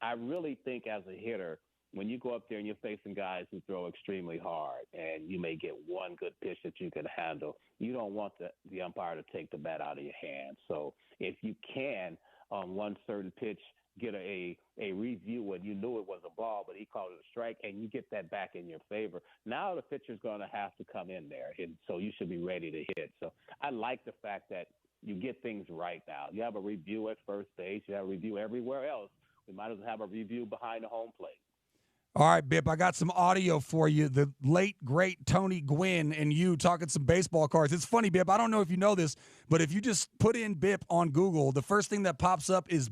I really think as a hitter, when you go up there and you're facing guys who throw extremely hard and you may get one good pitch that you can handle, you don't want the umpire to take the bat out of your hand. So if you can, on one certain pitch, get a review when you knew it was a ball, but he called it a strike, and you get that back in your favor. Now the pitcher's going to have to come in there, and so you should be ready to hit. So I like the fact that you get things right now. You have a review at first base. You have a review everywhere else. We might as well have a review behind the home plate. All right, Bip, I got some audio for you. The late, great Tony Gwynn and you talking some baseball cards. It's funny, Bip, I don't know if you know this, but if you just put in Bip on Google, the first thing that pops up is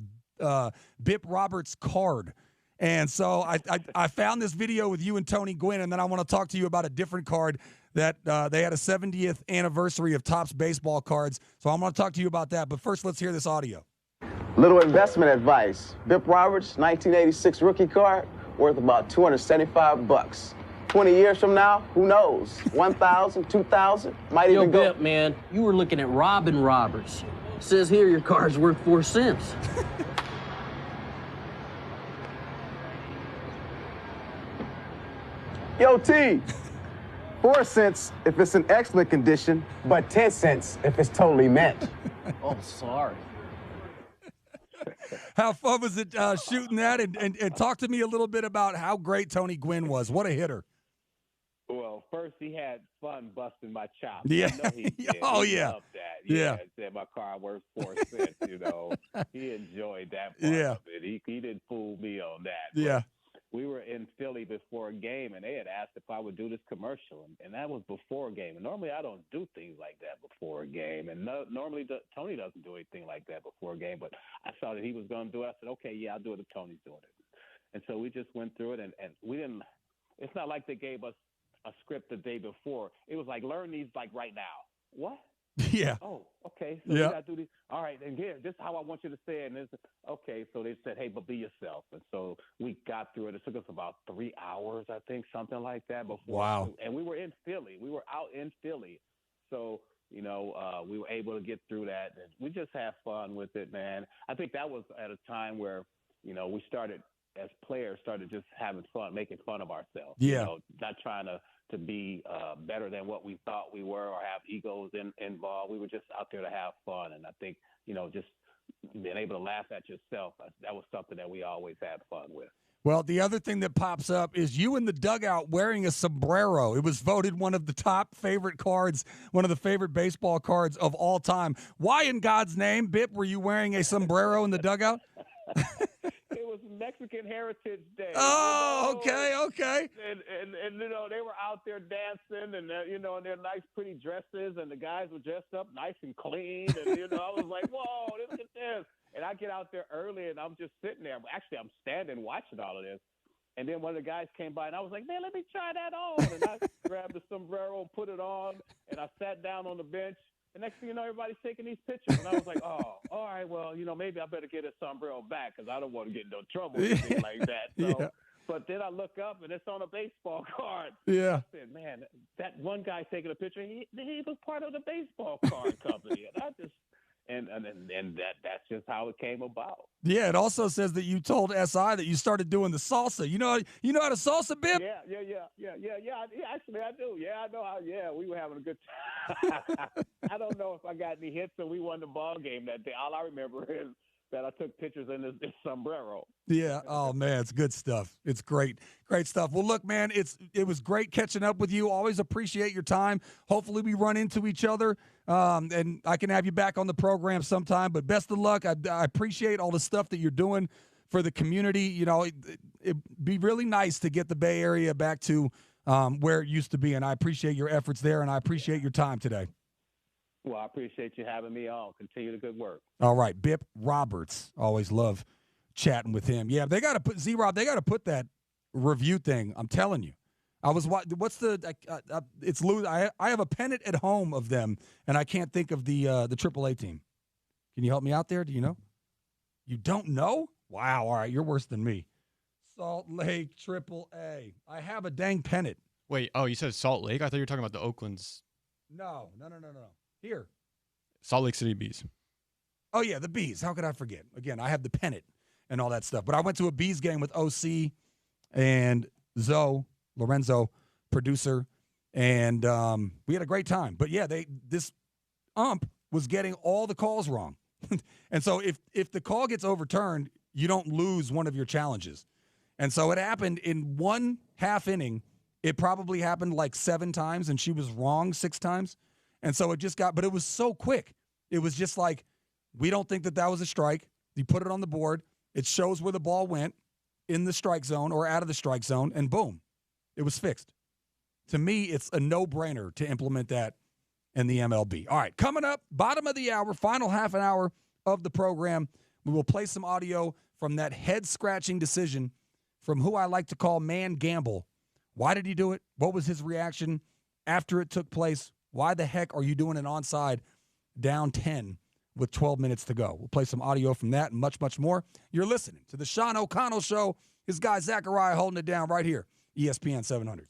Bip Roberts' card. And so I found this video with you and Tony Gwynn, and then I want to talk to you about a different card that they had a 70th anniversary of Topps baseball cards. So I'm going to talk to you about that. But first, let's hear this audio. Little investment advice. Bip Roberts, 1986 rookie card, worth about $275. 20 years from now, who knows? 1,000, 2,000, might even go. Yo, Bip, man, you were looking at Robin Roberts. Says here your card's worth 4 cents. Yo, T, 4 cents if it's in excellent condition, but 10 cents if it's totally mint. Oh, sorry. How fun was it shooting that? And talk to me a little bit about how great Tony Gwynn was. What a hitter. Well, first he had fun busting my chops. Yeah. I know he did. Oh, he yeah. loved that. Yeah. He said my car worth 4 cents, He enjoyed that part of it. He didn't fool me on that. Yeah. We were in Philly before a game, and they had asked if I would do this commercial, and that was before a game. And normally I don't do things like that before a game, and normally Tony doesn't do anything like that before a game. But I saw that he was going to do it. I said, okay, yeah, I'll do it if Tony's doing it. And so we just went through it, and we didn't – it's not like they gave us a script the day before. It was like, learn these like right now. what? Yeah. Oh, okay. So we Yeah. got to do this. All right, and here, this is how I want you to say it. And it's okay. So they said, hey, but be yourself. And so we got through it. It took us about 3 hours, I think, something like that. Before. Wow. And we were in Philly. We were out in Philly. So, we were able to get through that. And we just have fun with it, man. I think that was at a time where, we started, as players, started just having fun, making fun of ourselves. Yeah. Not trying to be better than what we thought we were or have egos involved. We were just out there to have fun. And I think, just being able to laugh at yourself, that was something that we always had fun with. Well, the other thing that pops up is you in the dugout wearing a sombrero. It was voted one of the top favorite cards, one of the favorite baseball cards of all time. Why in God's name, Bip, were you wearing a sombrero in the dugout? It was Mexican Heritage Day. Oh, okay. And they were out there dancing and, in their nice, pretty dresses, and the guys were dressed up nice and clean. And, I was like, whoa, look at this. And I get out there early, and I'm just sitting there. Actually, I'm standing watching all of this. And then one of the guys came by, and I was like, man, let me try that on. And I grabbed the sombrero and put it on, and I sat down on the bench. And next thing you know, everybody's taking these pictures. And I was like, oh, all right, well, maybe I better get a sombrero back because I don't want to get in no trouble or anything like that. So, Yeah. But then I look up, and it's on a baseball card. Yeah. I said, man, that one guy taking a picture, he was part of the baseball card company. And I just – and that's just how it came about. Yeah, it also says that you told SI that you started doing the salsa. You know how to salsa, Bip? Yeah. Actually, I do. Yeah, I know how. Yeah, we were having a good time. I don't know if I got any hits and we won the ball game that day. All I remember is that I took pictures in this sombrero. Yeah. Oh, man, it's good stuff. It's great. Great stuff. Well, look, man, it was great catching up with you. Always appreciate your time. Hopefully we run into each other, and I can have you back on the program sometime. But best of luck. I appreciate all the stuff that you're doing for the community. It'd be really nice to get the Bay Area back to where it used to be, and I appreciate your efforts there, and I appreciate your time today. Well, I appreciate you having me on. Continue the good work. All right, Bip Roberts. Always love chatting with him. Yeah, they got to put Z-Rob. They got to put that review thing. I'm telling you. What's the? It's Lou. I have a pennant at home of them, and I can't think of the AAA team. Can you help me out there? Do you know? You don't know? Wow. All right, you're worse than me. Salt Lake AAA. I have a dang pennant. Wait. Oh, you said Salt Lake? I thought you were talking about the Oakland's. No. Here. Salt Lake City Bees. Oh, yeah, the Bees. How could I forget? Again, I have the pennant and all that stuff. But I went to a Bees game with OC and Zoe, Lorenzo, producer, and we had a great time. But, yeah, this ump was getting all the calls wrong. And so if the call gets overturned, you don't lose one of your challenges. And so it happened in one half inning. It probably happened like 7 times, and she was wrong 6 times. And so it just but it was so quick. It was just like, we don't think that was a strike. You put it on the board. It shows where the ball went in the strike zone or out of the strike zone, and boom, it was fixed. To me, it's a no-brainer to implement that in the MLB. All right, coming up, bottom of the hour, final half an hour of the program, we will play some audio from that head-scratching decision from who I like to call Man Gamble. Why did he do it? What was his reaction after it took place? Why the heck are you doing an onside down 10 with 12 minutes to go? We'll play some audio from that and much, much more. You're listening to the Sean O'Connell Show. His guy Zakariah holding it down right here, ESPN 700.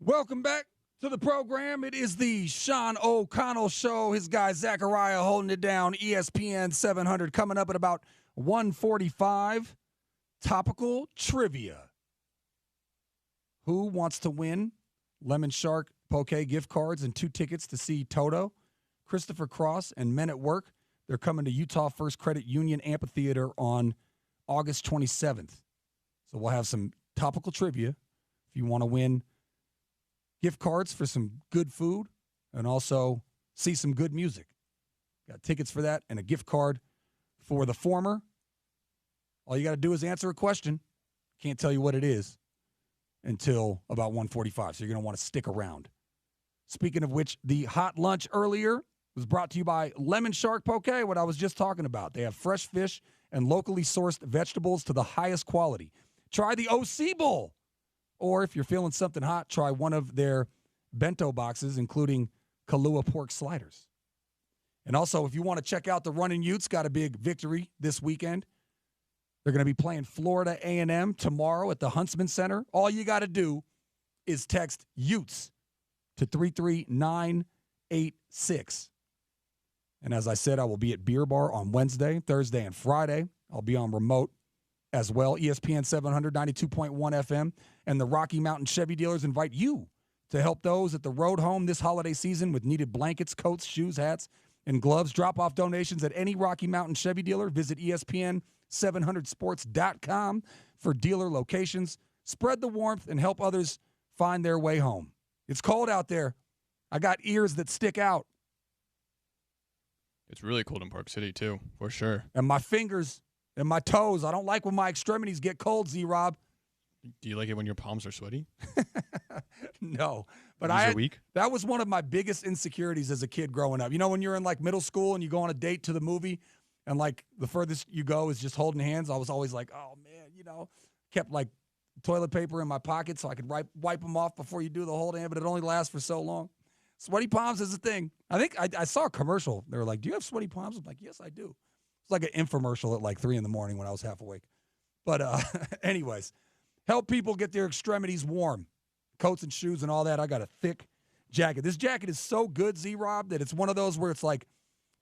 Welcome back to the program. It is the Sean O'Connell Show. His guy Zakariah holding it down. ESPN 700 coming up at about 1:45. Topical trivia. Who wants to win Lemon Shark Poke gift cards and 2 tickets to see Toto, Christopher Cross, and Men at Work? They're coming to Utah First Credit Union Amphitheater on August 27th. So we'll have some topical trivia if you want to win gift cards for some good food and also see some good music. Got tickets for that and a gift card for the former. All you got to do is answer a question. Can't tell you what it is until about 1:45, so you're going to want to stick around. Speaking of which, the hot lunch earlier was brought to you by Lemon Shark Poke, what I was just talking about. They have fresh fish and locally sourced vegetables to the highest quality. Try the OC Bowl. Or if you're feeling something hot, try one of their bento boxes, including Kahlua pork sliders. And also, if you want to check out the Runnin' Utes, got a big victory this weekend. They're going to be playing Florida A&M tomorrow at the Huntsman Center. All you got to do is text Utes to 33986. And as I said, I will be at Beer Bar on Wednesday, Thursday, and Friday. I'll be on remote as well. ESPN 700, 92.1 FM, and the Rocky Mountain Chevy dealers invite you to help those at the road home this holiday season with needed blankets, coats, shoes, hats, and gloves. Drop off donations at any Rocky Mountain Chevy dealer. Visit ESPN700sports.com for dealer locations. Spread the warmth and help others find their way home. It's cold out there. I got ears that stick out. It's really cold in Park City, too, for sure. And my fingers and my toes. I don't like when my extremities get cold, Z-Rob. Do you like it when your palms are sweaty? No. But that was one of my biggest insecurities as a kid growing up. You know, when you're in like middle school and you go on a date to the movie and like the furthest you go is just holding hands, I was always like, oh, man, you know, kept like toilet paper in my pocket so I could wipe them off before you do the whole hand, but it only lasts for so long. Sweaty palms is a thing. I think I saw a commercial. They were like, do you have sweaty palms? I'm like, yes, I do. It's like an infomercial at like 3 a.m. when I was half awake. But anyways, help people get their extremities warm. Coats and shoes and all that. I got a thick jacket. This jacket is so good, Z-Rob, that it's one of those where it's like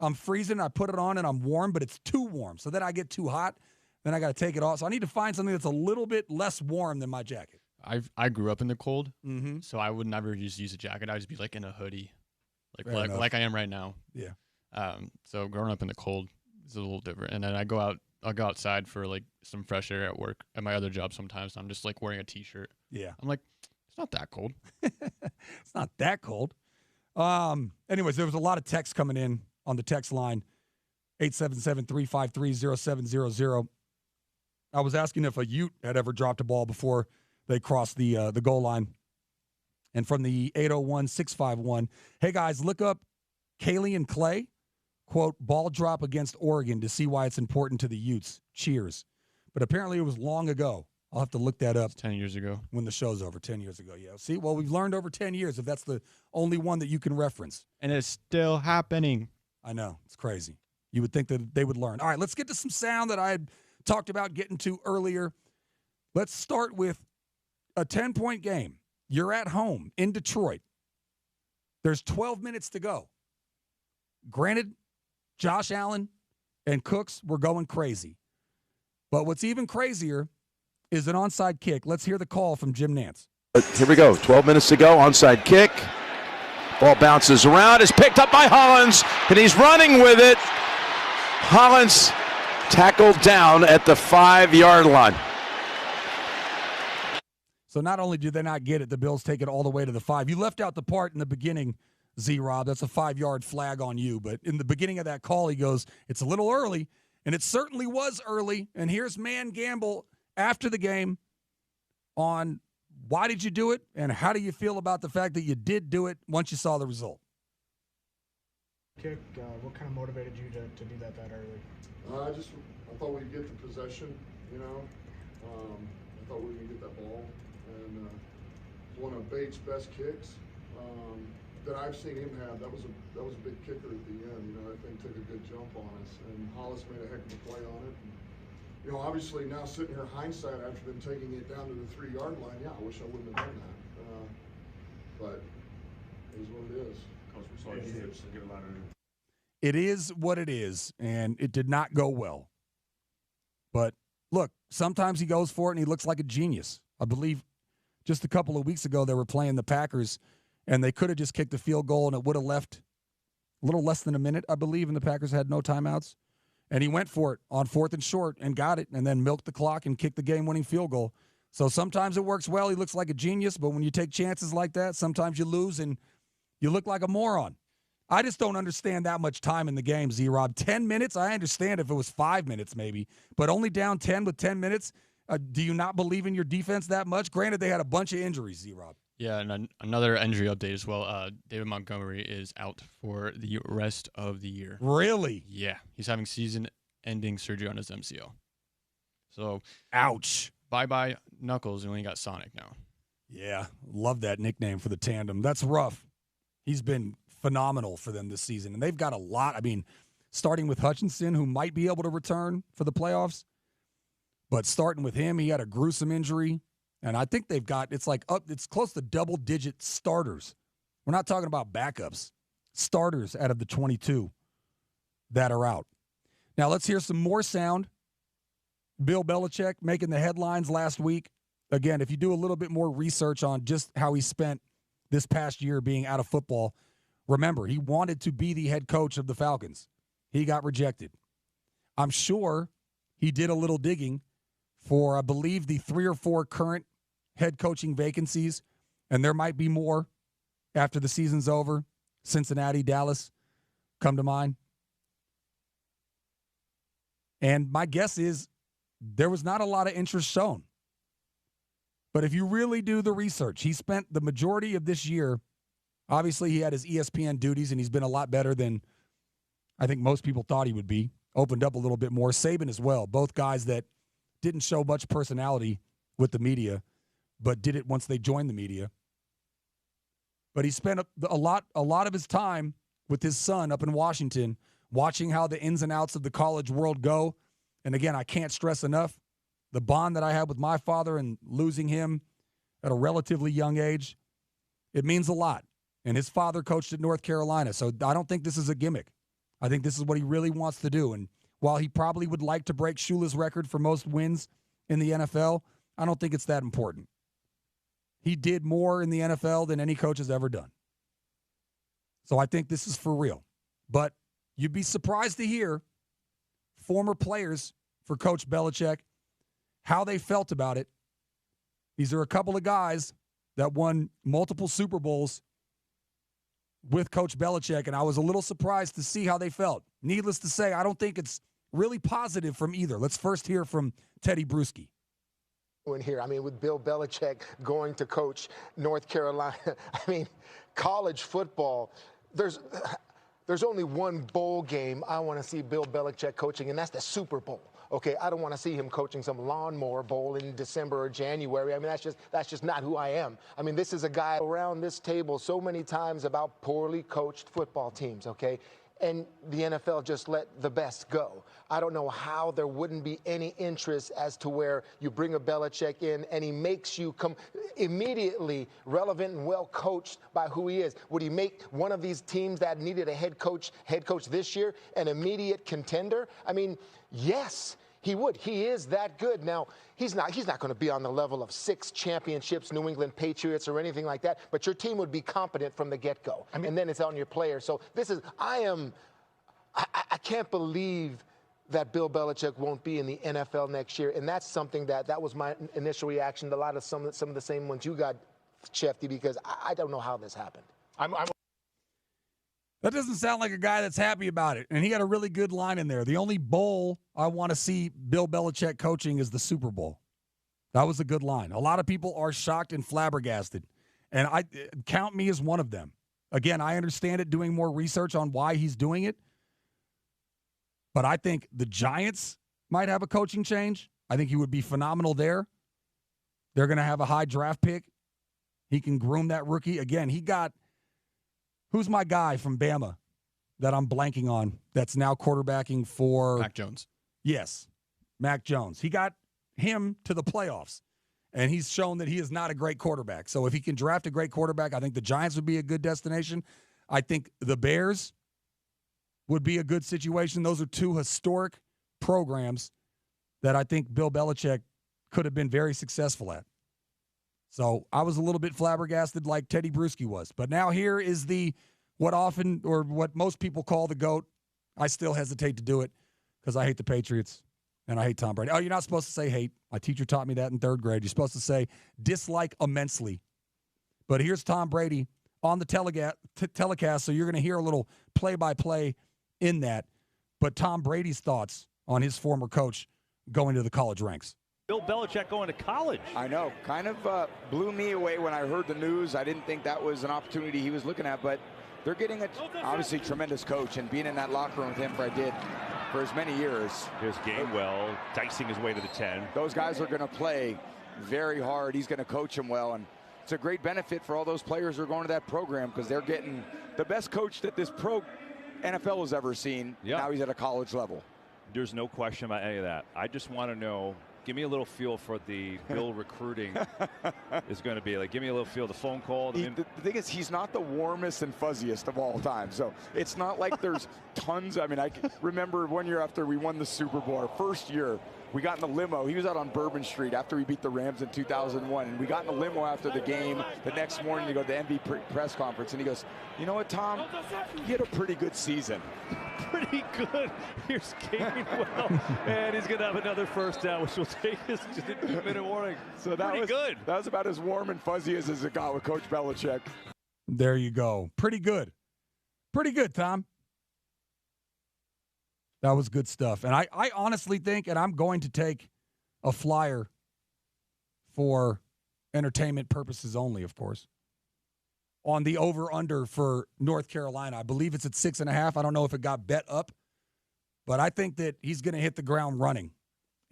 I'm freezing, I put it on, and I'm warm, but it's too warm. So then I get too hot, then I got to take it off. So I need to find something that's a little bit less warm than my jacket. I grew up in the cold, so I would never just use a jacket. I'd just be like in a hoodie, like I am right now. Yeah. So growing up in the cold is a little different. And then I'll go outside for like some fresh air at work at my other job sometimes. I'm just like wearing a t-shirt. Yeah. I'm like, it's not that cold. It's not that cold. Anyways, there was a lot of text coming in on the text line, 877-353-0700. I was asking if a Ute had ever dropped a ball before they crossed the goal line. And from the 801-651, hey, guys, look up Kaylee and Clay, quote, ball drop against Oregon to see why it's important to the Utes. Cheers. But apparently it was long ago. I'll have to look that up. 10 years ago. When the show's over, 10 years ago, yeah. See, well, we've learned over 10 years if that's the only one that you can reference. And it's still happening. I know. It's crazy. You would think that they would learn. All right, let's get to some sound that I had talked about getting to earlier. Let's start with a 10-point game. You're at home in Detroit. There's 12 minutes to go. Granted, Josh Allen and Cooks were going crazy. But what's even crazier is an onside kick. Let's hear the call from Jim Nantz. Here we go. 12 minutes to go. Onside kick. Ball bounces around. Is picked up by Hollins, and he's running with it. Hollins tackled down at the 5-yard line. So not only did they not get it, the Bills take it all the way to the 5. You left out the part in the beginning, Z-Rob. That's a 5-yard flag on you. But in the beginning of that call, he goes, it's a little early. And it certainly was early. And here's Man Gamble after the game on why did you do it and how do you feel about the fact that you did do it once you saw the result? Kick, what kind of motivated you to do that early? I thought we'd get the possession, you know. I thought we would get that ball. And one of Bates' best kicks that I've seen him have. That was a big kicker at the end. You know, I think took a good jump on us, and Hollis made a heck of a play on it. And, you know, obviously now sitting here hindsight after them taking it down to the 3-yard line, yeah, I wish I wouldn't have done that. but it is what it is. Coach, we saw you give a lot of. It is what it is, and it did not go well. But look, sometimes he goes for it and he looks like a genius. I believe just a couple of weeks ago they were playing the Packers, and they could have just kicked a field goal and it would have left a little less than a minute, I believe, and the Packers had no timeouts. And he went for it on 4th and short and got it, and then milked the clock and kicked the game-winning field goal. So sometimes it works well. He looks like a genius, but when you take chances like that, sometimes you lose and you look like a moron. I just don't understand that much time in the game, Z-Rob. 10 minutes, I understand if it was 5 minutes maybe, but only down 10 with 10 minutes? Do you not believe in your defense that much? Granted, they had a bunch of injuries, Z-Rob. Yeah, and another injury update as well. David Montgomery is out for the rest of the year. Really? Yeah. He's having season-ending surgery on his MCL. So, ouch. Bye-bye Knuckles, and we got Sonic now. Yeah, love that nickname for the tandem. That's rough. He's been phenomenal for them this season, and they've got a lot. I mean, starting with Hutchinson, who might be able to return for the playoffs, but starting with him, he had a gruesome injury. And I think they've got, it's close to double-digit starters. We're not talking about backups. Starters out of the 22 that are out. Now let's hear some more sound. Bill Belichick making the headlines last week. Again, if you do a little bit more research on just how he spent this past year being out of football, remember, he wanted to be the head coach of the Falcons. He got rejected. I'm sure he did a little digging for, I believe, the 3 or 4 current head coaching vacancies, and there might be more after the season's over. Cincinnati, Dallas come to mind. And my guess is there was not a lot of interest shown. But if you really do the research, he spent the majority of this year, obviously he had his ESPN duties, and he's been a lot better than I think most people thought he would be. Opened up a little bit more. Saban as well, both guys that didn't show much personality with the media, but did it once they joined the media. But he spent a lot of his time with his son up in Washington, watching how the ins and outs of the college world go. And again, I can't stress enough the bond that I had with my father and losing him at a relatively young age. It means a lot. And his father coached at North Carolina, so I don't think this is a gimmick. I think this is what he really wants to do. And while he probably would like to break Shula's record for most wins in the NFL, I don't think it's that important. He did more in the NFL than any coach has ever done. So I think this is for real. But you'd be surprised to hear former players for Coach Belichick, how they felt about it. These are a couple of guys that won multiple Super Bowls with Coach Belichick, and I was a little surprised to see how they felt. Needless to say, I don't think it's really positive from either. Let's first hear from Teddy Bruschi. In here, I mean, with Bill Belichick going to coach North Carolina, I mean, college football, there's only one bowl game I want to see Bill Belichick coaching, and that's the Super Bowl. Okay, I don't want to see him coaching some lawnmower bowl in December or January. I mean, that's just not who I am. I mean, this is a guy around this table so many times about poorly coached football teams, okay? And the NFL just let the best go. I don't know how there wouldn't be any interest as to where you bring a Belichick in and he makes you come immediately relevant and well coached by who he is. Would he make one of these teams that needed a head coach this year an immediate contender? I mean, yes, he would. He is that good. Now, he's not going to be on the level of 6 championships, New England Patriots or anything like that, but your team would be competent from the get-go. I mean, and then it's on your players. So I can't believe that Bill Belichick won't be in the NFL next year, and that's something that was my initial reaction to a lot of some of the same ones you got, Shefty, because I don't know how this happened. That doesn't sound like a guy that's happy about it. And he had a really good line in there. The only bowl I want to see Bill Belichick coaching is the Super Bowl. That was a good line. A lot of people are shocked and flabbergasted. And I count me as one of them. Again, I understand it, doing more research on why he's doing it. But I think the Giants might have a coaching change. I think he would be phenomenal there. They're going to have a high draft pick. He can groom that rookie. Again, he got... Who's my guy from Bama that I'm blanking on that's now quarterbacking for... Mac Jones. Yes, Mac Jones. He got him to the playoffs. And he's shown that he is not a great quarterback. So if he can draft a great quarterback, I think the Giants would be a good destination. I think the Bears would be a good situation. Those are two historic programs that I think Bill Belichick could have been very successful at. So I was a little bit flabbergasted like Teddy Bruschi was. But now here is what most people call the GOAT. I still hesitate to do it because I hate the Patriots and I hate Tom Brady. Oh, you're not supposed to say hate. My teacher taught me that in 3rd grade. You're supposed to say dislike immensely. But here's Tom Brady on the telecast, so you're going to hear a little play-by-play in that. But Tom Brady's thoughts on his former coach going to the college ranks. Bill Belichick going to college. I know. Kind of blew me away when I heard the news. I didn't think that was an opportunity he was looking at, but they're getting a obviously tremendous coach, and being in that locker room with him for as many years. Here's Gainwell dicing his way to the 10. Those guys are going to play very hard. He's going to coach them well, and it's a great benefit for all those players who are going to that program because they're getting the best coach that this NFL has ever seen. Yep. Now he's at a college level. There's no question about any of that. I just want to know, give me a little feel for the Bill recruiting is going to be. Like, give me a little feel, the phone call. The thing is, he's not the warmest and fuzziest of all time. So it's not like there's tons. I mean, I can remember one year after we won the Super Bowl, our first year, we got in the limo. He was out on Bourbon Street after we beat the Rams in 2001. And we got in the limo after the game. The next morning, to go to the MVP press conference. And he goes, you know what, Tom? You had a pretty good season. Pretty good. Here's Gainwell. And he's going to have another first down, which will take us to the 2-minute warning. So that was good. That was about as warm and fuzzy as it got with Coach Belichick. There you go. Pretty good. Pretty good, Tom. That was good stuff. And I honestly think, and I'm going to take a flyer for entertainment purposes only, of course, on the over-under for North Carolina. I believe it's at 6.5. I don't know if it got bet up, but I think that he's going to hit the ground running.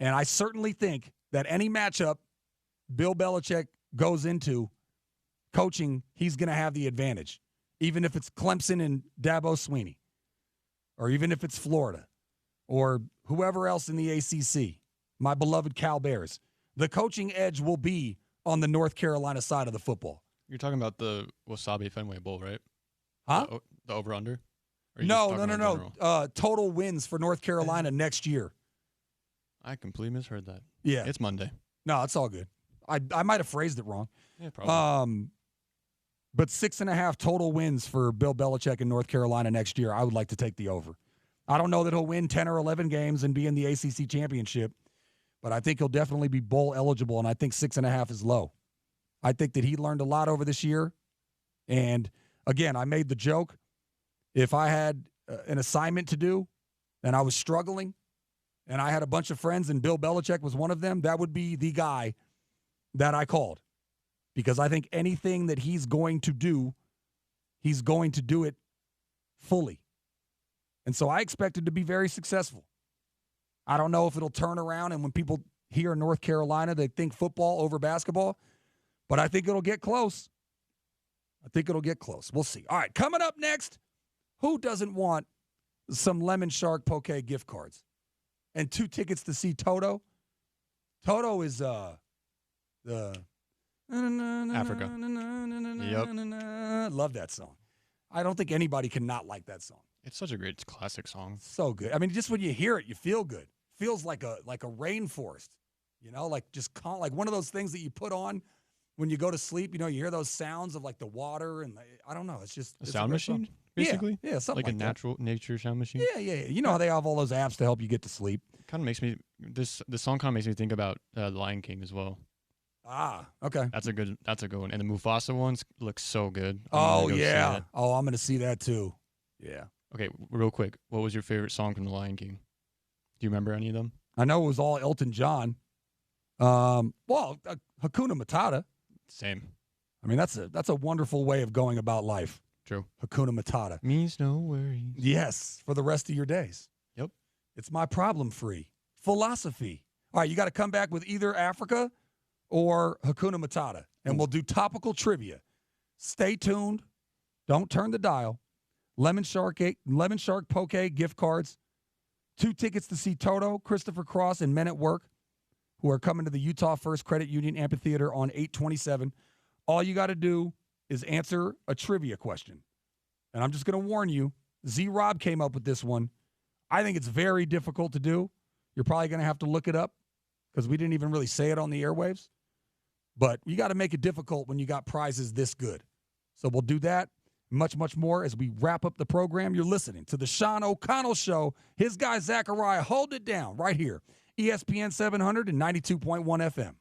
And I certainly think that any matchup Bill Belichick goes into coaching, he's going to have the advantage, even if it's Clemson and Dabo Swinney, or even if it's Florida, or whoever else in the ACC, my beloved Cal Bears. The coaching edge will be on the North Carolina side of the football. You're talking about the Wasabi Fenway Bowl, right? Huh? The over-under? No. Total wins for North Carolina next year. I completely misheard that. Yeah. It's Monday. No, it's all good. I might have phrased it wrong. Yeah, probably. But 6.5 total wins for Bill Belichick in North Carolina next year. I would like to take the over. I don't know that he'll win 10 or 11 games and be in the ACC championship, but I think he'll definitely be bowl eligible, and I think 6.5 is low. I think that he learned a lot over this year. And, again, I made the joke. If I had an assignment to do and I was struggling and I had a bunch of friends and Bill Belichick was one of them, that would be the guy that I called. Because I think anything that he's going to do it fully. And so I expect it to be very successful. I don't know if it'll turn around and when people hear North Carolina, they think football over basketball, but I think it'll get close. We'll see. All right, coming up next, who doesn't want some Lemon Shark Poke gift cards and 2 tickets to see Toto? Toto is the Africa. Yep. Love that song. I don't think anybody can not like that song. It's such a great classic song. So good. I mean, just when you hear it, you feel good. Feels like a rainforest, like just like one of those things that you put on when you go to sleep. You hear those sounds of like the water and I don't know. It's just a sound machine, basically. Yeah, something like a natural nature sound machine. Yeah. You know how they have all those apps to help you get to sleep. Kind of makes me this song kind of makes me think about The Lion King as well. Ah, okay. That's a good one. And the Mufasa ones look so good. Oh yeah. Oh, I'm gonna see that too. Yeah. Okay, real quick. What was your favorite song from The Lion King? Do you remember any of them? I know it was all Elton John. Hakuna Matata. Same. I mean, that's a wonderful way of going about life. True. Hakuna Matata. Means no worries. Yes, for the rest of your days. Yep. It's my problem-free philosophy. All right, you got to come back with either Africa or Hakuna Matata, and we'll do topical trivia. Stay tuned. Don't turn the dial. Lemon Shark Poke gift cards, 2 tickets to see Toto, Christopher Cross, and Men at Work. who are coming to the Utah First Credit Union Amphitheater on 8/27. All you got to do is answer a trivia question. And I'm just going to warn you, Z-Rob came up with this one. I think it's very difficult to do. You're probably going to have to look it up because we didn't even really say it on the airwaves. But you got to make it difficult when you got prizes this good. So we'll do that, much, much more as we wrap up the program. You're listening to the Sean O'Connell Show. His guy, Zakariah, hold it down right here. ESPN 700 and 92.1 FM.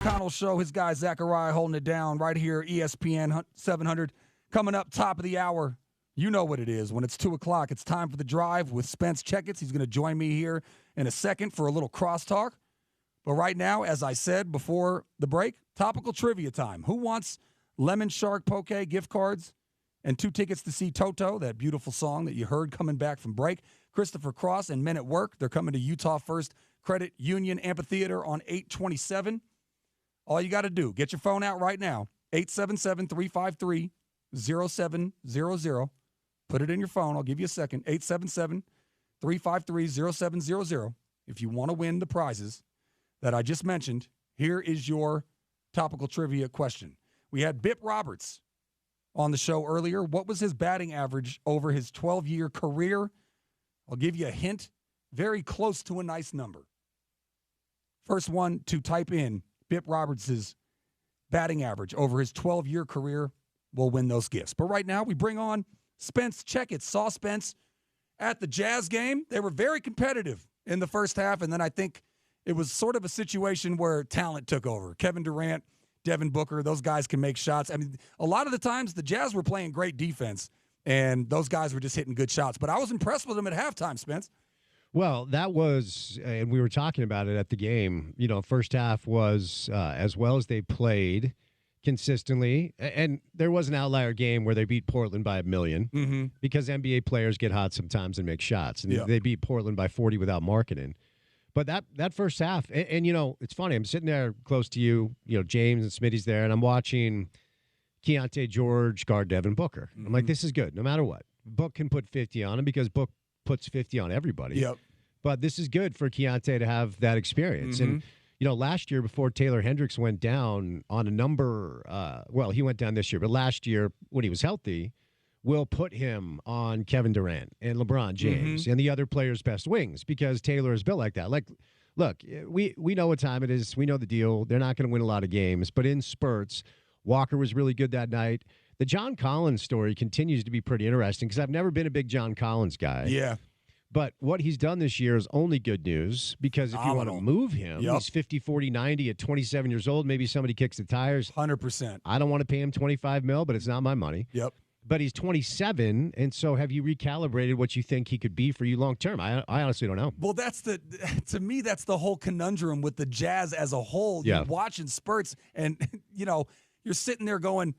O'Connell Show. His guy, Zakariah, holding it down right here, ESPN 700, Coming up top of the hour, you know what it is. When it's 2 o'clock, it's time for The Drive with Spence Checketts. He's going to join me here in a second for a little crosstalk. But right now, as I said before the break, topical trivia time. Who wants Lemon Shark Poke gift cards and 2 tickets to see Toto, that beautiful song that you heard coming back from break? Christopher Cross and Men at Work. They're coming to Utah First Credit Union Amphitheater on 8/27. All you got to do, get your phone out right now, 877-353-0700. Put it in your phone. I'll give you a second. 877-353-0700. If you want to win the prizes that I just mentioned, here is your topical trivia question. We had Bip Roberts on the show earlier. What was his batting average over his 12-year career? I'll give you a hint. Very close to a nice number. First one to type in Bip Roberts' batting average over his 12-year career will win those gifts. But right now, we bring on Spence Checketts. Saw Spence at the Jazz game. They were very competitive in the first half, and then I think it was sort of a situation where talent took over. Kevin Durant, Devin Booker, those guys can make shots. I mean, a lot of the times the Jazz were playing great defense, and those guys were just hitting good shots. But I was impressed with them at halftime, Spence. Well, that was, and we were talking about it at the game, first half was as well as they played consistently. And there was an outlier game where they beat Portland by 1 million because NBA players get hot sometimes and make shots. And they beat Portland by 40 without marketing. But that first half, and it's funny. I'm sitting there close to you, James and Smitty's there, and I'm watching Keontae George guard Devin Booker. I'm like, this is good, no matter what. Book can put 50 on him because Book puts 50 on everybody. Yep. But this is good for Keontae to have that experience. And, last year before Taylor Hendricks went down on a number, he went down this year, but last year when he was healthy, Will put him on Kevin Durant and LeBron James and the other players' best wings because Taylor is built like that. Like, look, we know what time it is. We know the deal. They're not going to win a lot of games, but in spurts, Walker was really good that night. The John Collins story continues to be pretty interesting because I've never been a big John Collins guy. Yeah. But what he's done this year is only good news because if you want to move him, he's 50, 40, 90 at 27 years old. Maybe somebody kicks the tires. 100%. I don't want to pay him $25 million, but it's not my money. Yep. But he's 27, and so have you recalibrated what you think he could be for you long term? I honestly don't know. Well, to me, that's the whole conundrum with the Jazz as a whole. Yeah. You're watching spurts, and, you're sitting there going,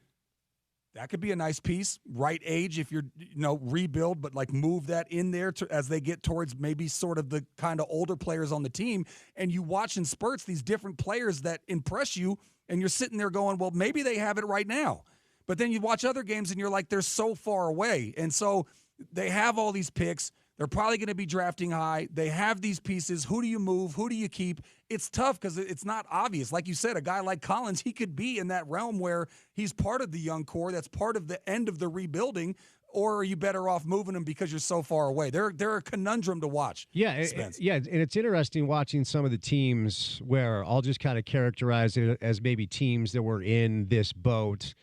that could be a nice piece, right age if you're, rebuild, but like move that in there as they get towards maybe sort of the kind of older players on the team. And you watch in spurts these different players that impress you, and you're sitting there going, well, maybe they have it right now. But then you watch other games and you're like, they're so far away. And so they have all these picks. They're probably going to be drafting high. They have these pieces. Who do you move? Who do you keep? It's tough because it's not obvious. Like you said, a guy like Collins, he could be in that realm where he's part of the young core. That's part of the end of the rebuilding. Or are you better off moving them because you're so far away? They're a conundrum to watch. Yeah, and it's interesting watching some of the teams where I'll just kind of characterize it as maybe teams that were in this boat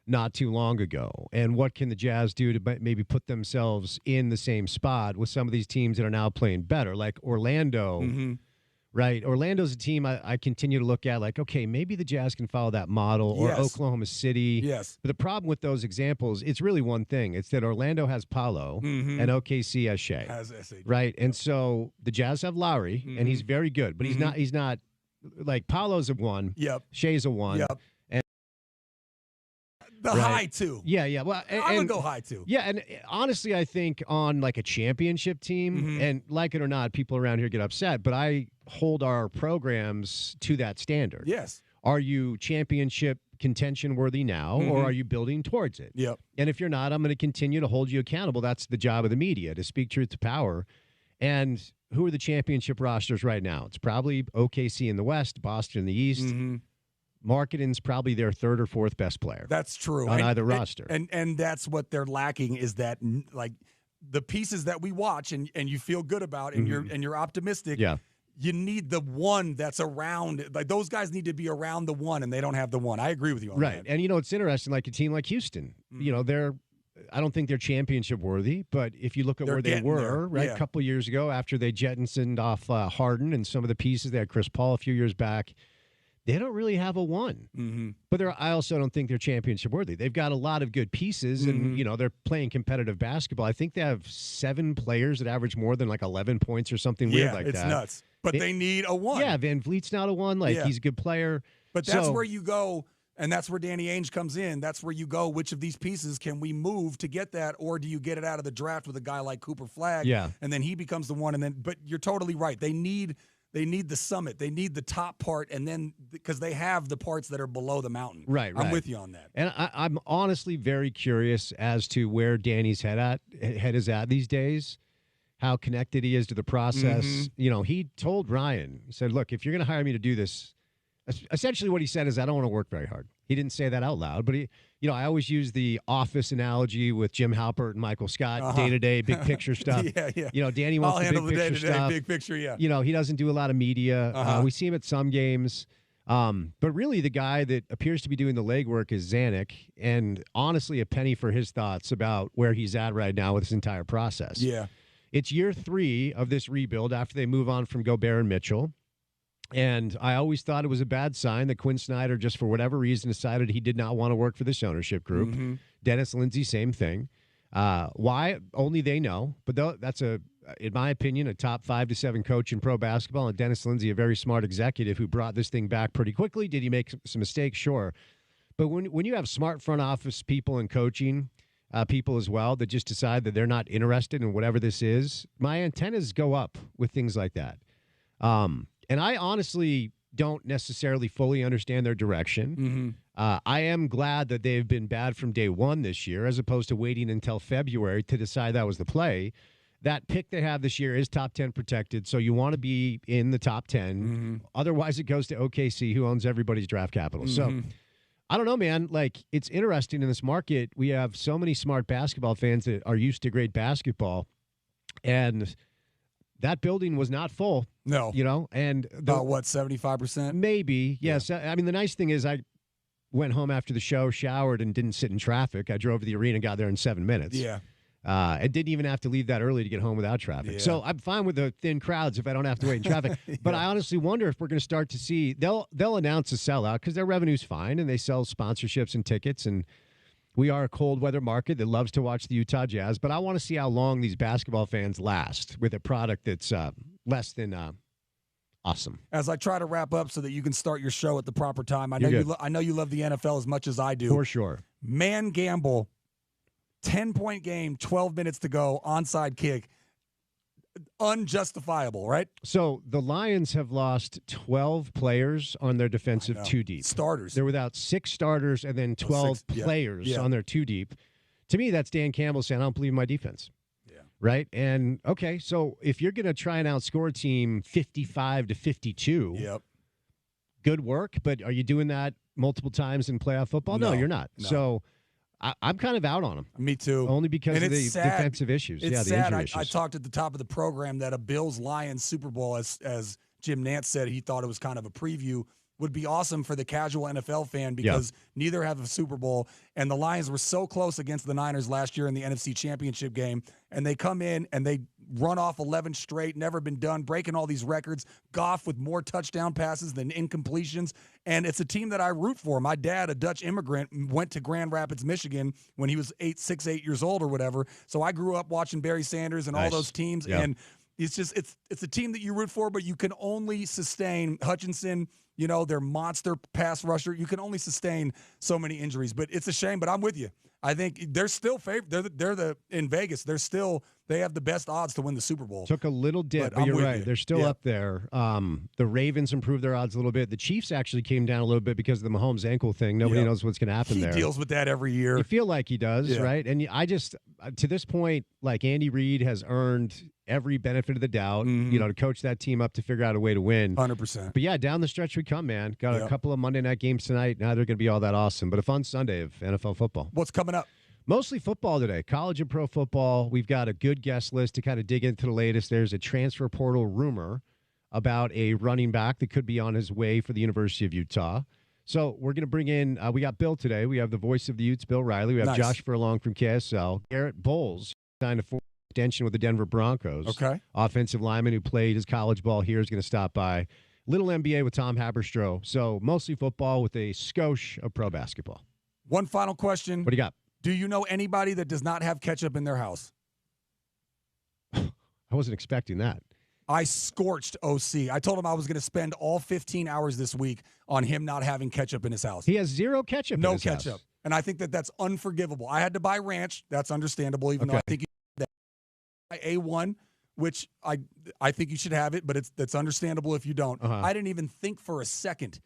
not too long ago. And what can the Jazz do to maybe put themselves in the same spot with some of these teams that are now playing better, like Orlando, right? Orlando's a team I continue to look at like, okay, maybe the Jazz can follow that model, or Oklahoma City. Yes. But the problem with those examples, it's really one thing. It's that Orlando has Paolo and OKC has Shea. Right? And so the Jazz have Lowry, and he's very good, but he's not like Paolo's a one. Yep. Shea's a one. Yep. The right. high two. Yeah. Well, I would go high two. Yeah, and honestly, I think on like a championship team, and like it or not, people around here get upset, but I hold our programs to that standard. Yes. Are you championship contention worthy now, or are you building towards it? Yep. And if you're not, I'm going to continue to hold you accountable. That's the job of the media, to speak truth to power. And who are the championship rosters right now? It's probably OKC in the West, Boston in the East. Marketing's probably their third or fourth best player. That's true. On either roster. And that's what they're lacking is that, like, the pieces that we watch and you feel good about and you're optimistic. Yeah. You need the one that's around. Like, those guys need to be around the one, and they don't have the one. I agree with you on that. And, it's interesting, like a team like Houston, I don't think they're championship worthy, but if you look at where they were, right, a couple of years ago after they jettisoned off Harden and some of the pieces, they had Chris Paul a few years back, they don't really have a one. Mm-hmm. But I also don't think they're championship worthy. They've got a lot of good pieces, and they're playing competitive basketball. I think they have 7 players that average more than like 11 points or something weird like that. Yeah, it's nuts. But they need a one. Yeah, Van Vliet's not a one. He's a good player. But that's where you go, and that's where Danny Ainge comes in. That's where you go, which of these pieces can we move to get that, or do you get it out of the draft with a guy like Cooper Flagg? Yeah. And then he becomes the one, but you're totally right. They need the summit. They need the top part, and then because they have the parts that are below the mountain. Right. I'm with you on that. And I'm honestly very curious as to where Danny's head is at these days, how connected he is to the process. He told Ryan, he said, look, if you're going to hire me to do this, essentially what he said is I don't want to work very hard. He didn't say that out loud, but I always use the office analogy with Jim Halpert and Michael Scott, day-to-day, big picture stuff. Yeah. Danny wants the big picture stuff. Big picture, yeah. He doesn't do a lot of media. We see him at some games. But really the guy that appears to be doing the legwork is Zanuck, and honestly a penny for his thoughts about where he's at right now with this entire process. Yeah. It's year 3 of this rebuild after they move on from Gobert and Mitchell. And I always thought it was a bad sign that Quinn Snyder, just for whatever reason, decided he did not want to work for this ownership group. Dennis Lindsey, same thing. Why? Only they know. But that's, in my opinion, a top 5 to 7 coach in pro basketball. And Dennis Lindsey, a very smart executive who brought this thing back pretty quickly. Did he make some mistakes? Sure. But when you have smart front office people and coaching people as well that just decide that they're not interested in whatever this is, my antennas go up with things like that. And I honestly don't necessarily fully understand their direction. I am glad that they've been bad from day one this year, as opposed to waiting until February to decide that was the play. That pick they have this year is top 10 protected, so you want to be in the top 10. Otherwise, it goes to OKC, who owns everybody's draft capital. So I don't know, man. It's interesting in this market. We have so many smart basketball fans that are used to great basketball, and that building was not full. No. And about what, 75%? Maybe. Yes. I mean, the nice thing is I went home after the show, showered, and didn't sit in traffic. I drove to the arena, got there in 7 minutes. Yeah. And didn't even have to leave that early to get home without traffic. Yeah. So I'm fine with the thin crowds if I don't have to wait in traffic. But I honestly wonder if we're going to start to see they'll announce a sellout because their revenue's fine and they sell sponsorships and tickets, and we are a cold weather market that loves to watch the Utah Jazz. But I want to see how long these basketball fans last with a product that's less than awesome. As I try to wrap up so that you can start your show at the proper time, I know you love the NFL as much as I do. For sure. Man gamble, 10-point game, 12 minutes to go, onside kick. Unjustifiable, right? So the Lions have lost 12 players on their defensive two deep. Starters. They're without 6 starters and then 12 players on their two deep. To me, that's Dan Campbell saying, I don't believe in my defense. Yeah. Right? And, okay, so if you're going to try and outscore a team 55-52, good work, but are you doing that multiple times in playoff football? No, you're not. No. So I'm kind of out on them. Me too. Only because of the defensive issues. It's the sad. injury issues. I talked at the top of the program that a Bills-Lions Super Bowl, as Jim Nantz said, he thought it was kind of a preview, would be awesome for the casual NFL fan because neither have a Super Bowl. And the Lions were so close against the Niners last year in the NFC Championship game. And they come in and they run off 11 straight, never been done, breaking all these records. Goff with more touchdown passes than incompletions. And it's a team that I root for. My dad, a Dutch immigrant, went to Grand Rapids, Michigan when he was 8 years old or whatever. So I grew up watching Barry Sanders and all those teams. Yeah. And it's just it's a team that you root for, but you can only sustain Hutchinson, their monster pass rusher. You can only sustain so many injuries. But it's a shame, but I'm with you. I think they're still favored. They're in Vegas. They have the best odds to win the Super Bowl. Took a little dip, but you're right. They're still up there. The Ravens improved their odds a little bit. The Chiefs actually came down a little bit because of the Mahomes ankle thing. Nobody knows what's going to happen there. He deals with that every year. You feel like he does, right? And I just, to this point, like Andy Reid has earned every benefit of the doubt, to coach that team up to figure out a way to win. 100%. But yeah, down the stretch we come, man. Got a couple of Monday night games tonight. Now they're going to be all that awesome. But a fun Sunday of NFL football. What's coming up? Mostly football today, college and pro football. We've got a good guest list to kind of dig into the latest. There's a transfer portal rumor about a running back that could be on his way for the University of Utah. So we're going to bring in, we got Bill today. We have the voice of the Utes, Bill Riley. We have Josh Furlong from KSL. Garrett Bowles signed a 4-year extension with the Denver Broncos. Okay. Offensive lineman who played his college ball here is going to stop by. little NBA with Tom Haberstroh. So mostly football with a skosh of pro basketball. One final question. What do you got? Do you know anybody that does not have ketchup in their house? I wasn't expecting that. I scorched OC. I told him I was going to spend all 15 hours this week on him not having ketchup in his house. He has zero ketchup No in his ketchup. house. And I think that that's unforgivable. I had to buy ranch. That's understandable, even though I think that A1, which I think you should have it, but that's understandable if you don't. I didn't even think for a second.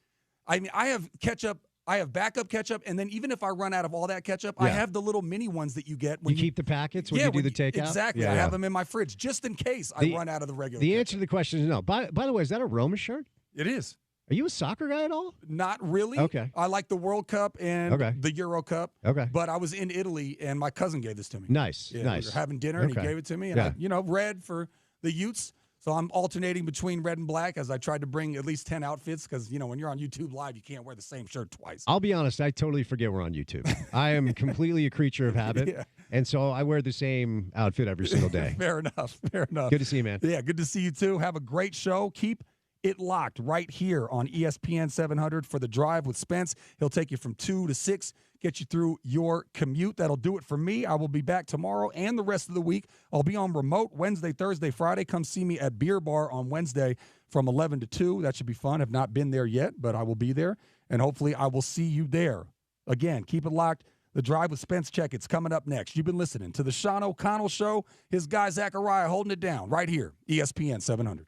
I mean, I have ketchup. I have backup ketchup, and then even if I run out of all that ketchup, I have the little mini ones that you get. When you keep the packets when you do the takeout? Exactly. I have them in my fridge just in case I run out of the regular ketchup. Answer to the question is no. By the way, is that a Roma shirt? It is. Are you a soccer guy at all? Not really. Okay. I like the World Cup and the Euro Cup. Okay. But I was in Italy, and my cousin gave this to me. Nice. Yeah, nice. We were having dinner, and he gave it to me. And red for the Utes. So I'm alternating between red and black as I tried to bring at least 10 outfits because, when you're on YouTube Live, you can't wear the same shirt twice. I'll be honest. I totally forget we're on YouTube. I am completely a creature of habit. And so I wear the same outfit every single day. Fair enough. Fair enough. Good to see you, man. Yeah, good to see you, too. Have a great show. Keep it locked right here on ESPN 700 for The Drive with Spence. He'll take you from 2 to 6, get you through your commute. That'll do it for me. I will be back tomorrow and the rest of the week. I'll be on remote Wednesday, Thursday, Friday. Come see me at Beer Bar on Wednesday from 11 to 2. That should be fun. I've not been there yet, but I will be there, and hopefully I will see you there. Again, keep it locked. The Drive with Spence Checketts coming up next. You've been listening to the Sean O'Connell Show. His guy, Zakariah, holding it down right here, ESPN 700.